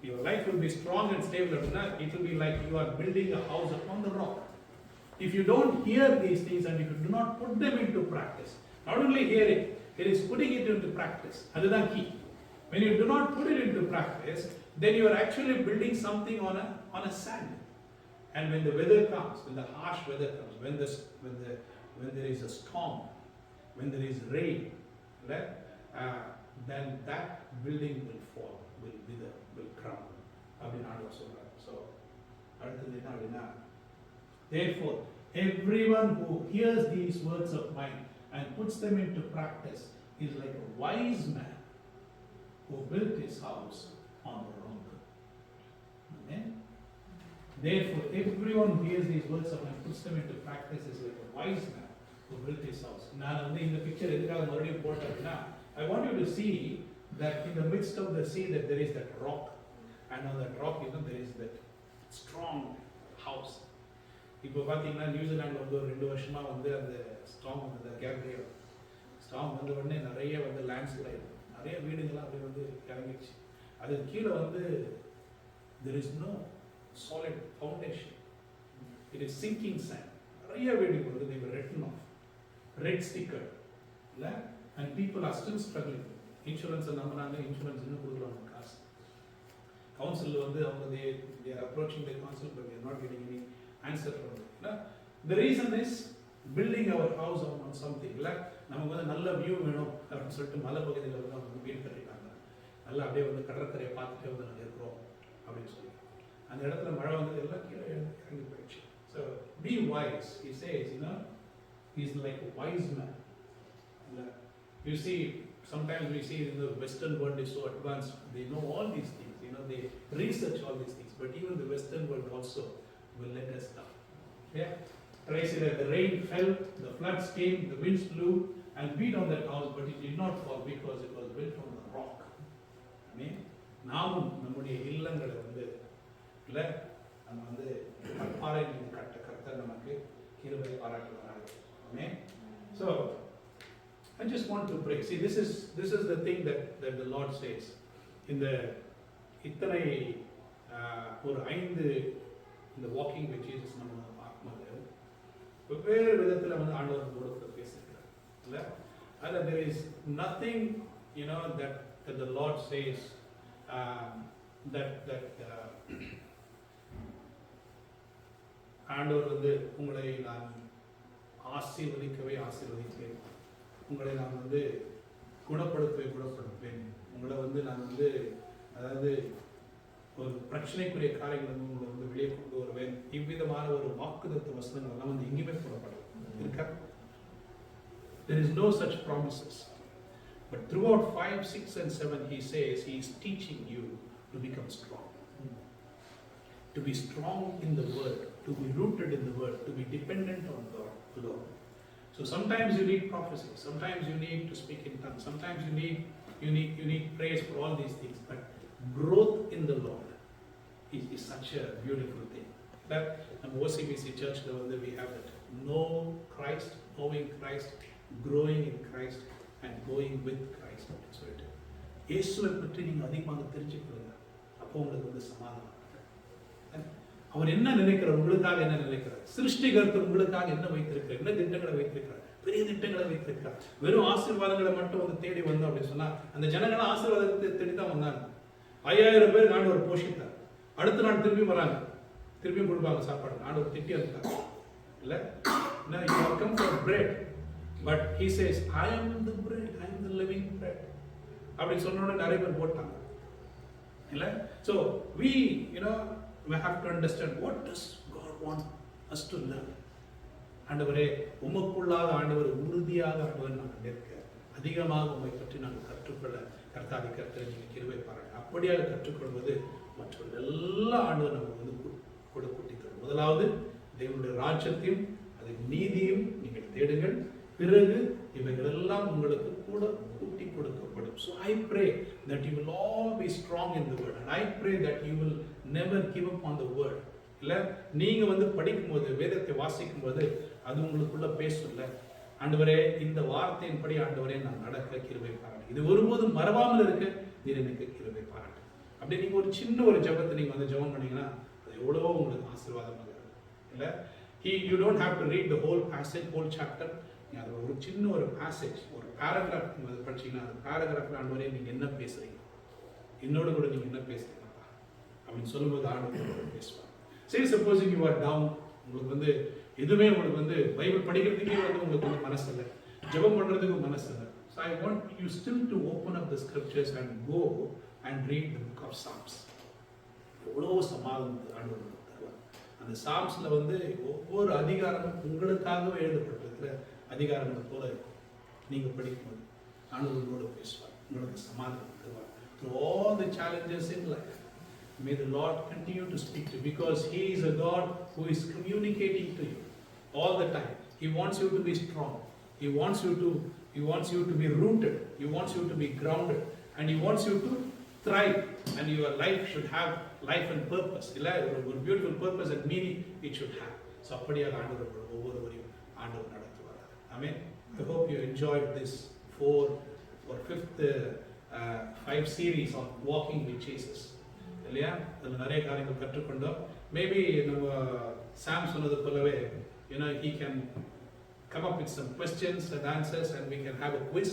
your life will be strong and stable அப்படின்னா it will be like you are building a house upon the rock. If you don't hear these things and if you do not put them into practice, not only hearing, it is putting it into practice. அதுதான் key. When you do not put it into practice, then you are actually building something on a sand. And when the weather comes, when the harsh weather comes, when there is a storm, when there is rain, then that building will fall, will wither, will crumble. அப்படின்னு ஆண்டவர் சொல்றார். So அடுத்தது என்ன அப்படின்னா, therefore everyone who hears these words of mine and puts them into practice is like a wise man who built his house on the rock. Amen. Therefore everyone who hears these words of mine and puts them into practice is like a wise man who built his house. நான் வந்து இந்த picture எதுக்காக மறுபடியும் போட்டேன்னா, I want you to see that in the midst of the sea that there is that rock, and on that rock there is that strong house. இப்போ பார்த்தீங்கன்னா நியூசிலாண்டில் வந்து ஒரு 2 வருஷமா வந்து அந்த ஸ்டார்ம் வந்து கேப்ரியல் ஸ்டார்ம் வந்த உடனே நிறைய வந்து லேண்ட்ஸ்லைட், நிறைய வீடுகள்லாம் அப்படி வந்து இறங்கிடுச்சு. அது கீழே வந்து there is no solid foundation, it is sinking sand. நிறைய வீடுகள் வந்து they were written off, red sticker இல்லை, and people are still struggling. இன்சூரன்ஸை நம்பினாங்க, இன்சூரன்ஸ் இன்னும் கொடுக்குறாங்க காசு. கவுன்சில் வந்து அவங்க they are approaching the council but they are not getting any answer from them. The reason is building our house on something. இல்லை நமக்கு வந்து நல்ல வியூ வேணும் அப்படின்னு சொல்லிட்டு மலை பகுதியில் வந்து அவங்க வீடு கட்டிட்டாங்க. நல்லா அப்படியே வந்து கடற்கரையை பார்த்துட்டே வந்து நாங்கள் இருக்கிறோம் அப்படின்னு சொல்லி அந்த இடத்துல மழை வந்து எல்லாம் கீழே இறங்கி போயிடுச்சு. So be wise, he says, he's like a wise man. You see, sometimes we see in the Western world is so advanced, they know all these things, they research all these things, but even the Western world also will let us down. Yeah? Tracy, that the rain fell, the floods came, the winds blew and beat on that house, but it did not fall because it was built on the rock. I mean, நாமும் நம்முடைய இல்லங்களை வந்து இல்லை நம்ம வந்து கற்பாறை மீது கட்ட கர்த்தர் நமக்கு கிருபை பாராட்டுவாராக. Amen. So I just want to pray. See, this is the thing that the Lord says. In the இத்தனை ஒரு 5 இந்த வாக்கிங் வித் ஜீசஸ் நம்ம பார்க்கும்போது வெவ்வேறு விதத்தில் வந்து ஆண்டவர் நம்மோட கூட பேசுகிறார் இல்லை. அதில் there is nothing that the Lord says that ஆண்டவர் வந்து உங்களை நான் ஆசீர்வதிக்கவே ஆசீர்வதிப்பேன். உங்களை நான் வந்து குணப்படுத்துவேன். உங்களை வந்து நான் வந்து அதாவது ஒரு பிரச்சனைக்குரிய காரியங்கள் வந்து உங்களை வந்து வெளியே கொண்டு வருவேன். இவ்விதமான ஒரு வாக்குத்தத்த வசனங்கள் எல்லாம் வந்து எங்கேயுமே போடப்படும் இருக்கா? There is no such promises. But throughout 5, 6 and 7 he says he is teaching you to become strong. To be strong in the word, to be rooted in the word, to be dependent on God alone. So sometimes you need prophecy, sometimes you need to speak in tongues, sometimes you need praise for all these things. But growth in the Lord is such a beautiful thing. That OCBC church level we have that know Christ, knowing Christ, growing in Christ and going with Christ. So இயேசுவை பற்றி நீங்க அதிகமாக தெரிஞ்சுக்கொள்ளுங்க. அப்போ உங்களுக்கு வந்து சமாதானம். அவர் என்ன நினைக்கிறார், உங்களுக்காக என்ன நினைக்கிறார், சிருஷ்டிகர்த்தர் உங்களுக்காக என்ன வைத்திருக்கிறார், என்ன திட்டங்களை வைத்திருக்கிறார், பெரிய திட்டங்களை வைத்திருக்கிறார். வெறும் ஆசீர்வாதங்களை மட்டும் வந்து தேடி வந்தோம் அப்படின்னு சொன்னா அந்த ஜனங்களாம் ஆசீர்வாதத்தை தேடி தான் வந்தாங்க. 5000 பேர் ஆண்டவர் போஷித்தார். அடுத்த நாள் திரும்பி வராங்க, திரும்பி கொடுப்பாங்க சாப்பாடு. ஆண்டவர் திட்டி அனுப்பிட்டார் இல்ல, you have come for bread, but he says I am the bread, I am the living bread அப்படி சொன்னோட நிறைய பேர் போட்டாங்க இல்ல. So we have to understand what does God want us to learn. ஆண்டவரே உமக்குள்ளாக ஆண்டவர் உறுதியாக ஆண்டவர் நான் நிற்க அதிகமாக உம்மை பற்றி நான் கற்றுக்கொள்ள கர்த்தாதி கர்த்தரை நீங்கள் கிருபை பாருங்க. அப்படியாக கற்றுக்கொள்வது மற்ற எல்லா ஆண்டவர் நமக்கு வந்து கூட கூட்டித்தரும். முதலாவது தேவனுடைய ராஜ்யத்தையும் அதன் நீதியும் நீங்கள் தேடுங்கள், பிறகு இவைகள் எல்லாம் உங்களுக்கு கூட கூட்டி கொடுக்கப்படும். So I pray that you will all be strong in the word, and I pray that you will never give up on the word. இல்ல நீங்க வந்து படிக்கும்போது வேதத்தை வாசிக்கும் போது அது உங்களுக்குள்ள பேசல, ஆண்டவரே இந்த வார்த்தையின்படி ஆண்டவரே நான் நடக்க கிருபை பாராட்டு, இது ஒருபோதும் மறவாமல் இருக்க நீர் எனக்கு கிருபை பாராட்டு. அப்படி நீங்க ஒரு சின்ன ஒரு ஜெபத்தை நீங்க வந்து ஜெபம் பண்ணீங்கன்னா அது எவ்வளவோ உங்களுக்கு ஆசீர்வாதமாக இருக்கும் இல்ல. You don't have to read the whole passage, whole chapter. அது ஒரு சின்ன ஒரு passage, ஒரு paragraph நீங்க படிச்சீங்கன்னா அந்த paragraphல ஆண்டவரே நீங்க என்ன பேசுறீங்க, என்னோட கூட நீங்க என்ன பேசுறீங்கப்பா அப்படின்னு சொல்லும்போது ஆண்டவர் பேசுவார். சரி, சப்போஸிங் யூ ஆர் டவுன், உங்களுக்கு வந்து எதுவுமே உங்களுக்கு வந்து பைபிள் படிக்கிறதுக்கே வந்து உங்களுக்கு வந்து மனசு இல்லை, ஜெபம் பண்றதுக்கு மனசு இல்லை. So I want you still to open up the scriptures and go and read the book of Psalms. எவ்வளவு சமாதானத்தை ஆண்டவர் தருவார். அந்த சாம்ஸ்ல வந்து ஒவ்வொரு அதிகாரமும் உங்களுக்காகவே எழுதப்பட்டிருக்கிற அதிகாரங்கள் போல இருக்கும். நீங்க படிக்கும்போது ஆண்டவர் உங்களோட பேசுவார், உங்களுக்கு சமாதானம் தருவார். Through all the challenges in life, may the Lord continue to speak to you, because He is a God who is communicating to you all the time. He wants you to be strong. He wants you to be rooted. He wants you to be grounded, and He wants you to thrive. And your life should have life and purpose. இல்ல ஒரு beautiful purpose and meaning it should have. So அப்படியே ஆண்டவர் ஒவ்வொருவரையும் ஆண்டவர் நடத்துவார். Amen. I hope you enjoyed this 5th 5 series on walking with Jesus. இல்லையா, அதில் நிறைய காரியங்கள் கற்றுக்கொண்டோம். மேபி நம்ம சாம் சொன்னது போலவே he can come up with some questions and answers, and we can have a quiz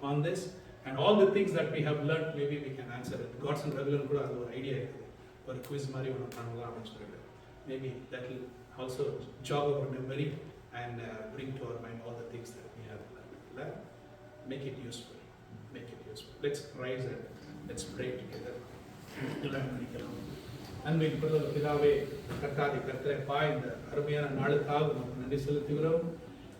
on this, and all the things that we have learned, maybe we can answer it. God's and regular கூட அது ஒரு idea இருக்குது, ஒரு quiz மாதிரி ஒன்று பண்ணலாம் அப்படின்னு சொல்லிட்டு. Maybe that will also jog our memory and bring to our mind all the things that we have learned. Make it useful. Let's rise and let's pray together. அன்பின் பிதாவே, கர்த்தாதி கர்த்தரப்பா, இந்த அருமையான நாளுக்காக நமக்கு நன்றி செலுத்துகிறோம்.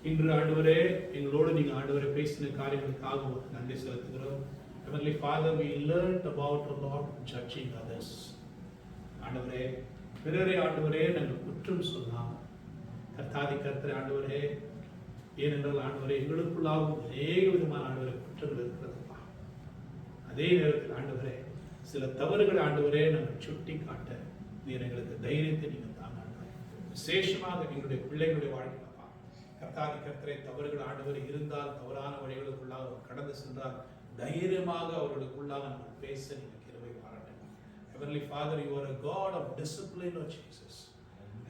இன்று ஆண்டவரே எங்களோடு நீங்க ஆண்டவரை பேசின காரியங்களுக்காக உங்களுக்கு நன்றி செலுத்துகிறோம். Heavenly Father, we learned about the Lord judging others. ஆண்டவரே, பிறரை ஆண்டவரே நாங்கள் குற்றம் சொல்லாம். கர்த்தாதி கர்த்தரை ஆண்டவரே, ஏனென்றால் ஆண்டவரே எங்களுக்குள்ளாகவும் அநேக விதமான ஆண்டவரை குற்றங்கள் இருக்கிறதுப்பா. அதே நேரத்தில் ஆண்டவரே சில தவறுகளை ஆண்டவரே நாங்கள் சுட்டி காட்ட நீர் எங்களுக்கு தைரியத்தை நீங்கள் தாங்க. விசேஷமாக எங்களுடைய பிள்ளைகளுடைய வாழ்க்கைப்பா, கர்த்தாதி கர்த்தரை தவறுகள் ஆண்டவர் இருந்தால் தவறான வழிகளுக்குள்ளாக கடந்து சென்றால் தைரியமாக அவர்களுக்குள்ளாக நாங்கள் பேச நீங்கள் கிருபை பாராட்டுங்க. Heavenly Father, you are a God of discipline, O Jesus.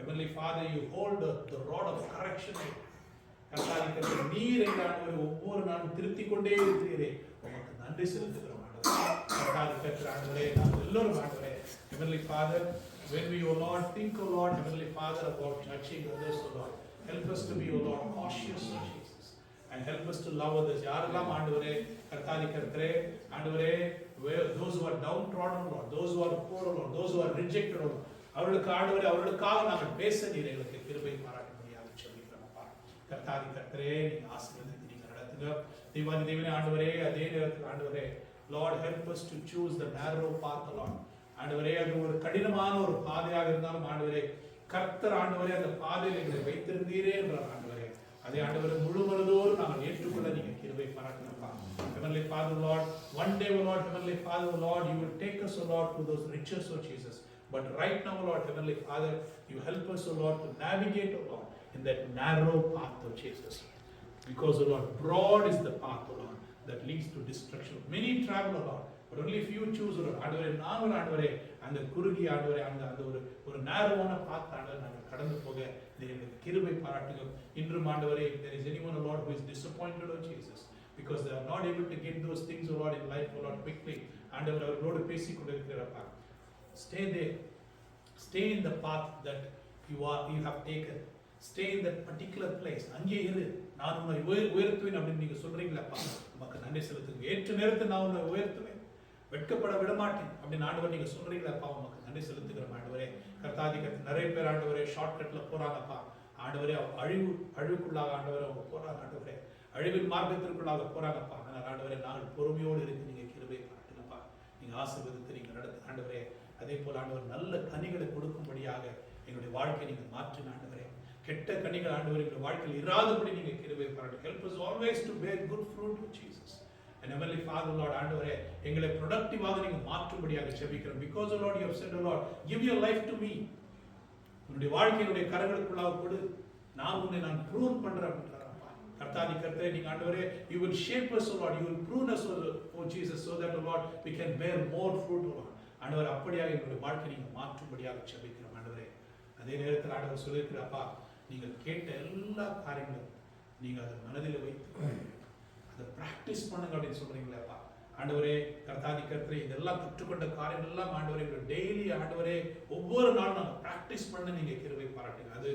Heavenly Father, you hold the rod of correction. கர்த்தாதி கர்த்தரை நீர் எங்கள் ஆண்டவரை ஒவ்வொரு நாளும் திருத்திக் கொண்டே இருக்கிறீரே, உமக்கு நன்றி செலுத்துகிறோம். Heavenly Father, when we, O Lord, think, O Lord, Heavenly Father, about judging others, O Lord, Help us to be, O Lord, cautious, O Jesus. And help us to love others. யாரெல்லாம் ஆண்டவரே கர்த்தாதி கர்த்தரே ஆண்டவரே those who are downtrodden, Lord, those who are poor, Lord, those who are rejected, Lord, அவர்களுக்கு ஆண்டவரே அவர்களுக்காக நாங்கள் பேச நீர் எங்களுக்கு கிருபை பாராட்டும்படியாக ஜெபிக்கிறோம். கர்த்தாதி கர்த்தரே நீங்க ஆசீர்வதித்து நீங்க நடத்துங்க. தேவாதி தேவனே ஆண்டவரே அதே நேரத்தில் ஆண்டவரே Lord, help us to choose the narrow path, Lord. ஆண்டவரே அது ஒரு கடினமான ஒரு பாதையாக இருந்தாலும் ஆண்டவரே கர்த்தர் ஆண்டவரே அந்த பாதையில் எங்களை வைத்திருந்தீரே என்றார் ஆண்டவரே. அதே ஆண்டவரே முழு மனதோடு நாங்கள் ஏற்றுக்கொள்ள நீங்க கிருபை பாராட்டுங்கப்பா. Heavenly Father, Lord, one day, O Lord, Heavenly Father, Lord, you will take us, O Lord, to those riches, O Jesus. But right now, Lord, Heavenly Father, you help us, O Lord, to navigate, O Lord, in that narrow path, O Jesus. Because, O Lord, broad is the path, O Lord, that leads to destruction. Many travel, O Lord, but only few choose, O Lord. ஆண்டவரே நாங்கள் ஆண்டவரே அந்த குறுகிய ஆண்டவரே அந்த ஒரு நேரமான பாத் ஆண்டவரே நாங்கள் கடந்து போக எங்களுக்கு கிருபை பாராட்டுங்க. இன்றும் ஆண்டவரே, if there is anyone, O Lord, who is disappointed, O Jesus, because they are not able to get those things, O Lord, in life, O Lord, quickly, ஆண்டவரே அவர்களோடு பேசிக் கொண்டிருக்கிறப்பா. Stay there. Stay in the path that you have taken. Stay in that particular place. அங்கே இரு, நான் உன்னை உயர்த்துவேன் அப்படின்னு நீங்க சொல்றீங்களப்பா, உமக்கு நன்றி செலுத்துங்க. ஏற்ற நேரத்தில் நான் உன்னை உயர்த்துவேன், வெட்கப்பட விடமாட்டேன் அப்படின்னு ஆண்டவர் நீங்க சொல்றீங்களப்பா, உமக்கு நன்றி செலுத்துகிறோம் ஆண்டவரே. கர்த்தாதி கர்த்தர் நிறைய பேர் ஆண்டவரே ஷார்ட்கட்ல போறாங்கப்பா ஆண்டவரே, அழிவுக்குள்ளாக ஆண்டவரே அவங்க போறாங்க ஆண்டவரே, அழிவின் மார்க்கத்திற்குள்ளாக போறாங்கப்பா. ஆனால் ஆண்டவரே நாங்கள் பொறுமையோடு இருக்கு நீங்க கிருபை பாராட்டுங்கப்பா, நீங்க ஆசீர்வதித்து நீங்க நடத்து ஆண்டவரே. அதே போல ஆண்டவர் நல்ல கனிகளை கொடுக்கும்படியாக எங்களுடைய வாழ்க்கையை நீங்க மாற்றின ஆண்டவரே. கெட்ட கனிகள் ஆண்டவர் எங்களுடைய வாழ்க்கையில் இராதபடி நீங்க கிருபை பாராட்டுங்க. Help us always to bear good fruit of Jesus. And Heavenly Father, Lord, ஆண்டவரே எங்களை ப்ரொடக்டிவாக நீங்க மாற்றும்படியாக ஜெபிக்கிறோம். Because, O Lord, you have said, O Lord, give your life to me. உன்னுடைய வாழ்க்கையினுடைய கரங்களுக்குள்ளாக கொடு, நான் உன்னை ப்ரூன் பண்றேன். கர்த்தாதி கர்த்தரே நீங்க ஆண்டவரே, you will shape us, O Lord, you will prune us, O Jesus, so that, O Lord, we can bear more fruit, O Lord. ஆண்டவர் அப்படியாக எங்களுடைய வாழ்க்கை நீங்க மாற்றும்படியாக ஜெபிக்கிறோம் ஆண்டவரே. அதே நேரத்தில் ஆண்டவர் சொல்லியிருக்கிறப்பா, நீங்கள் கேட்ட எல்லா காரியங்களும் நீங்க அதை மனதில் வைத்து அதை பிராக்டிஸ் பண்ணுங்க அப்படின்னு சொல்றீங்களேப்பா ஆண்டவரே. கர்த்தாதி கர்த்தரே இதெல்லாம் கற்றுக்கொண்ட காரியம் எல்லாம் ஆண்டவரே டெய்லி ஆண்டவரே ஒவ்வொரு நாளும் நாங்கள் பிராக்டிஸ் பண்ண நீங்க கிருபை பாராட்டுங்க. அது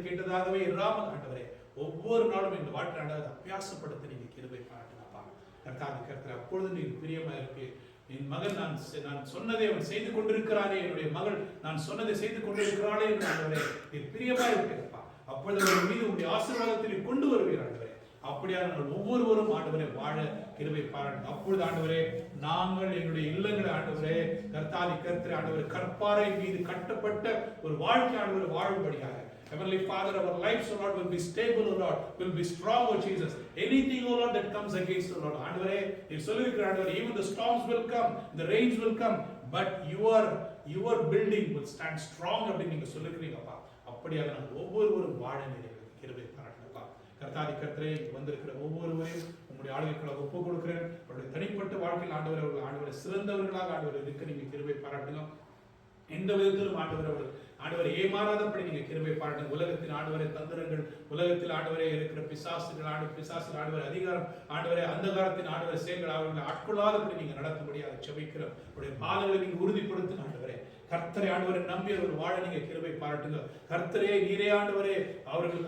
கேட்டதாகவே இராமல் ஆண்டவரே ஒவ்வொரு நாளும் எங்கள் வாழ்க்கை ஆண்டவர் அபியாசப்படுத்த நீங்க கிருபை பாராட்டுங்கப்பா. கர்த்தாதி கர்த்தரே அப்பொழுது நீங்க பிரியமா இருக்கு. என் மகன் நான் சொன்னதை அவன் செய்து கொண்டிருக்கிறானே, என்னுடைய மகள் நான் சொன்னதை செய்து கொண்டிருக்கிறாளே என்று ஆண்டவரே நீ பிரியமா இருப்பீரப்பா. அப்பொழுது அவர்கள் மீது உங்களுடைய ஆசீர்வாதத்தில் கொண்டு வருவீர் ஆண்டவரே. அப்படியாக நாங்கள் ஒவ்வொருவரும் ஆண்டவரே வாழ கிருபை பாராட்டுங்க. அப்பொழுது ஆண்டவரே நாங்கள் எங்களுடைய இல்லங்களை ஆண்டவரே கர்த்தாதி கர்த்தரே ஆண்டவரே கற்பாறை மீது கட்டப்பட்ட ஒரு வாழ்க்கை ஆண்டவரை வாழும்படியாக Heavenly Father, our lives, O Lord, will be stable, O Lord, will be strong, O Jesus. Anything, O Lord, that comes against, O Lord, ஆண்டவரே நீ சொல்லிருக்கிற ஆண்டவரே, even the storms will come, the rains will come, but your building will stand strong அப்படின்னு நீங்க சொல்லிருக்கீங்கப்பா. அப்படியாக நாங்கள் ஒவ்வொருவரும் வாழ நிறைவேறும் கிருபை பாராட்டுங்கப்பா. கர்த்தாதி கர்த்தரே வந்திருக்கிற ஒவ்வொருவரையும் உங்களுடைய ஆளுகைக்குள்ளாக ஒப்புக் கொடுக்கிறேன். அவருடைய தனிப்பட்ட வாழ்க்கையில் ஆண்டவர் அவர்கள் ஆண்டவரை சிறந்தவர்களாக ஆண்டவர் இருக்க நீங்க கிருபை பாராட்டுங்க. எந்த விதத்திலும் ஆண்டவரை ஏமாறாதபடி நீங்க கிருபை பாராட்டுங்க. உலகத்தின் ஆண்டவரை தந்திரங்கள், உலகத்தில் ஆண்டவரே இருக்கிற பிசாசுகள் ஆண்டவரை அதிகாரம் ஆண்டவரை அந்தகாரத்தின் ஆண்டவரை செயல்கள் அவர்களை ஆட்கொள்ளாதபடி நீங்க நடத்தும்படியாக ஜெபிக்கிறோம். அவருடைய பாதங்களை நீங்க உறுதிப்படுத்துங்க ஆண்டவரே. கர்த்தரை ஆண்டவரை நம்பி அவர்கள் வாழ நீங்க கிருபை பாராட்டுங்க. கர்த்தரே நீரே ஆண்டவரே அவர்கள்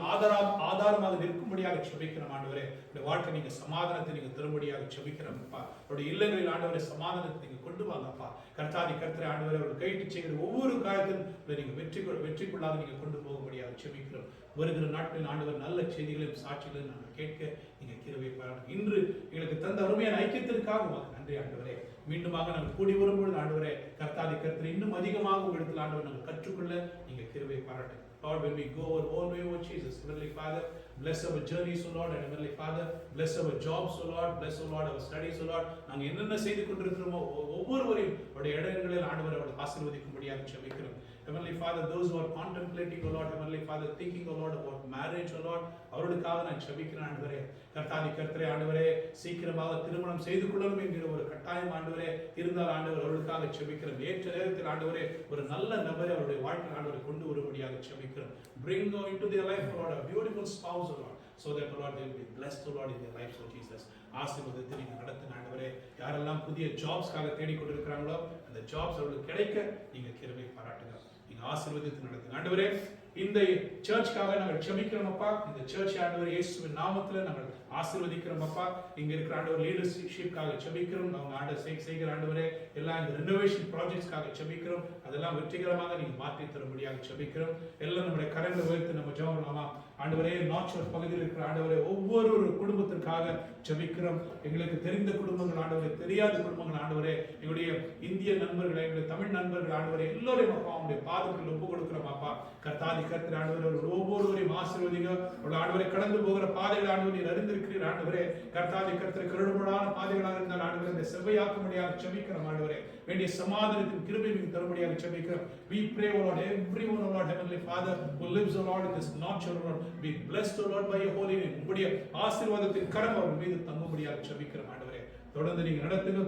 ஆதாரமாக நிற்கும்படியாக ஜெபிக்கிறோம் ஆண்டவரே. இந்த வாழ்க்கை நீங்க சமாதானத்தை நீங்க தரும்படியாக ஜெபிக்கிறோம்ப்பா. அவருடைய இல்லங்களில் ஆண்டவரை சமாதானத்தை நீங்க கொண்டு வாங்கப்பா. கர்த்தாதி கர்த்தரை ஆண்டவரை அவர்கள் கைட்டு செய்கிற ஒவ்வொரு காரியத்திலும் நீங்க வெற்றிக்குள்ளாக நீங்க கொண்டு போகும்படியாக ஜெபிக்கிறோம். வருகிற நாட்களில் ஆண்டவர் நல்ல செய்திகளையும் சாட்சிகளையும் நாங்கள் கேட்க நீங்க கிருபை பாராட்டுங்க. இன்று எங்களுக்கு தந்த அருமையான ஐக்கியத்திற்காக நன்றி ஆண்டவரே. மீண்டுமாக நாங்கள் கூடி வரும்பொழுது ஆண்டவரே கர்த்தாதி கர்த்தரை இன்னும் அதிகமாக உங்களிடத்தில் ஆண்டவர் நாங்கள் கற்றுக்கொள்ள நீங்க கிருபை பாராட்டுங்க. Lord, when we go our own way, O Jesus, Heavenly Father, bless our journeys, O Lord, and Heavenly Father, bless our jobs, O Lord, bless, O Lord, our studies, O Lord. நாங்கள் என்னென்ன செய்து கொண்டிருக்கிறோமோ ஒவ்வொருவரையும் அவருடைய இடங்களில் ஆண்டவர் அவர்கள் ஆசீர்வதிக்கும்படியாக ஜெபிக்கிறோம். Heavenly Father, those who are contemplating, O Lord, Heavenly Father, thinking, O Lord, about marriage, O Lord, அவர்களுக்காக நான் ஜெபிக்கிறேன் ஆண்டவரே. கர்த்தாதி கர்த்தரே ஆண்டவரே சீக்கிரமாக திருமணம் செய்து கொள்ளணும் என்கிற ஒரு கட்டாயம் ஆண்டவரே இருந்தால் ஆண்டவர் அவர்களுக்காக ஜெபிக்கிறோம். ஏற்ற நேரத்தில் ஆண்டவரே ஒரு நல்ல நபரை அவருடைய வாழ்க்கை ஆண்டவரை கொண்டு வரும்படியாக ஜெபிக்கிறோம். Bring into their life, O Lord, a beautiful spouse, O Lord, so that, O Lord, they will be blessed, O Lord, in their lives, O Jesus. ஆசீர்வாதத்தை நீங்க நடத்துங்க ஆண்டவரே. யாரெல்லாம் புதிய ஜாப்ஸ்க்காக தேடிக்கொண்டிருக்கிறாங்களோ அந்த ஜாப்ஸ் அவர்களுக்கு கிடைக்க நீங்க கிருபை பாராட்டுங்க. நீங்க ஆசீர்வாதத்தை நடத்துங்க ஆண்டவரே. இந்த சர்ச்சுக்காக நாங்கள் ஜெபிக்கிறோம் அப்பா. இந்த சர்ச் ஆண்டவர் இயேசுவின் நாமத்தில் நாங்கள் ஆசீர்வதிக்கிறோம் அப்பா. இங்க இருக்கிற ஆண்டவர் லீடர்ஷிப்காக ஜெபிக்கிறோம். அவங்க ஆண்டவர் செய்கிற ஆண்டவரே எல்லாம் இந்த ரெனோவேஷன் ப்ராஜெக்ட்ஸ்க்காக ஜெபிக்கிறோம். அதெல்லாம் வெற்றிகரமாக நீங்க மாற்றி தரும்படியாக ஜெபிக்கிறோம். எல்லாம் நம்முடைய கரங்களை உயர்த்தி நம்ம ஜெபம் பண்ணலாமா? ஆண்டவரே, நார்த் பகுதியில் இருக்கிற ஆண்டவரே ஒவ்வொரு குடும்பத்திற்காக ஜெபிக்கிறோம். எங்களுக்கு தெரிந்த குடும்பங்கள் ஆண்டவரே, தெரியாத குடும்பங்கள் ஆண்டவரே, எங்களுடைய இந்திய நண்பர்களை, எங்களுடைய தமிழ் நண்பர்கள் ஆண்டவரே எல்லோரையும் அப்பா அவங்களுடைய பாதத்தில் ஒப்பு கொடுக்கிறோம் அப்பா. கர்த்தாதி கர்த்தர் ஆண்டவரே ஒவ்வொருவரையும் ஆசீர்வதிங்க. ஆண்டவரை கடந்து போகிற பாதைகள் ஆண்டவர் நீர் அறிந்திருக்கிறீர் ஆண்டவரே. கர்த்தாதி கர்த்தர் கருடுமுடான பாதைகளாக இருந்தால் ஆண்டவரே இந்த செவ்வையாக்கும்படியாக ஜெபிக்கிறோம் ஆண்டவரே. வேண்டிய சமாதானத்தின் கிருபை நீங்க தரும்படியாக ஜெபிக்கிறோம். We pray, O Lord, everyone, O Lord, Heavenly Father, who lives, O Lord, in this North Shore, O Lord, be blessed, O Lord, by your holy name. உம்முடைய ஆசீர்வாதத்தின் கரம் அவர் மீது தங்கும்படியாக ஜெபிக்கிறோம் ஆண்டவரே. தொடர்ந்து நீங்க நடத்துங்க.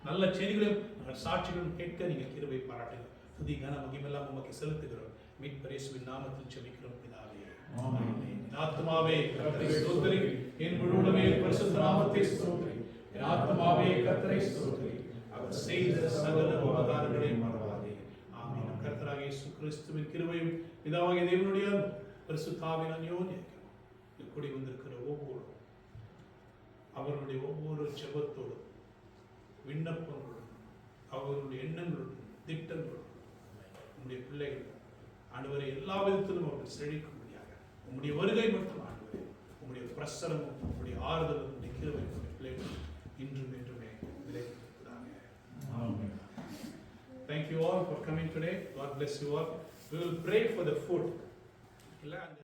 நல்ல செய்திகளும் சாட்சிகளும் கேட்க நீங்க கிருபை பாராட்டுங்க. துதி கன மகிமெல்லாம் உமக்கு செலுத்துகிறோம். மீட்பர் இயேசுவின் நாமத்தில் ஜெபிக்கிறோம் பிதாவே. ஆமென். என் ஆத்துமாவே கர்த்தரை ஸ்தோத்திரி, என் முழு உள்ளமே பரிசுத்த நாமத்தை ஸ்தோத்திரி. என் ஆத்துமாவே கர்த்தரை ஸ்தோத்திரி, அவர் செய்த சகல உபகாரங்களை மறவாதே. ஆமென். கர்த்தராகிய இயேசு கிறிஸ்துவின் கிருபையும் பிதாவாகிய தேவனுடைய பரிசுத்தாவின் அந்யோன்யம் கூடி வந்திருக்கிற ஒவ்வொரு அவர்களுடைய ஒவ்வொரு ஜெபத்தோடும் விண்ணப்பங்களோடும் அவர்களுடைய எண்ணங்களோடும் திட்டங்களோடும் உங்களுடைய பிள்ளைகள் ஆண்டவரை எல்லா விதத்திலும் அவர்கள் செழிக்கும்படியாக உங்களுடைய வருகை மட்டும் ஆண்டவரே, உங்களுடைய பிரசனமும் உங்களுடைய ஆறுதலும் உங்களுடைய கிருபை உங்களுடைய பிள்ளைகள் இன்றும் என்றுமே நிலைத்திருக்கிறாங்க. Thank you all for coming today. God bless you all. We will pray for the food.